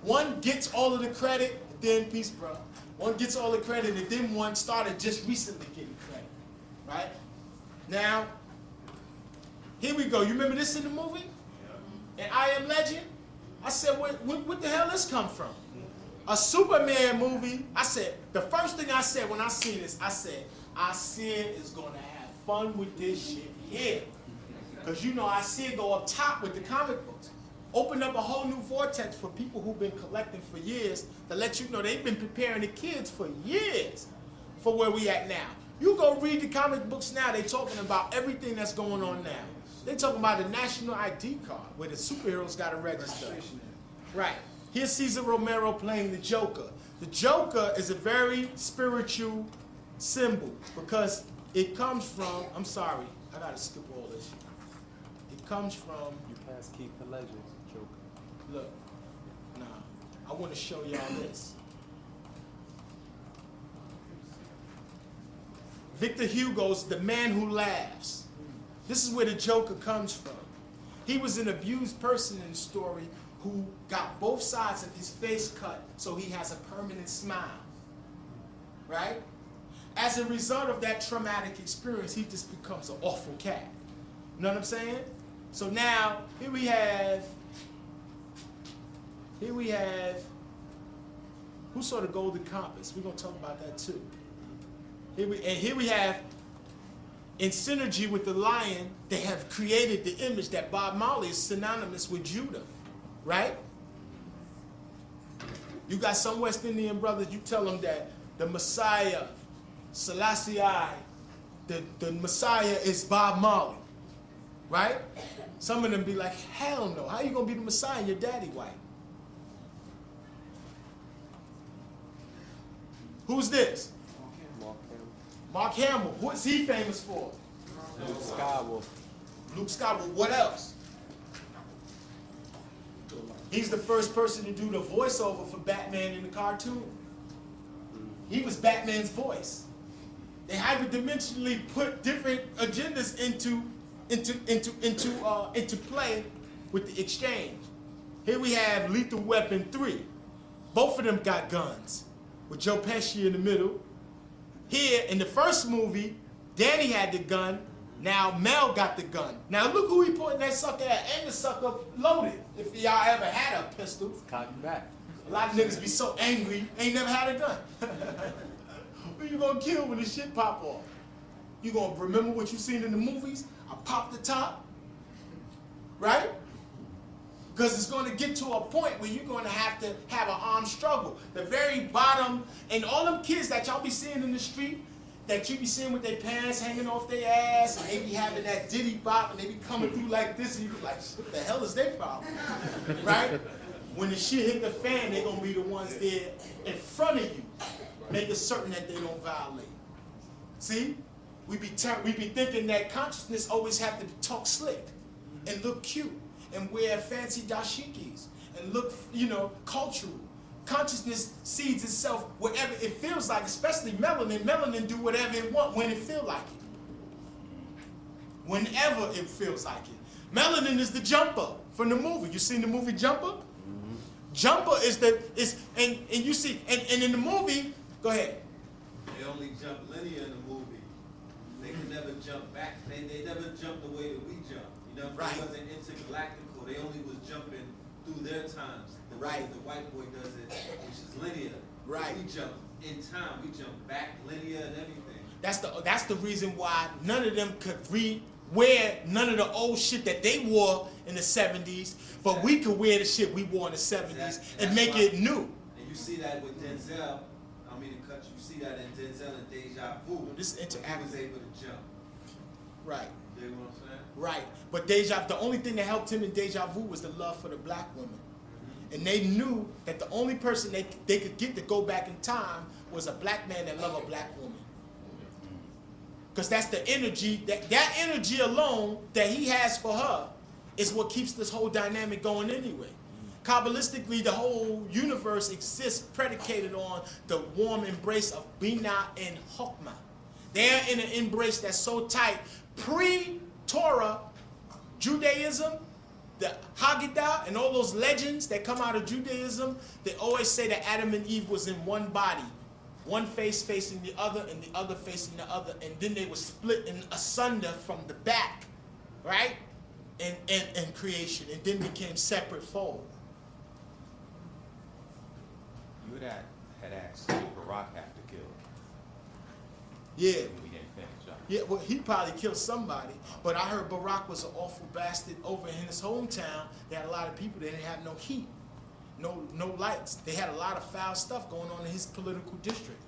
one gets all of the credit, then, peace, bro. One gets all the credit, and then one started just recently getting credit, right? Now, here we go. You remember this in the movie? In I Am Legend? I said, what the hell this come from? A Superman movie. I said, the first thing I said when I seen this, I said, Sid is going to have fun with this shit here. Because Sid go up top with the comic books. Open up a whole new vortex for people who've been collecting for years to let you know they've been preparing the kids for years for where we at now. You go read the comic books now, they talking about everything that's going on now. They talking about the national ID card where the superheroes got to register. Right. Here's Cesar Romero playing the Joker. The Joker is a very spiritual symbol because it comes from, I'm sorry, I got to skip all this. It comes from, You pass Keith the Legends, Joker. look, I want to show y'all this. Victor Hugo's The Man Who Laughs. This is where the Joker comes from. He was an abused person in the story who got both sides of his face cut so he has a permanent smile. Right? As a result of that traumatic experience, he just becomes an awful cat. You know what I'm saying? So now, here we have, who saw the Golden Compass? We're going to talk about that too. Here we have, in synergy with the lion, they have created the image that Bob Marley is synonymous with Judah, right? You got some West Indian brothers, you tell them that the Messiah, Selassie I, the Messiah is Bob Marley, right? Some of them be like, hell no, how you gonna be the Messiah and your daddy white? Who's this? Mark Hamill. Mark Hamill. What's he famous for? Luke Skywalker. Luke Skywalker. What else? He's the first person to do the voiceover for Batman in the cartoon. He was Batman's voice. They hyperdimensionally put different agendas into play with the exchange. Here we have Lethal Weapon 3. Both of them got guns, with Joe Pesci in the middle. Here, in the first movie, Danny had the gun. Now Mel got the gun. Now look who he pointing that sucker at, and the sucker loaded. If y'all ever had a pistol. Cotton back. A lot of niggas be so angry, ain't never had a gun. Who you gonna kill when the shit pop off? You gonna remember what you seen in the movies? I pop the top, right? Because it's gonna get to a point where you're gonna have to have an armed struggle. The very bottom, and all them kids that y'all be seeing in the street, that you be seeing with their pants hanging off their ass, and they be having that diddy bop, and they be coming through like this, and you be like, what the hell is their problem? Right? When the shit hit the fan, they're gonna be the ones there in front of you, making certain that they don't violate. See? We be thinking that consciousness always have to talk slick and look cute and wear fancy dashikis and look, cultural. Consciousness seeds itself wherever it feels like, especially melanin. Melanin do whatever it want when it feel like it. Whenever it feels like it. Melanin is the jumper from the movie. You seen the movie Jumper? Jumper is and you see, and in the movie, go ahead. They only jump linear in the movie. They can never jump back. They never jump the way that we jump. Right. It wasn't intergalactical. They only was jumping through their times. The way that the white boy does it, which is linear. Right. We jump in time. We jump back linear and everything. That's the reason why none of them could wear none of the old shit that they wore in the 70s, but we could wear the shit we wore in the 70s and make it new. And you see that with Denzel. I mean to cut you. You see that in Denzel and Deja Vu. This is He was able to jump. Right. You know what I'm saying? Right. But the only thing that helped him in Deja Vu was the love for the black women. And they knew that the only person they could get to go back in time was a black man that loved a black woman. Because that's the energy, that energy alone that he has for her is what keeps this whole dynamic going anyway. Kabbalistically, the whole universe exists predicated on the warm embrace of Binah and Chokmah. They're in an embrace that's so tight. Pre-Torah Judaism, the Haggadah, and all those legends that come out of Judaism, they always say that Adam and Eve was in one body. One face facing the other and the other facing the other. And then they were split in asunder from the back, right? And creation. And then became separate fold. You had asked, did Barack have to kill? Yeah. We didn't finish up. Yeah, well, he probably killed somebody. But I heard Barack was an awful bastard over in his hometown. They had a lot of people that didn't have no heat. No lights. They had a lot of foul stuff going on in his political district.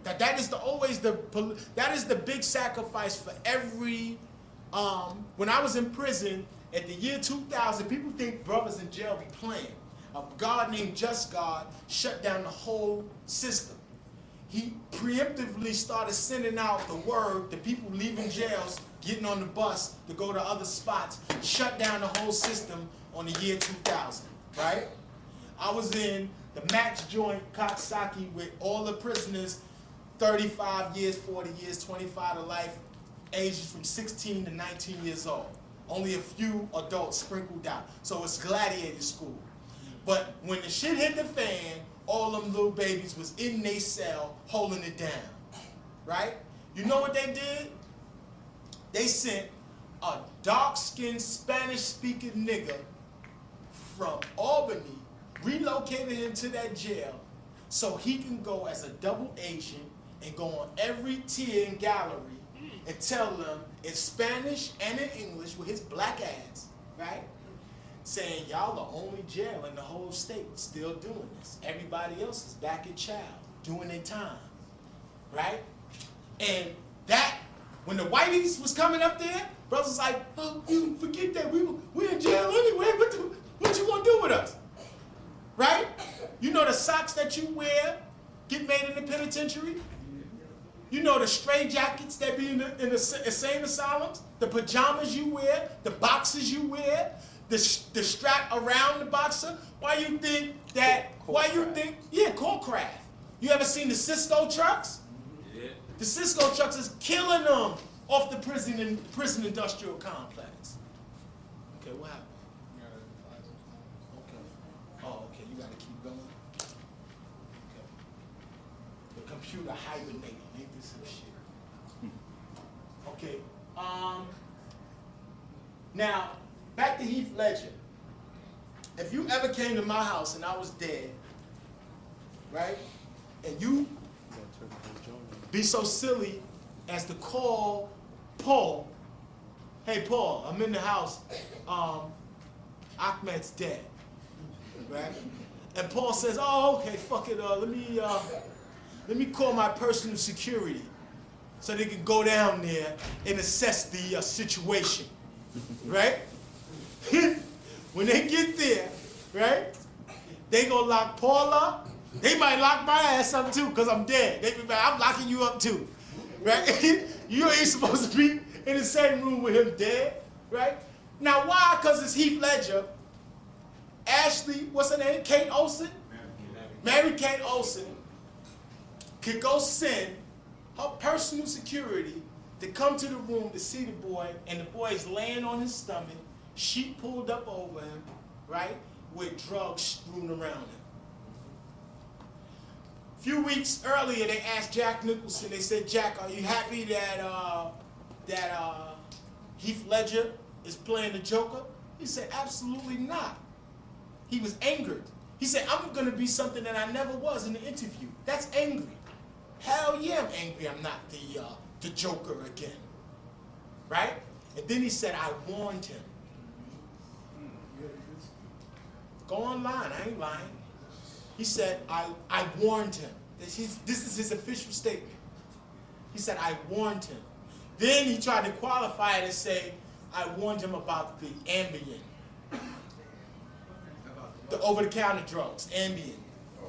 That is the big sacrifice for every. When I was in prison at the year 2000, people think brothers in jail be playing. A God named Just God shut down the whole system. He preemptively started sending out the word to people leaving jails, getting on the bus to go to other spots, shut down the whole system on the year 2000, right? I was in the max joint, Coxsackie, with all the prisoners, 35 years, 40 years, 25 to life, ages from 16 to 19 years old. Only a few adults sprinkled out. So it's gladiator school. But when the shit hit the fan, all them little babies was in their cell holding it down, right? You know what they did? They sent a dark-skinned Spanish-speaking nigga from Albany, relocated him to that jail so he can go as a double agent and go on every tier and gallery and tell them in Spanish and in English with his black ass, right? Saying y'all the only jail in the whole state still doing this. Everybody else is back at child, doing their time, right? And that, when the whiteys was coming up there, brothers was like, oh, you forget that we in jail anyway. What you gonna do with us? Right? You know the socks that you wear, get made in the penitentiary? You know the stray jackets that be in the insane asylums, the pajamas you wear, the boxes you wear, the strap around the boxer. Why you think that? Why you think? Yeah, Corecraft. You ever seen the Cisco trucks? Yeah. The Cisco trucks is killing them off the prison industrial complex. Okay, what happened? Okay. Oh, okay. You gotta keep going. Okay. The computer hibernating. Ain't this some shit? Okay. Now, back to Heath Ledger. If you ever came to my house and I was dead, right, and you be so silly as to call Paul, hey Paul, I'm in the house, Ahmed's dead, right? And Paul says, oh, okay, fuck it, let me call my personal security so they can go down there and assess the situation, right? When they get there, right, they gonna lock Paul up. They might lock my ass up too, because I'm dead. They be like, I'm locking you up too, right? You ain't supposed to be in the same room with him dead, right? Now why? Because it's Heath Ledger. Ashley, what's her name? Kate Olsen? Mary Kate Olsen could go send her personal security to come to the room to see the boy, and the boy is laying on his stomach, sheet pulled up over him, right, with drugs strewn around him. A few weeks earlier, they asked Jack Nicholson, they said, Jack, are you happy that Heath Ledger is playing the Joker? He said, absolutely not. He was angered. He said, I'm going to be something that I never was in the interview. That's angry. Hell yeah, I'm angry I'm not the Joker again. Right? And then he said, I warned him. Go online, I ain't lying. He said, I warned him. This is his official statement. He said, I warned him. Then he tried to qualify it and say, I warned him about the Ambien. The over-the-counter drugs, Ambien,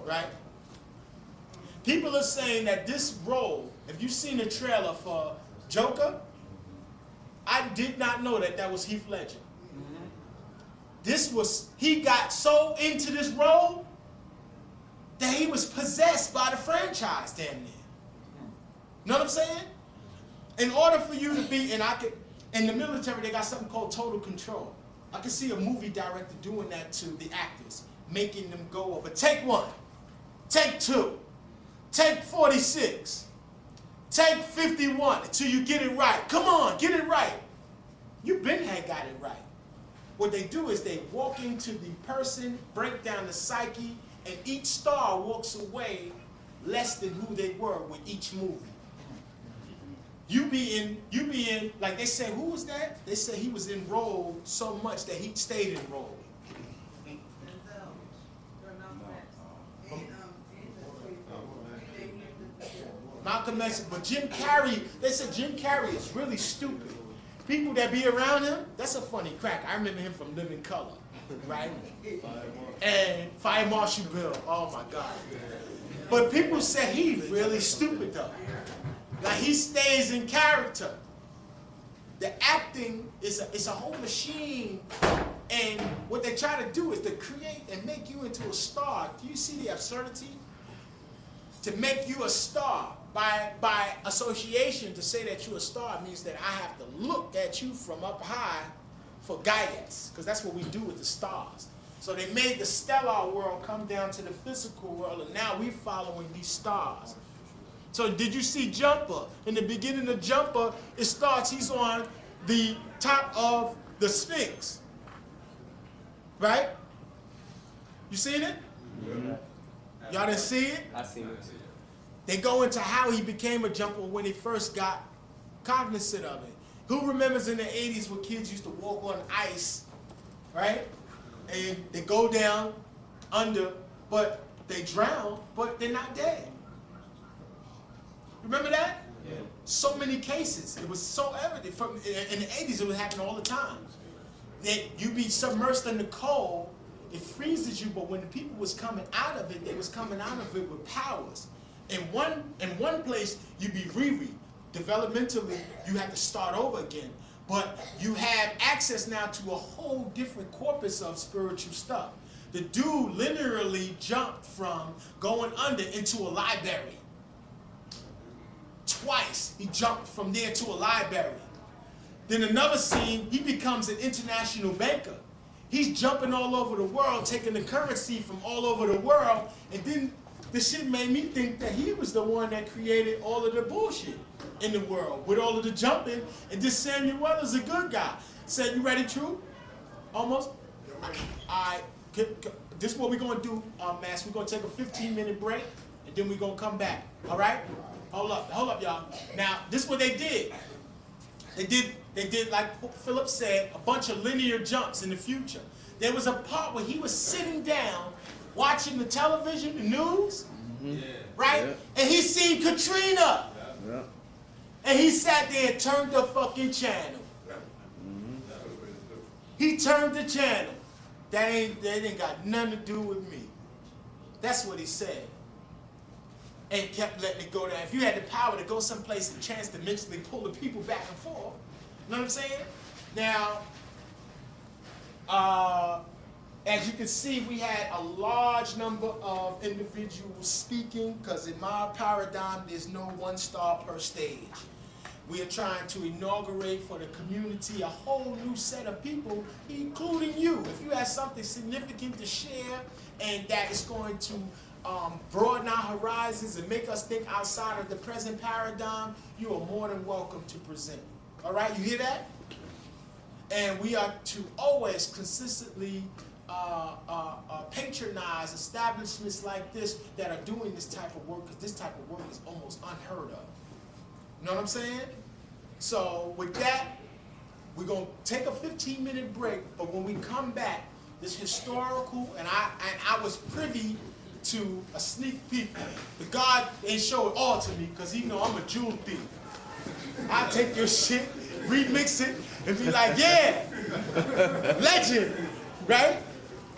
right? People are saying that this role, if you've seen the trailer for Joker, I did not know that was Heath Ledger. He got so into this role that he was possessed by the franchise damn near. You know what I'm saying? In order for you to be, in the military they got something called total control. I can see a movie director doing that to the actors, making them go over take 1, take 2, take 46, take 51 until you get it right. Come on, get it right. You been had got it right. What they do is they walk into the person, break down the psyche, and each star walks away less than who they were with each movie. You be in, like they say, who was that? They say he was enrolled so much that he stayed enrolled. Malcolm X, but Jim Carrey, they said Jim Carrey is really stupid. People that be around him, that's a funny crack. I remember him from Living Color, right? And Fire Marshal Bill, oh my God. But people say he's really stupid though. Like he stays in character. The acting is a whole machine, and what they try to do is to create and make you into a star. Do you see the absurdity? To make you a star. By association, to say that you're a star means that I have to look at you from up high for guidance, because that's what we do with the stars. So they made the stellar world come down to the physical world, and now we're following these stars. So did you see Jumper? In the beginning of Jumper, it starts, he's on the top of the Sphinx. Right? You seen it? Y'all didn't see it? I seen it. They go into how he became a jumper when he first got cognizant of it. Who remembers in the 80s when kids used to walk on ice, right? And they go down under, but they drown, but they're not dead. Remember that? Yeah. So many cases. It was so evident. In the 80s, it was happening all the time. That you be submersed in the cold, it freezes you, but when the people was coming out of it, they was coming out of it with powers. In one place, you be Riri. Developmentally, you have to start over again. But you have access now to a whole different corpus of spiritual stuff. The dude linearly jumped from going under into a library. Twice, he jumped from there to a library. Then another scene, he becomes an international banker. He's jumping all over the world, taking the currency from all over the world, and then the shit made me think that he was the one that created all of the bullshit in the world with all of the jumping, and this Samuel Weathers a good guy. Said, you ready, True? Almost? All right. This is what we're going to do, Mass. We're going to take a 15-minute break, and then we're going to come back. All right? Hold up, y'all. Now, this is what they did. They did, like Philip said, a bunch of linear jumps in the future. There was a part where he was sitting down, watching the television, the news, right? Yeah. And he seen Katrina. Yeah. And he sat there and turned the fucking channel. He turned the channel. That ain't got nothing to do with me. That's what he said. And kept letting it go down. If you had the power to go someplace and chance to mentally pull the people back and forth, you know what I'm saying? Now, as you can see, we had a large number of individuals speaking, because in my paradigm, there's no one star per stage. We are trying to inaugurate for the community a whole new set of people, including you. If you have something significant to share and that is going to broaden our horizons and make us think outside of the present paradigm, you are more than welcome to present. All right, you hear that? And we are to always consistently patronize establishments like this that are doing this type of work, because this type of work is almost unheard of. You know what I'm saying? So with that, we're going to take a 15-minute break, but when we come back, this historical, and I was privy to a sneak peek. The God ain't show it all to me, because he know I'm a jewel thief. I take your shit, remix it, and be like, yeah, legend, right?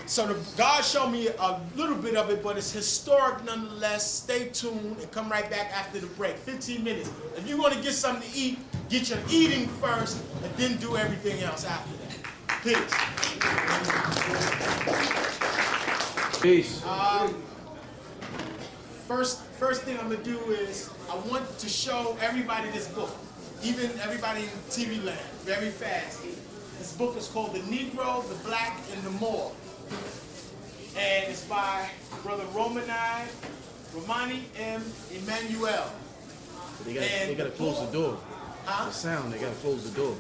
So God showed me a little bit of it, but it's historic nonetheless. Stay tuned and come right back after the break. 15 minutes. If you want to get something to eat, get your eating first, and then do everything else after that. Peace. Peace. First thing I'm going to do is I want to show everybody this book, even everybody in TV land, very fast. This book is called The Negro, the Black, and the Moor. And it's by Brother Romani M. Emmanuel. They gotta close the door. Huh? The sound, they gotta close the door.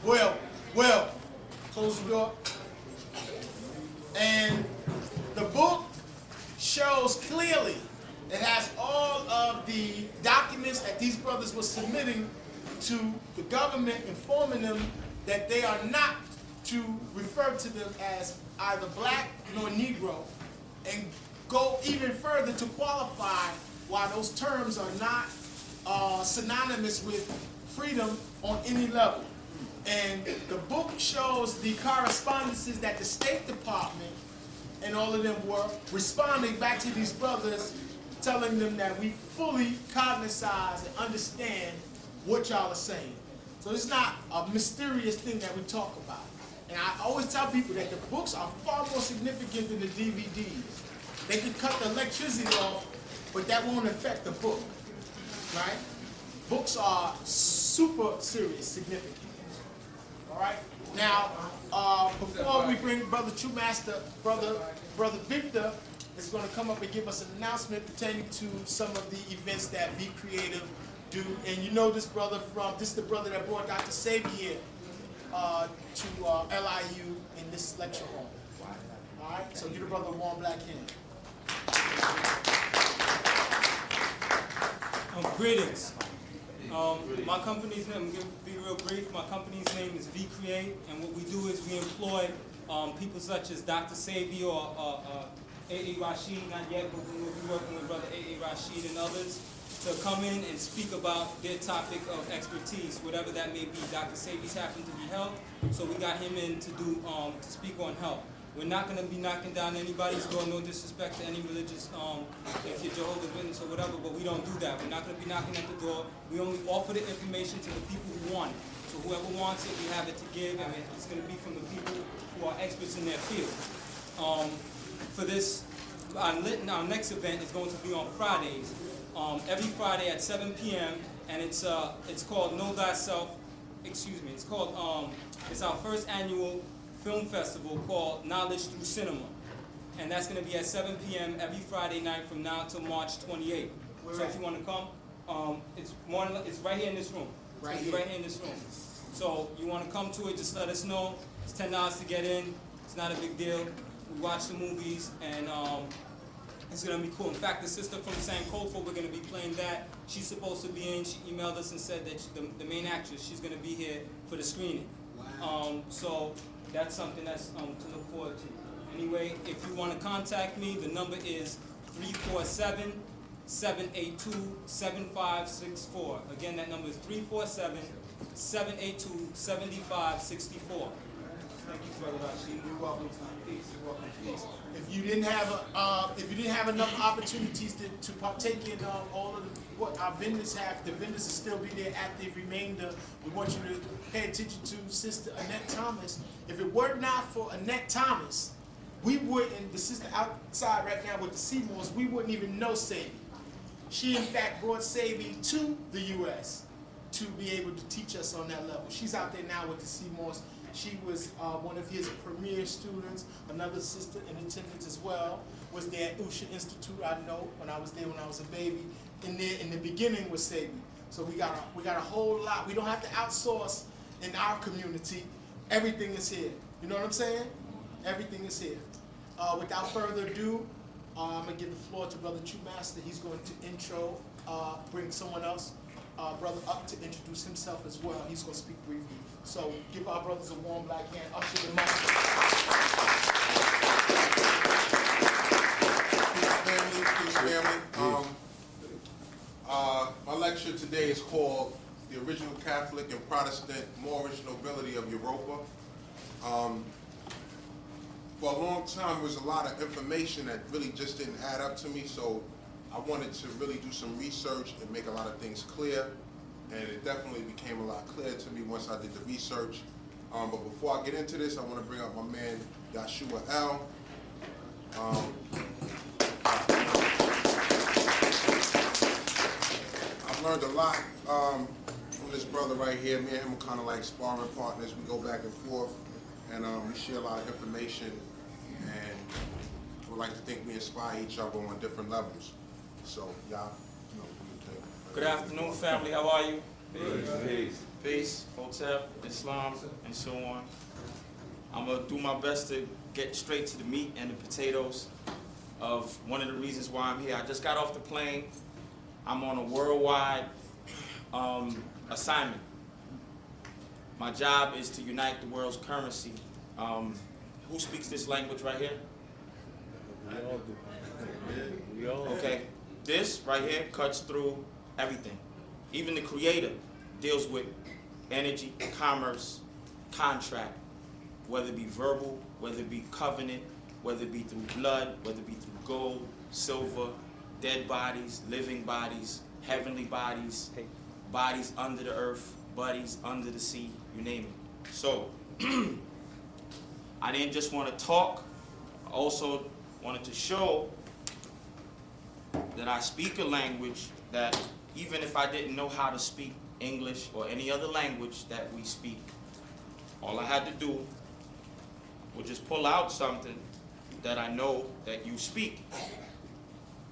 Well, close the door. And the book shows clearly, it has all of the documents that these brothers were submitting to the government, informing them that they are not to refer to them as either black nor Negro, and go even further to qualify why those terms are not synonymous with freedom on any level. And the book shows the correspondences that the State Department and all of them were responding back to these brothers, telling them that we fully cognize and understand what y'all are saying. So it's not a mysterious thing that we talk about. And I always tell people that the books are far more significant than the DVDs. They could cut the electricity off, but that won't affect the book, right? Books are super serious, significant. All right? Now, before we bring Brother True Master, Brother Victor is going to come up and give us an announcement pertaining to some of the events that Be Creative do. And you know this brother this is the brother that brought Dr. Xavier to LIU in this lecture hall. All right? So give the brother a warm black hand. Greetings. My company's name, I'm going to be real brief. My company's name is V Create, and what we do is we employ people such as Dr. Sabi or A.A. Rashid, not yet, but we will be working with Brother A.A. Rashid and others to come in and speak about their topic of expertise, whatever that may be. Dr. Sabi's happened to be health, so we got him in to speak on health. We're not going to be knocking down anybody's door, no disrespect to any religious, if you're Jehovah's Witness or whatever, but we don't do that. We're not going to be knocking at the door. We only offer the information to the people who want it. So whoever wants it, we have it to give, and it's going to be from the people who are experts in their field. For this, our next event is going to be on Fridays, every Friday at 7 p.m., and it's called Know Thyself. Excuse me. It's called it's our first annual film festival called Knowledge Through Cinema, and that's going to be at 7 p.m. every Friday night from now till March 28th. So if you want to come, it's right here in this room. Right here in this room. So you want to come to it? Just let us know. It's $10 to get in. It's not a big deal. We watch the movies, and it's going to be cool. In fact, the sister from Sankofa, we're going to be playing that. She's supposed to be in. She emailed us and said that the main actress, she's going to be here for the screening. Wow. So that's something that's to look forward to. Anyway, if you want to contact me, the number is 347-782-7564. Again, that number is 347-782-7564. Thank you, Brother Rashid. You're welcome. Peace. You're welcome. Peace. If you didn't have enough opportunities to partake in all of what our vendors have, the vendors will still be there at the remainder. We want you to pay attention to Sister Annette Thomas. If it were not for Annette Thomas, we wouldn't, the sister outside right now with the Seymours, we wouldn't even know Sadie. She in fact brought Sadie to the U.S. to be able to teach us on that level. She's out there now with the Seymours. She was one of his premier students. Another sister in attendance as well was there at Usha Institute. I know when I was there when I was a baby. In there in the beginning was Sadie. So we got a whole lot. We don't have to outsource in our community. Everything is here. You know what I'm saying? Everything is here. Without further ado, I'm gonna give the floor to Brother True Master. He's going to bring someone else, brother, up to introduce himself as well. He's gonna speak briefly. So give our brothers a warm black hand. Usher them up. Peace, family. My lecture today is called The Original Catholic and Protestant Moorish Nobility of Europa. For a long time, there was a lot of information that really just didn't add up to me, so I wanted to really do some research and make a lot of things clear, and it definitely became a lot clearer to me once I did the research. But before I get into this, I want to bring up my man, Yeshua L. I've learned a lot from this brother right here. Me and him are kind of like sparring partners. We go back and forth, and we share a lot of information, and I would like to think we inspire each other on different levels. So, y'all, you know, what do you think? Good afternoon, family. How are you? Peace. Peace, Hotep, Islam, and so on. I'm going to do my best to get straight to the meat and the potatoes of one of the reasons why I'm here. I just got off the plane. I'm on a worldwide assignment. My job is to unite the world's currency. Who speaks this language right here? We all do. We all do. Okay. This right here cuts through everything. Even the Creator deals with energy, commerce, contract, whether it be verbal, whether it be covenant, whether it be through blood, whether it be through gold, silver, dead bodies, living bodies, heavenly bodies, bodies under the earth, bodies under the sea, you name it. So, I didn't just want to talk, I also wanted to show that I speak a language that even if I didn't know how to speak English or any other language that we speak, all I had to do was just pull out something that I know that you speak.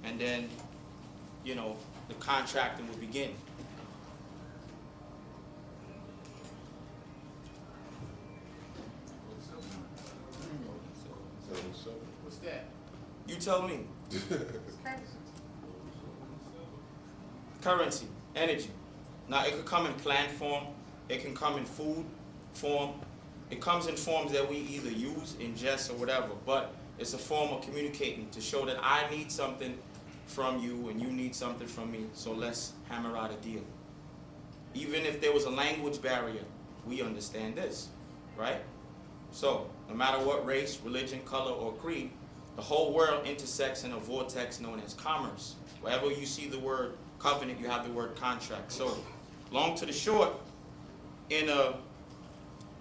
And then, you know, the contracting would begin. What's that? You tell me. Currency, energy. Now, it could come in plant form, it can come in food form, it comes in forms that we either use, ingest, or whatever, but it's a form of communicating to show that I need something from you and you need something from me, so let's hammer out a deal. Even if there was a language barrier, we understand this, right? So, no matter what race, religion, color, or creed, the whole world intersects in a vortex known as commerce. Wherever you see the word covenant, you have the word contract. So, long to the short, in a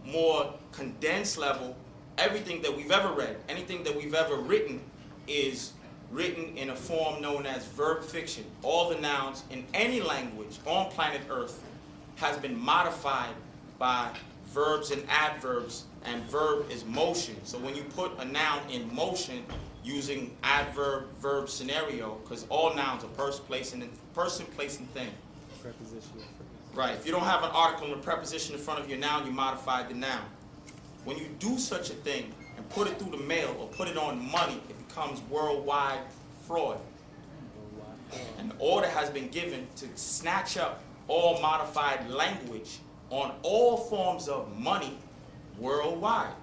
more condensed level, everything that we've ever read, anything that we've ever written is written in a form known as verb fiction. All the nouns in any language on planet Earth has been modified by verbs and adverbs, and verb is motion. So when you put a noun in motion using adverb, verb scenario, because all nouns are person, place, and thing. Preposition. Right. If you don't have an article and a preposition in front of your noun, you modified the noun. When you do such a thing and put it through the mail or put it on money, it becomes worldwide fraud. An order has been given to snatch up all modified language on all forms of money worldwide.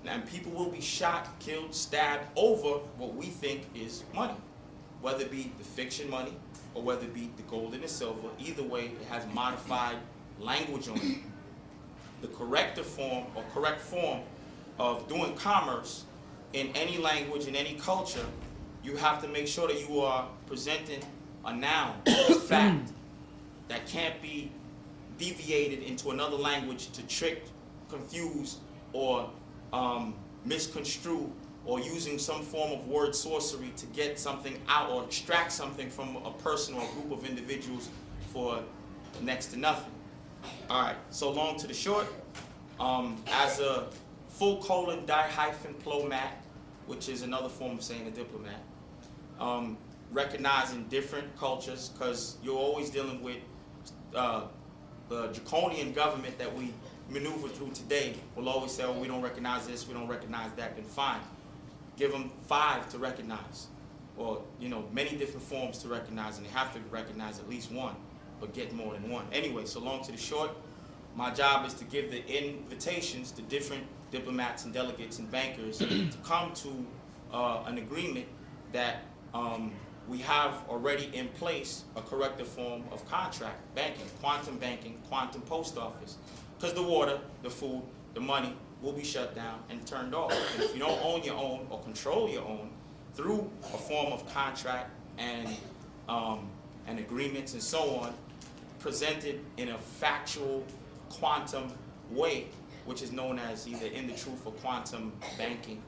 And people will be shot, killed, stabbed over what we think is money. Whether it be the fiction money or whether it be the gold and the silver, either way, it has modified language on it. The correct form of doing commerce in any language, in any culture, you have to make sure that you are presenting a noun, a fact, that can't be deviated into another language to trick, confuse, or misconstrue, or using some form of word sorcery to get something out or extract something from a person or a group of individuals for next to nothing. All right, so long to the short, as a full colon dihyphen which is another form of saying a diplomat, recognizing different cultures, because you're always dealing with the draconian government that we maneuver through today will always say, oh, we don't recognize this, we don't recognize that. Then fine, give them 5 to recognize, or many different forms to recognize, and they have to recognize at least one, but get more than one. Anyway, so long to the short, my job is to give the invitations to different diplomats and delegates and bankers to come to an agreement that we have already in place a corrective form of contract banking, quantum post office. Because the water, the food, the money will be shut down and turned off. And if you don't own your own or control your own through a form of contract and agreements and so on, presented in a factual quantum way, which is known as either in the truth or quantum banking,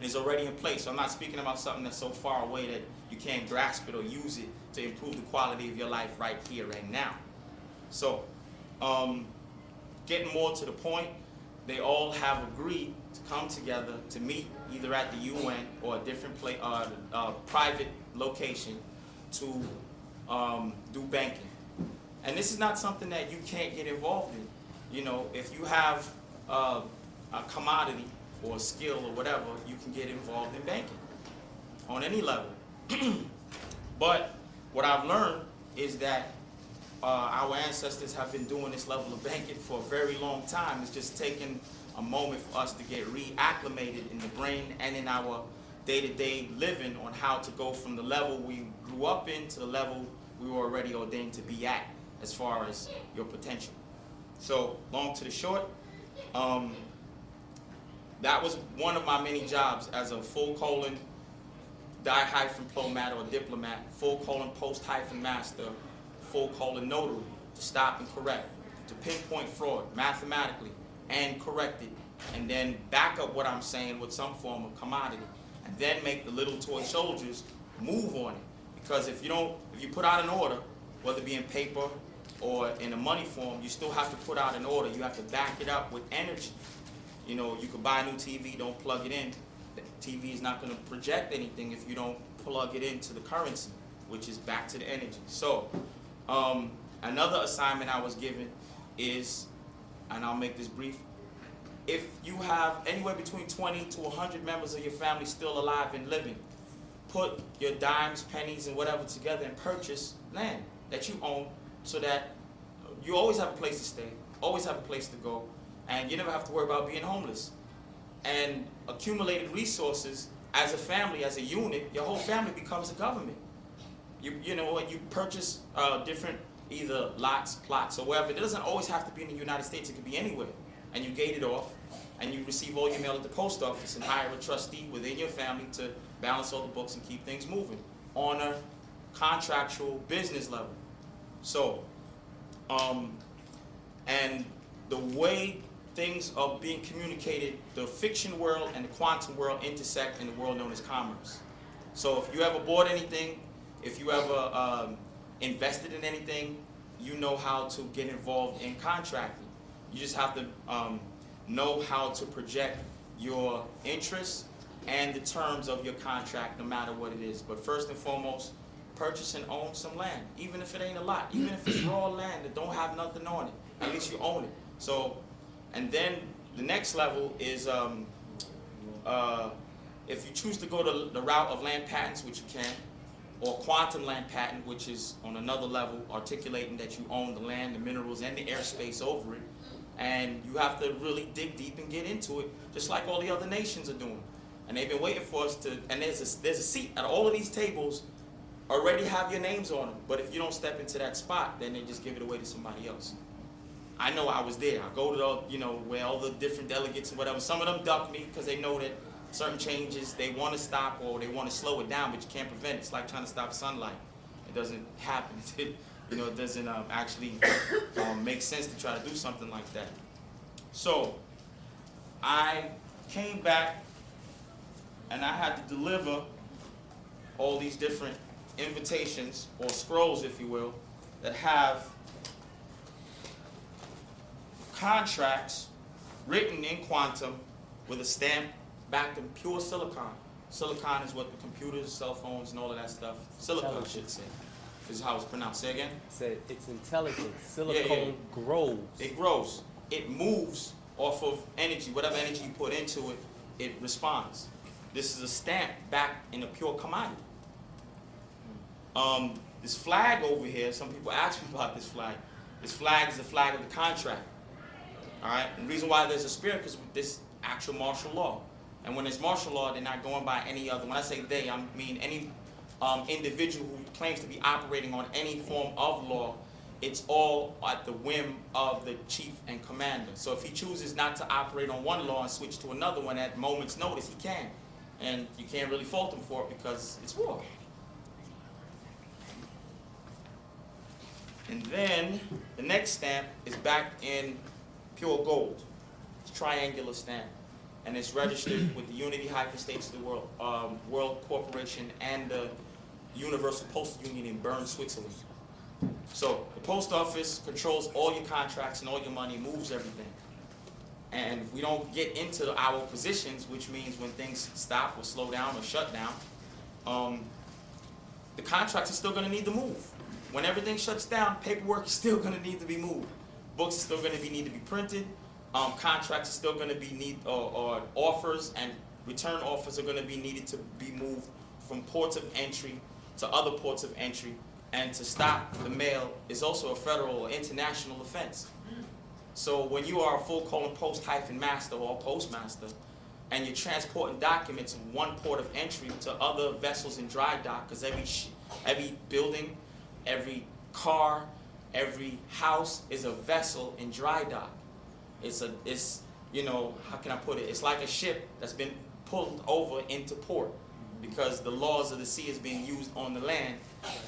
is already in place. So I'm not speaking about something that's so far away that you can't grasp it or use it to improve the quality of your life right here, right now. So, getting more to the point, they all have agreed to come together to meet either at the UN or a different private location to do banking. And this is not something that you can't get involved in. If you have a commodity or a skill or whatever, you can get involved in banking on any level. But what I've learned is that our ancestors have been doing this level of banking for a very long time. It's just taken a moment for us to get reacclimated in the brain and in our day-to-day living on how to go from the level we grew up in to the level we were already ordained to be at as far as your potential. So, long to the short, that was one of my many jobs as a full colon dihyphen or diplomat, full colon post hyphen master, full colon notary, to stop and correct, to pinpoint fraud mathematically and correct it, and then back up what I'm saying with some form of commodity, and then make the little toy soldiers move on it. Because if you put out an order, whether it be in paper or in a money form, you still have to put out an order. You have to back it up with energy. You could buy a new TV, don't plug it in. The TV is not going to project anything if you don't plug it into the currency, which is back to the energy. So, another assignment I was given is, and I'll make this brief, if you have anywhere between 20 to 100 members of your family still alive and living, put your dimes, pennies, and whatever together and purchase land that you own so that you always have a place to stay, always have a place to go, and you never have to worry about being homeless. And accumulated resources as a family, as a unit, your whole family becomes a government. When you purchase different either lots, plots, or wherever. It doesn't always have to be in the United States. It could be anywhere. And you gate it off, and you receive all your mail at the post office and hire a trustee within your family to balance all the books and keep things moving on a contractual business level. So, and the way things are being communicated, the fiction world and the quantum world intersect in the world known as commerce. So if you ever bought anything, if you ever invested in anything, you know how to get involved in contracting. You just have to know how to project your interests and the terms of your contract, no matter what it is. But first and foremost, purchase and own some land, even if it ain't a lot, even if it's raw land that don't have nothing on it. At least you own it. So, and then the next level is if you choose to go to the route of land patents, which you can, or quantum land patent, which is on another level, articulating that you own the land, the minerals, and the airspace over it. And you have to really dig deep and get into it, just like all the other nations are doing. And they've been waiting for us to, and there's a seat at all of these tables already have your names on them. But if you don't step into that spot, then they just give it away to somebody else. I know I was there. I go to the, where all the different delegates and whatever. Some of them duck me because they know that certain changes they want to stop or they want to slow it down, but you can't prevent it. It's like trying to stop sunlight. It doesn't happen. It doesn't actually make sense to try to do something like that. So I came back and I had to deliver all these different invitations, or scrolls if you will, that have contracts written in quantum with a stamp backed in pure silicon. Silicon is what the computers, cell phones, and all of that stuff. Silicon, I should say. This is how it's pronounced. Say again? Said it's intelligent. Silicon grows. It grows. It moves off of energy. Whatever energy you put into it, it responds. This is a stamp backed in a pure commodity. This flag over here, some people ask me about this flag. This flag is the flag of the contract. All right? And the reason why there's a spirit is this actual martial law. And when there's martial law, they're not going by any other. When I say they, I mean any individual who claims to be operating on any form of law. It's all at the whim of the chief and commander. So if he chooses not to operate on one law and switch to another one at moment's notice, he can. And you can't really fault him for it because it's war. And then the next stamp is backed in pure gold. It's a triangular stamp. And it's registered with the Unity-States of the World, World Corporation and the Universal Postal Union in Bern, Switzerland. So the post office controls all your contracts and all your money, moves everything. And if we don't get into our positions, which means when things stop or slow down or shut down, the contracts are still going to need to move. When everything shuts down, paperwork is still going to need to be moved. Books are still going to need to be printed. Contracts are still going to be or offers and return offers are going to be needed to be moved from ports of entry to other ports of entry. And to stop the mail is also a federal or international offense. So when you are a full colon post-master or postmaster, and you're transporting documents from one port of entry to other vessels in dry dock, because every building, every car, every house is a vessel in dry dock. It's how can I put it? It's like a ship that's been pulled over into port because the laws of the sea is being used on the land,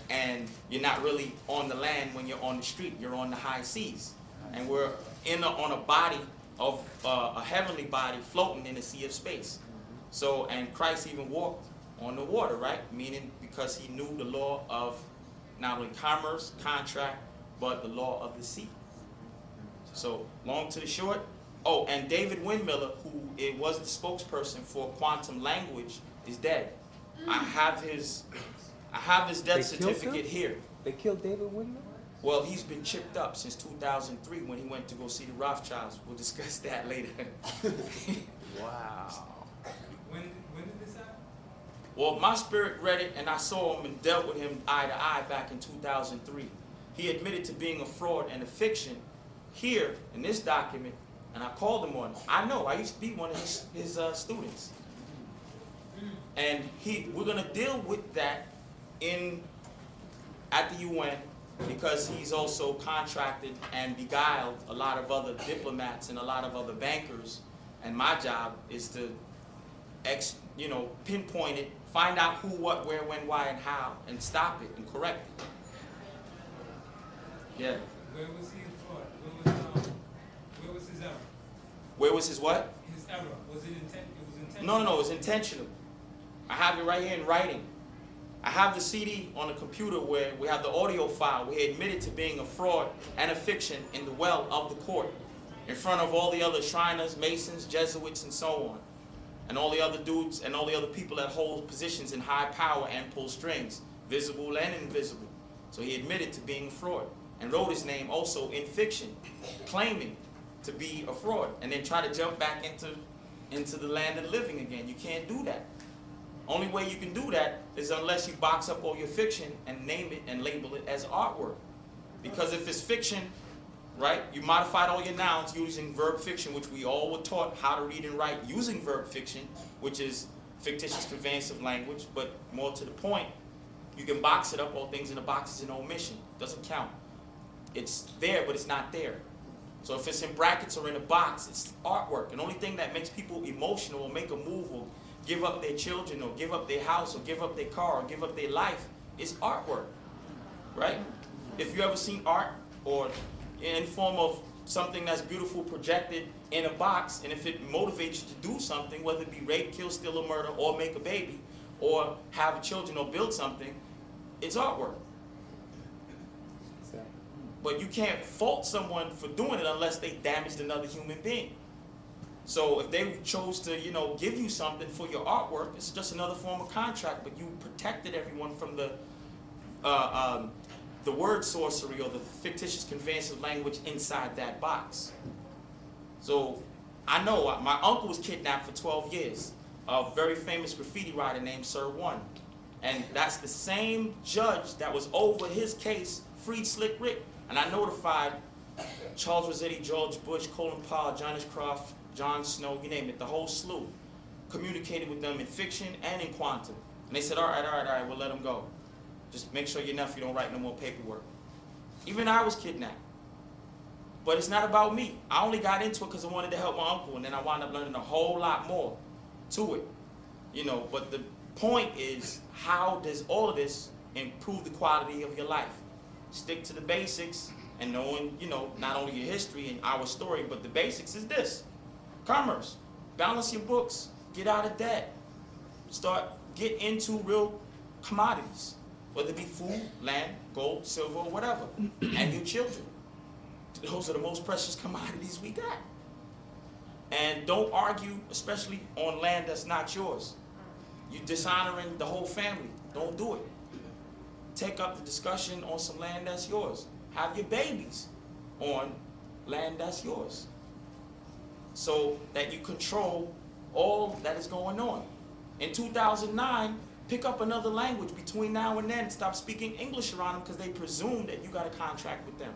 and you're not really on the land when you're on the street. You're on the high seas, and we're on a body of a heavenly body floating in the sea of space. So, and Christ even walked on the water, right? Meaning because he knew the law of not only commerce, contract, but the law of the sea. So, long to the short. Oh, and David Windmiller, who was the spokesperson for quantum language, is dead. I have his death certificate here. They killed David Windmiller? Well, he's been chipped up since 2003 when he went to go see the Rothschilds. We'll discuss that later. Wow. When did this happen? Well, my spirit read it, and I saw him and dealt with him eye to eye back in 2003. He admitted to being a fraud and a fiction here in this document, and I called him on it. I know, I used to be one of his students. And we're going to deal with that at the UN because he's also contracted and beguiled a lot of other diplomats and a lot of other bankers And my job is to pinpoint it, find out who, what, where, when, why, and how, and stop it and correct it. Yeah. Where was he in fraud? Where was his error? Where was his what? His error. Was it intentional? No, it was intentional. I have it right here in writing. I have the CD on the computer where we have the audio file where he admitted to being a fraud and a fiction in the well of the court, in front of all the other Shriners, Masons, Jesuits, and so on, and all the other dudes and all the other people that hold positions in high power and pull strings, visible and invisible. So he admitted to being a fraud and wrote his name also in fiction, claiming to be a fraud, and then try to jump back into the land of the living again. You can't do that. Only way you can do that is unless you box up all your fiction and name it and label it as artwork. Because if it's fiction, right, you modified all your nouns using verb fiction, which we all were taught how to read and write using verb fiction, which is fictitious conveyance of language, but more to the point, you can box it up, all things in a box is an omission. Doesn't count. It's there, but it's not there. So if it's in brackets or in a box, it's artwork. And the only thing that makes people emotional or make a move or give up their children or give up their house or give up their car or give up their life is artwork, right? If you ever seen art or in form of something that's beautiful projected in a box, and if it motivates you to do something, whether it be rape, kill, steal, or murder, or make a baby, or have children or build something, it's artwork. But you can't fault someone for doing it unless they damaged another human being. So if they chose to, give you something for your artwork, it's just another form of contract, but you protected everyone from the word sorcery or the fictitious conveyance of language inside that box. So I know my uncle was kidnapped for 12 years, a very famous graffiti writer named Sir One. And that's the same judge that was over his case, freed Slick Rick. And I notified Charles Rossetti, George Bush, Colin Powell, John Ashcroft, John Snow, you name it, the whole slew. Communicated with them in fiction and in quantum. And they said, all right, we'll let him go. Just make sure your nephew don't write no more paperwork. Even I was kidnapped. But it's not about me. I only got into it because I wanted to help my uncle, and then I wound up learning a whole lot more to it. But the point is, how does all of this improve the quality of your life? Stick to the basics and knowing, not only your history and our story, but the basics is this. Commerce. Balance your books. Get out of debt. Get into real commodities, whether it be food, land, gold, silver, or whatever, and your children. Those are the most precious commodities we got. And don't argue, especially on land that's not yours. You're dishonoring the whole family. Don't do it. Take up the discussion on some land that's yours. Have your babies on land that's yours, so that you control all that is going on. In 2009, pick up another language between now and then and stop speaking English around them because they presume that you got a contract with them.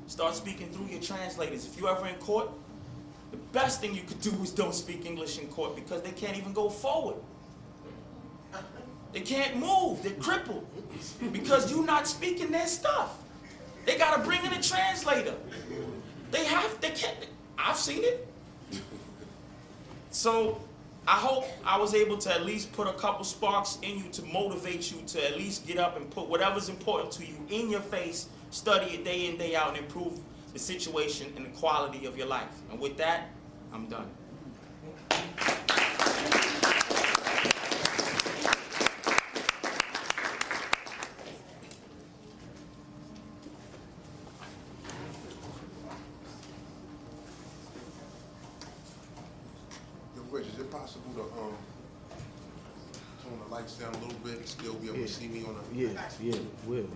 Start speaking through your translators. If you're ever in court, the best thing you could do is don't speak English in court because they can't even go forward. They can't move. They're crippled because you're not speaking their stuff. They got to bring in a translator. They can't. I've seen it. So I hope I was able to at least put a couple sparks in you to motivate you to at least get up and put whatever's important to you in your face, study it day in, day out, and improve the situation and the quality of your life. And with that, I'm done. Is it possible to tone the lights down a little bit and still be able to see me on the... Yeah, will,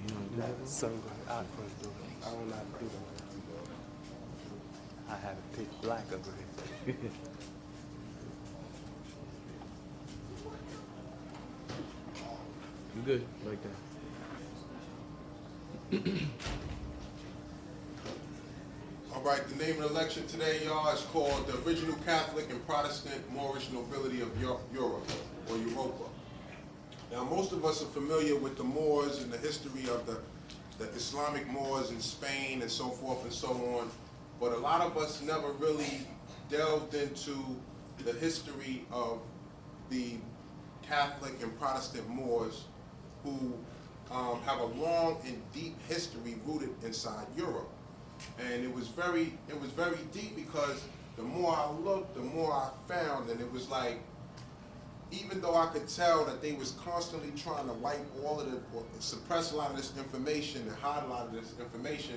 So I couldn't do it. I don't know how to do that. I have it pitch black over here. You good, like that. All right, the name of the lecture today, y'all, is called The Original Catholic and Protestant Moorish Nobility of Europe, or Europa. Now, most of us are familiar with the Moors and the history of the Islamic Moors in Spain and so forth and so on, but a lot of us never really delved into the history of the Catholic and Protestant Moors who have a long and deep history rooted inside Europe. And it was very deep because the more I looked, the more I found, and it was like, even though I could tell that they was constantly trying to wipe all of the, or suppress a lot of this information and hide a lot of this information,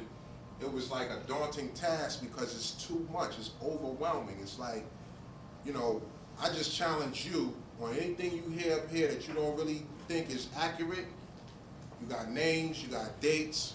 it was like a daunting task because it's too much, it's overwhelming. It's like, you know, I just challenge you on anything you hear up here that you don't really think is accurate. You got names, you got dates,